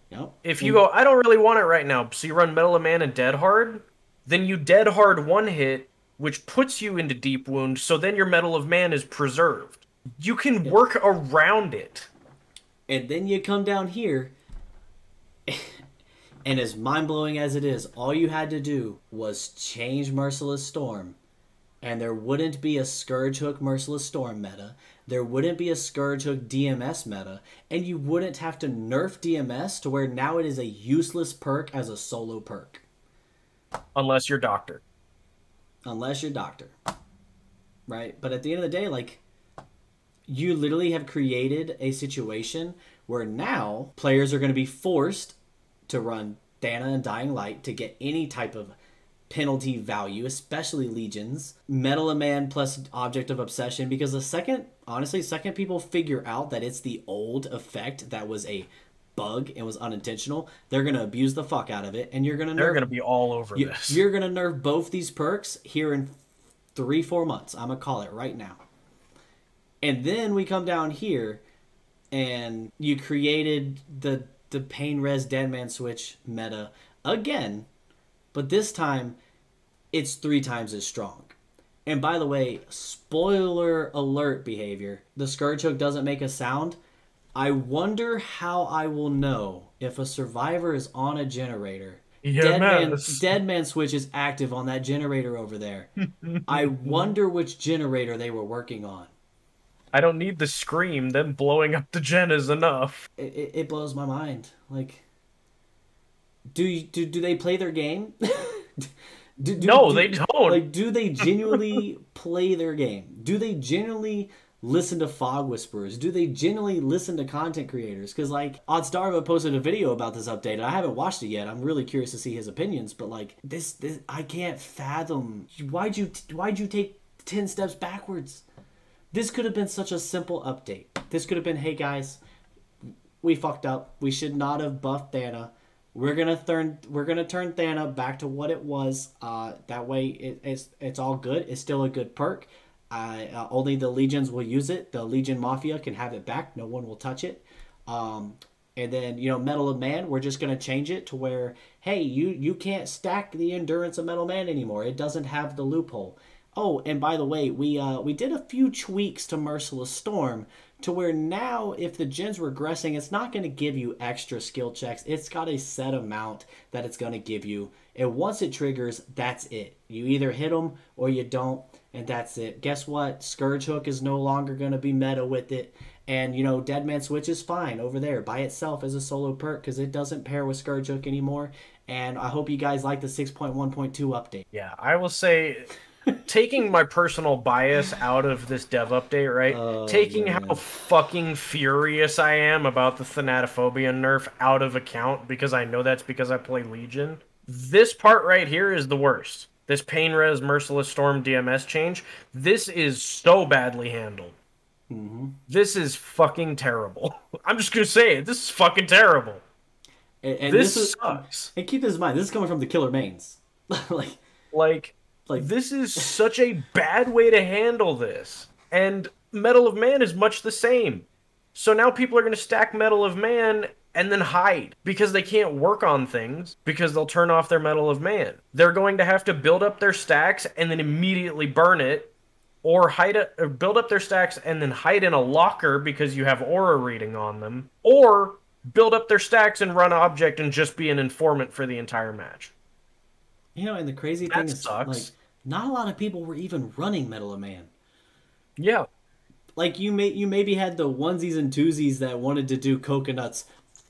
Yep. If you go, I don't really want it right now, so you run Mettle of Man and Dead Hard, then you Dead Hard one hit, which puts you into Deep Wound, so then your Mettle of Man is preserved. You can work around it. And then you come down here, and as mind-blowing as it is, all you had to do was change Merciless Storm, and there wouldn't be a Scourge Hook Merciless Storm meta. There wouldn't be a Scourge Hook DMS meta. And you wouldn't have to nerf DMS to where now it is a useless perk as a solo perk. Unless you're Doctor. Unless you're Doctor. Right? But at the end of the day, like, you literally have created a situation where now players are going to be forced to run Thana and Dying Light to get any type of penalty value, especially Legions, Mettle of Man plus Object of Obsession, because the second people figure out that it's the old effect that was a bug and was unintentional, they're going to abuse the fuck out of it, and they're going to be all over this. You're going to nerf both these perks here in 3-4 months. I'm going to call it right now. And then we come down here, and you created the Pain Res Deadman Switch meta again, but this time, it's 3 times as strong. And by the way, spoiler alert behavior, the Scourge Hook doesn't make a sound. I wonder how I will know if a survivor is on a generator. Yes. Dead man switch is active on that generator over there. I wonder which generator they were working on. I don't need the scream. Them blowing up the gen is enough. It blows my mind. Like, do they play their game? No, they don't. Like, do they genuinely play their game? Do they genuinely listen to fog whisperers? Do they genuinely listen to content creators? Because like Oddstarva posted a video about this update, and I haven't watched it yet. I'm really curious to see his opinions. But like this I can't fathom. Why'd you take 10 steps backwards? This could have been such a simple update. This could have been, hey guys, we fucked up. We should not have buffed Thana. We're gonna turn Thana back to what it was. That way, it's all good. It's still a good perk. Only the legions will use it. The Legion Mafia can have it back. No one will touch it. And then Mettle of Man, we're just gonna change it to where, hey, you can't stack the endurance of Mettle Man anymore. It doesn't have the loophole. Oh, and by the way, we did a few tweaks to Merciless Storm to where now if the gen's regressing, it's not going to give you extra skill checks. It's got a set amount that it's going to give you. And once it triggers, that's it. You either hit them or you don't, and that's it. Guess what? Scourge Hook is no longer going to be meta with it. And, Dead Man Switch is fine over there by itself as a solo perk because it doesn't pair with Scourge Hook anymore. And I hope you guys like the 6.1.2 update. Yeah, I will say... taking my personal bias out of this dev update, right? Taking how fucking furious I am about the Thanatophobia nerf out of account because I know that's because I play Legion. This part right here is the worst. This Pain Res Merciless Storm DMS change. This is so badly handled. This is fucking terrible. I'm just gonna say it. This is fucking terrible. And this sucks. And keep this in mind. This is coming from the killer mains. like this is such a bad way to handle this. And Mettle of Man is much the same. So now people are going to stack Mettle of Man and then hide because they can't work on things because they'll turn off their Mettle of Man. They're going to have to build up their stacks and then immediately burn it, or build up their stacks and then hide in a locker because you have aura reading on them, or build up their stacks and run object and just be an informant for the entire match. And the crazy thing is, like, not a lot of people were even running Mettle of Man. Yeah. Like, you maybe had the onesies and twosies that wanted to do Coconut's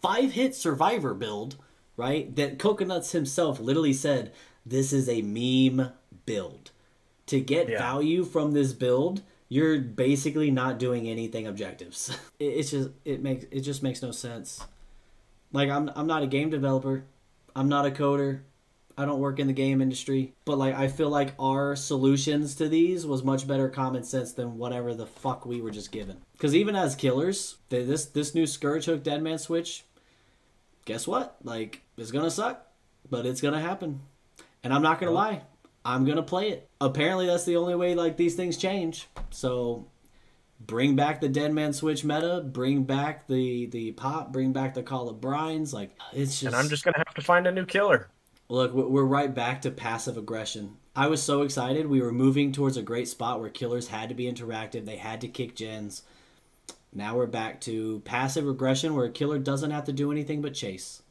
5-hit survivor build, right? That Coconuts himself literally said, this is a meme build. To get value from this build, you're basically not doing anything objectives. It just makes no sense. Like, I'm not a game developer. I'm not a coder. I don't work in the game industry, but like I feel like our solutions to these was much better common sense than whatever the fuck we were just given. Because even as killers, this new Scourge Hook Deadman switch, guess what? Like, it's gonna suck, but it's gonna happen. And I'm not gonna lie, I'm gonna play it. Apparently that's the only way like these things change. So bring back the Deadman switch meta, bring back the pop, bring back the Call of Brines. Like, it's just... And I'm just gonna have to find a new killer. Look, we're right back to passive aggression. I was so excited. We were moving towards a great spot where killers had to be interactive. They had to kick gens. Now we're back to passive aggression where a killer doesn't have to do anything but chase.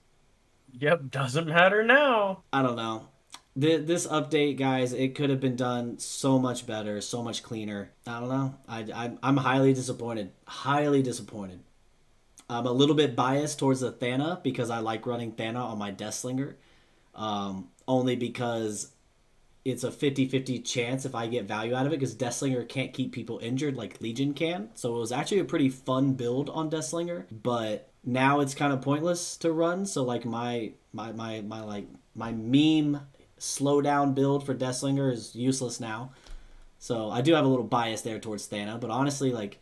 Yep, doesn't matter now. I don't know. This update, guys, it could have been done so much better, so much cleaner. I don't know. I'm highly disappointed. Highly disappointed. I'm a little bit biased towards the Thana because I like running Thana on my Deathslinger. Only because it's a 50-50 chance if I get value out of it, because Deathslinger can't keep people injured like Legion can. So it was actually a pretty fun build on Deathslinger, but now it's kind of pointless to run. So like my meme slowdown build for Deathslinger is useless now. So I do have a little bias there towards Thana, but honestly, like,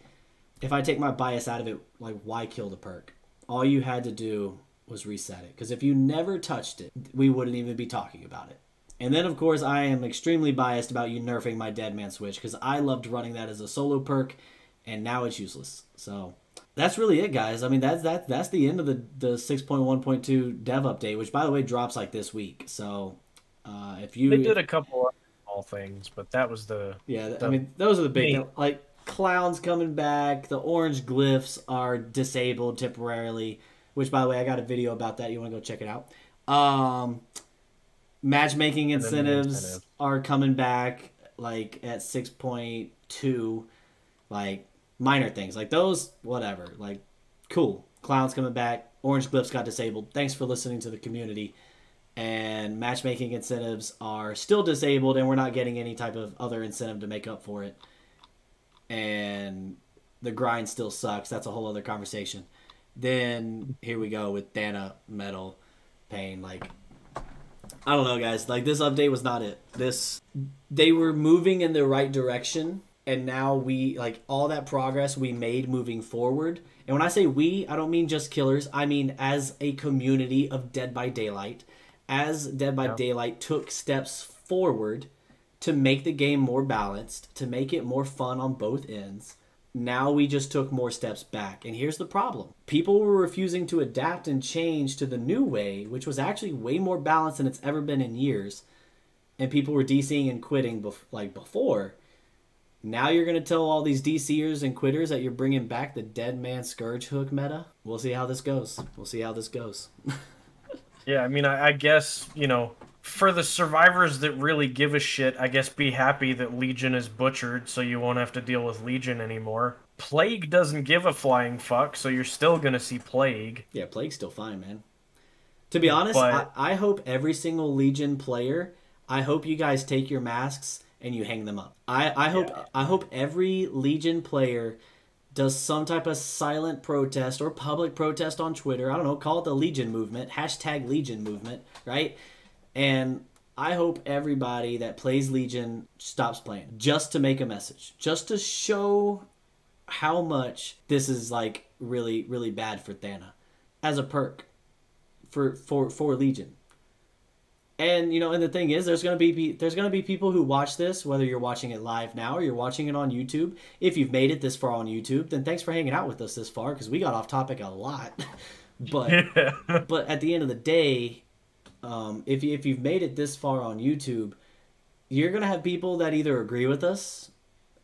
if I take my bias out of it, like, why kill the perk? All you had to do was reset it, because if you never touched it, we wouldn't even be talking about it. And then, of course, I am extremely biased about you nerfing my Deadman switch, because I loved running that as a solo perk, and now it's useless. So that's really it, guys. I mean, that's the end of the 6.1.2 dev update, which, by the way, drops like this week. So if you... They did a couple of small things, but that was the... Yeah, I mean, those are the big... Like, Clown's coming back. The orange glyphs are disabled temporarily, which, by the way, I got a video about that. You want to go check it out. Matchmaking incentives are coming back, like, at 6.2. Like, minor things. Like, those, whatever. Like, cool. Clown's coming back. Orange glyphs got disabled. Thanks for listening to the community. And matchmaking incentives are still disabled, and we're not getting any type of other incentive to make up for it. And the grind still sucks. That's a whole other conversation. Then here we go with Thana, Mettle, Pain. Like, I don't know, guys. Like, this update was not it. They were moving in the right direction, and now like, all that progress we made moving forward. And when I say we, I don't mean just killers. I mean as a community of Dead by Daylight. As Dead by Daylight took steps forward to make the game more balanced, to make it more fun on both ends, now we just took more steps back. And here's the problem. People were refusing to adapt and change to the new way, which was actually way more balanced than it's ever been in years. And people were DCing and quitting like before. Now you're going to tell all these DCers and quitters that you're bringing back the Dead Man Scourge hook meta? We'll see how this goes. We'll see how this goes. Yeah, I mean, I guess, you know, for the survivors that really give a shit, I guess be happy that Legion is butchered so you won't have to deal with Legion anymore. Plague doesn't give a flying fuck, so you're still going to see Plague. Yeah, Plague's still fine, man. To be honest, I hope every single Legion player, I hope you guys take your masks and you hang them up. I hope every Legion player does some type of silent protest or public protest on Twitter. I don't know, call it the Legion movement, hashtag Legion movement, right? And I hope everybody that plays Legion stops playing just to make a message, just to show how much this is like really, really bad for Thana as a perk for Legion. And, you know, and the thing is, there's gonna be people who watch this, whether you're watching it live now or you're watching it on YouTube. If you've made it this far on YouTube, then thanks for hanging out with us this far, because we got off topic a lot. But at the end of the day, if you've made it this far on YouTube, you're gonna have people that either agree with us,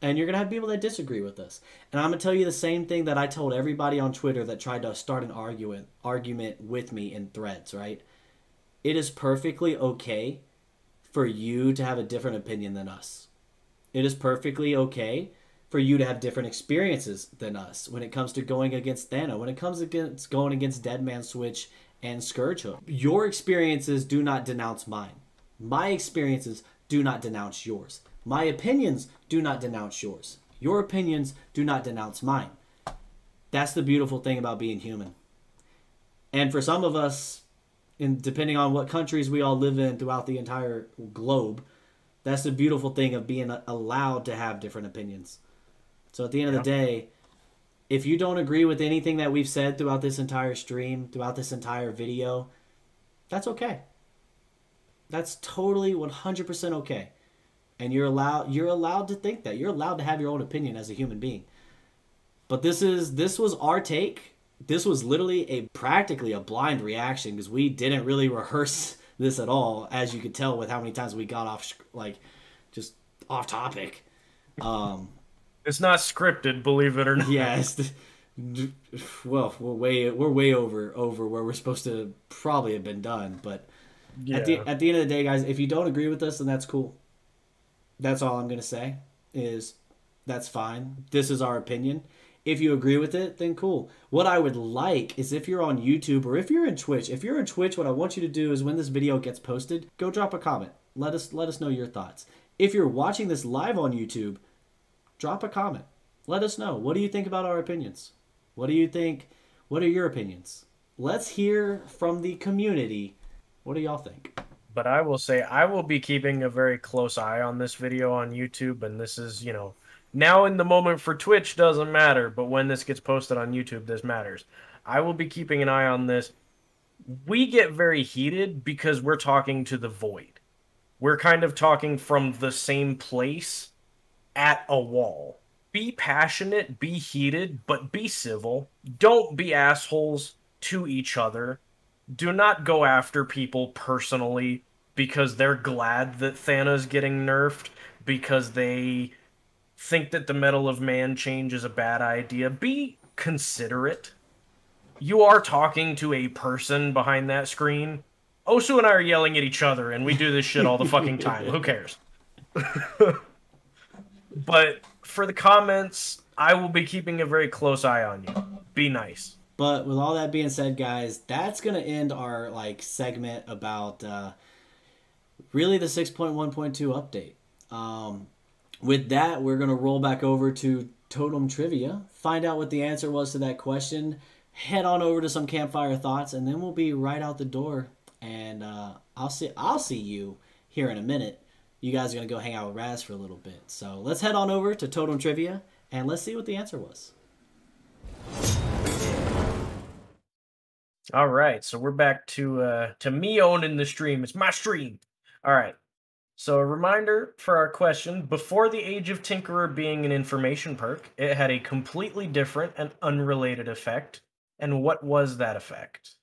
and you're gonna have people that disagree with us. And I'm gonna tell you the same thing that I told everybody on Twitter that tried to start an argument with me in threads, right? It is perfectly okay for you to have a different opinion than us. It is perfectly okay for you to have different experiences than us when it comes to going against Thana, when it comes against going against Deadman Switch and Scourge Hook. Your experiences do not denounce mine. My experiences do not denounce yours. My opinions do not denounce yours. Your opinions do not denounce mine. That's the beautiful thing about being human. And for some of us, and depending on what countries we all live in throughout the entire globe, that's the beautiful thing of being allowed to have different opinions. So at the end of the day, if you don't agree with anything that we've said throughout this entire stream, throughout this entire video, that's okay. That's totally 100% okay. And you're allowed to think that. You're allowed to have your own opinion as a human being. But this was our take. This was literally practically a blind reaction, because we didn't really rehearse this at all, as you could tell with how many times we got off, like, just off topic. It's not scripted, believe it or not. Yes. Well, we're way over where we're supposed to probably have been done. But yeah. At the end of the day, guys, if you don't agree with us, then that's cool. That's all I'm gonna say. Is that's fine. This is our opinion. If you agree with it, then cool. What I would like is, if you're on YouTube or if you're in Twitch, what I want you to do is, when this video gets posted, go drop a comment. Let us know your thoughts. If you're watching this live on YouTube, drop a comment. Let us know. What do you think about our opinions? What do you think? What are your opinions? Let's hear from the community. What do y'all think? But I will say, I will be keeping a very close eye on this video on YouTube, and this is, you know, now in the moment for Twitch doesn't matter, but when this gets posted on YouTube, this matters. I will be keeping an eye on this. We get very heated because we're talking to the void. We're kind of talking from the same place at a wall. Be passionate, be heated, but be civil. Don't be assholes to each other. Do not go after people personally because they're glad that Thana's getting nerfed, because they think that the Mettle of Man change is a bad idea, be considerate. You are talking to a person behind that screen. Osu and I are yelling at each other, and we do this shit all the fucking time. Who cares? But for the comments, I will be keeping a very close eye on you. Be nice. But with all that being said, guys, that's gonna end our segment about really the 6.1.2 update. With that, we're gonna roll back over to Totem Trivia, find out what the answer was to that question, head on over to some Campfire Thoughts, and then we'll be right out the door. And I'll see you here in a minute. You guys are gonna go hang out with Raz for a little bit. So let's head on over to Totem Trivia and let's see what the answer was. All right, so we're back to me owning the stream. It's my stream. All right. So a reminder for our question: before the Age of Tinkerer being an information perk, it had a completely different and unrelated effect. And what was that effect?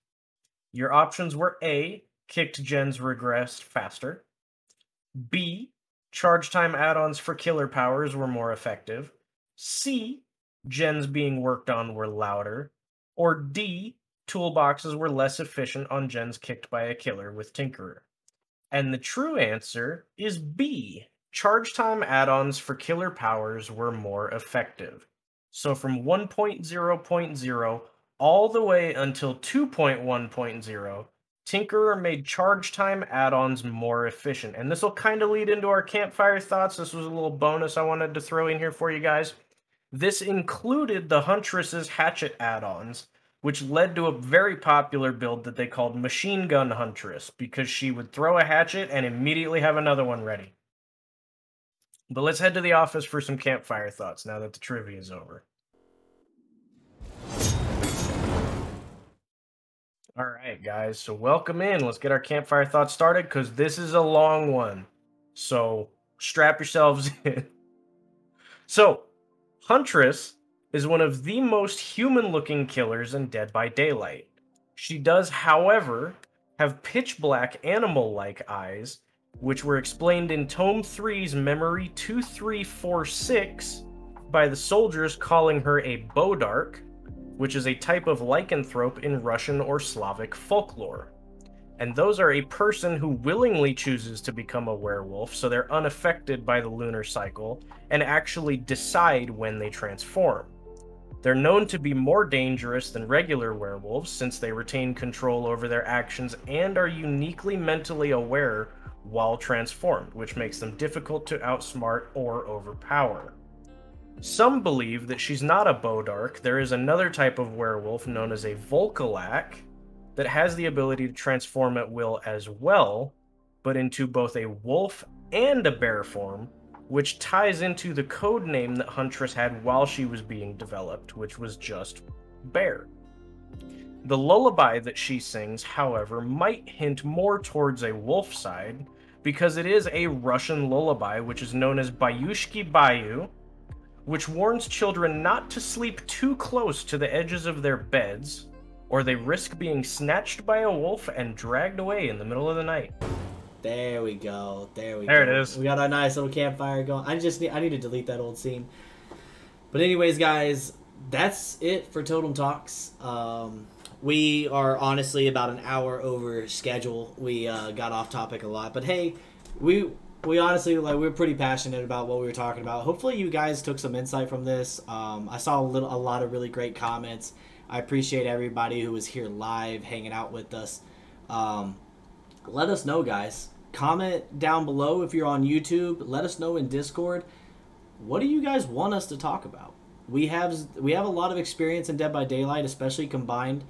Your options were A, kicked gens regressed faster. B, charge time add-ons for killer powers were more effective. C, gens being worked on were louder. Or D, toolboxes were less efficient on gens kicked by a killer with Tinkerer. And the true answer is B, charge time add-ons for killer powers were more effective. So from 1.0.0 all the way until 2.1.0, Tinkerer made charge time add-ons more efficient. And this will kind of lead into our Campfire Thoughts. This was a little bonus I wanted to throw in here for you guys. This included the Huntress's hatchet add-ons, which led to a very popular build that they called Machine Gun Huntress, because she would throw a hatchet and immediately have another one ready. But let's head to the office for some Campfire Thoughts now that the trivia is over. All right, guys, so welcome in. Let's get our Campfire Thoughts started, because this is a long one. So strap yourselves in. So, Huntress is one of the most human-looking killers in Dead by Daylight. She does, however, have pitch-black animal-like eyes, which were explained in Tome 3's Memory 2346 by the soldiers calling her a Bodark, which is a type of lycanthrope in Russian or Slavic folklore. And those are a person who willingly chooses to become a werewolf, so they're unaffected by the lunar cycle, and actually decide when they transform. They're known to be more dangerous than regular werewolves, since they retain control over their actions and are uniquely mentally aware while transformed, which makes them difficult to outsmart or overpower. Some believe that she's not a Bodark. There is another type of werewolf known as a Volkalak that has the ability to transform at will as well, but into both a wolf and a bear form, which ties into the code name that Huntress had while she was being developed, which was just Bear. The lullaby that she sings, however, might hint more towards a wolf side, because it is a Russian lullaby, which is known as Bayushki Bayu, which warns children not to sleep too close to the edges of their beds, or they risk being snatched by a wolf and dragged away in the middle of the night. There we go. There it is. We got our nice little campfire going. I need to delete that old scene. But anyways, guys, that's it for Totem Talks. We are honestly about an hour over schedule. We got off topic a lot, but hey, we honestly we're pretty passionate about what we were talking about. Hopefully, you guys took some insight from this. I saw a lot of really great comments. I appreciate everybody who was here live, hanging out with us. Let us know, guys. Comment down below if you're on YouTube. Let us know in Discord. What do you guys want us to talk about? We have a lot of experience in Dead by Daylight, especially combined.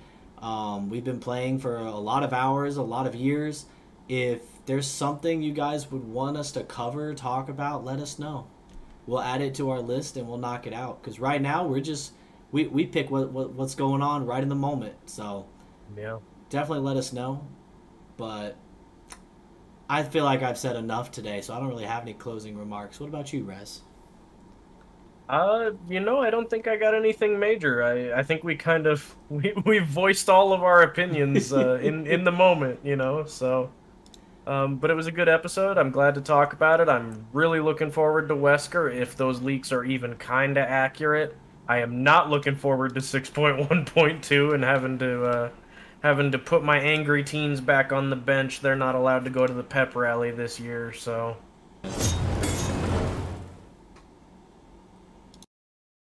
We've been playing for a lot of hours, a lot of years. If there's something you guys would want us to cover, talk about, let us know. We'll add it to our list and we'll knock it out. Because right now we're just we pick what's going on right in the moment. So yeah, definitely let us know. But I feel like I've said enough today, so I don't really have any closing remarks. What about you, Rez? I don't think I got anything major. I think we kind of we voiced all of our opinions in the moment, so But it was a good episode. I'm glad to talk about it. I'm really looking forward to Wesker, if those leaks are even kind of accurate. I am not looking forward to 6.1.2 and having to put my angry teens back on the bench. They're not allowed to go to the pep rally this year, so...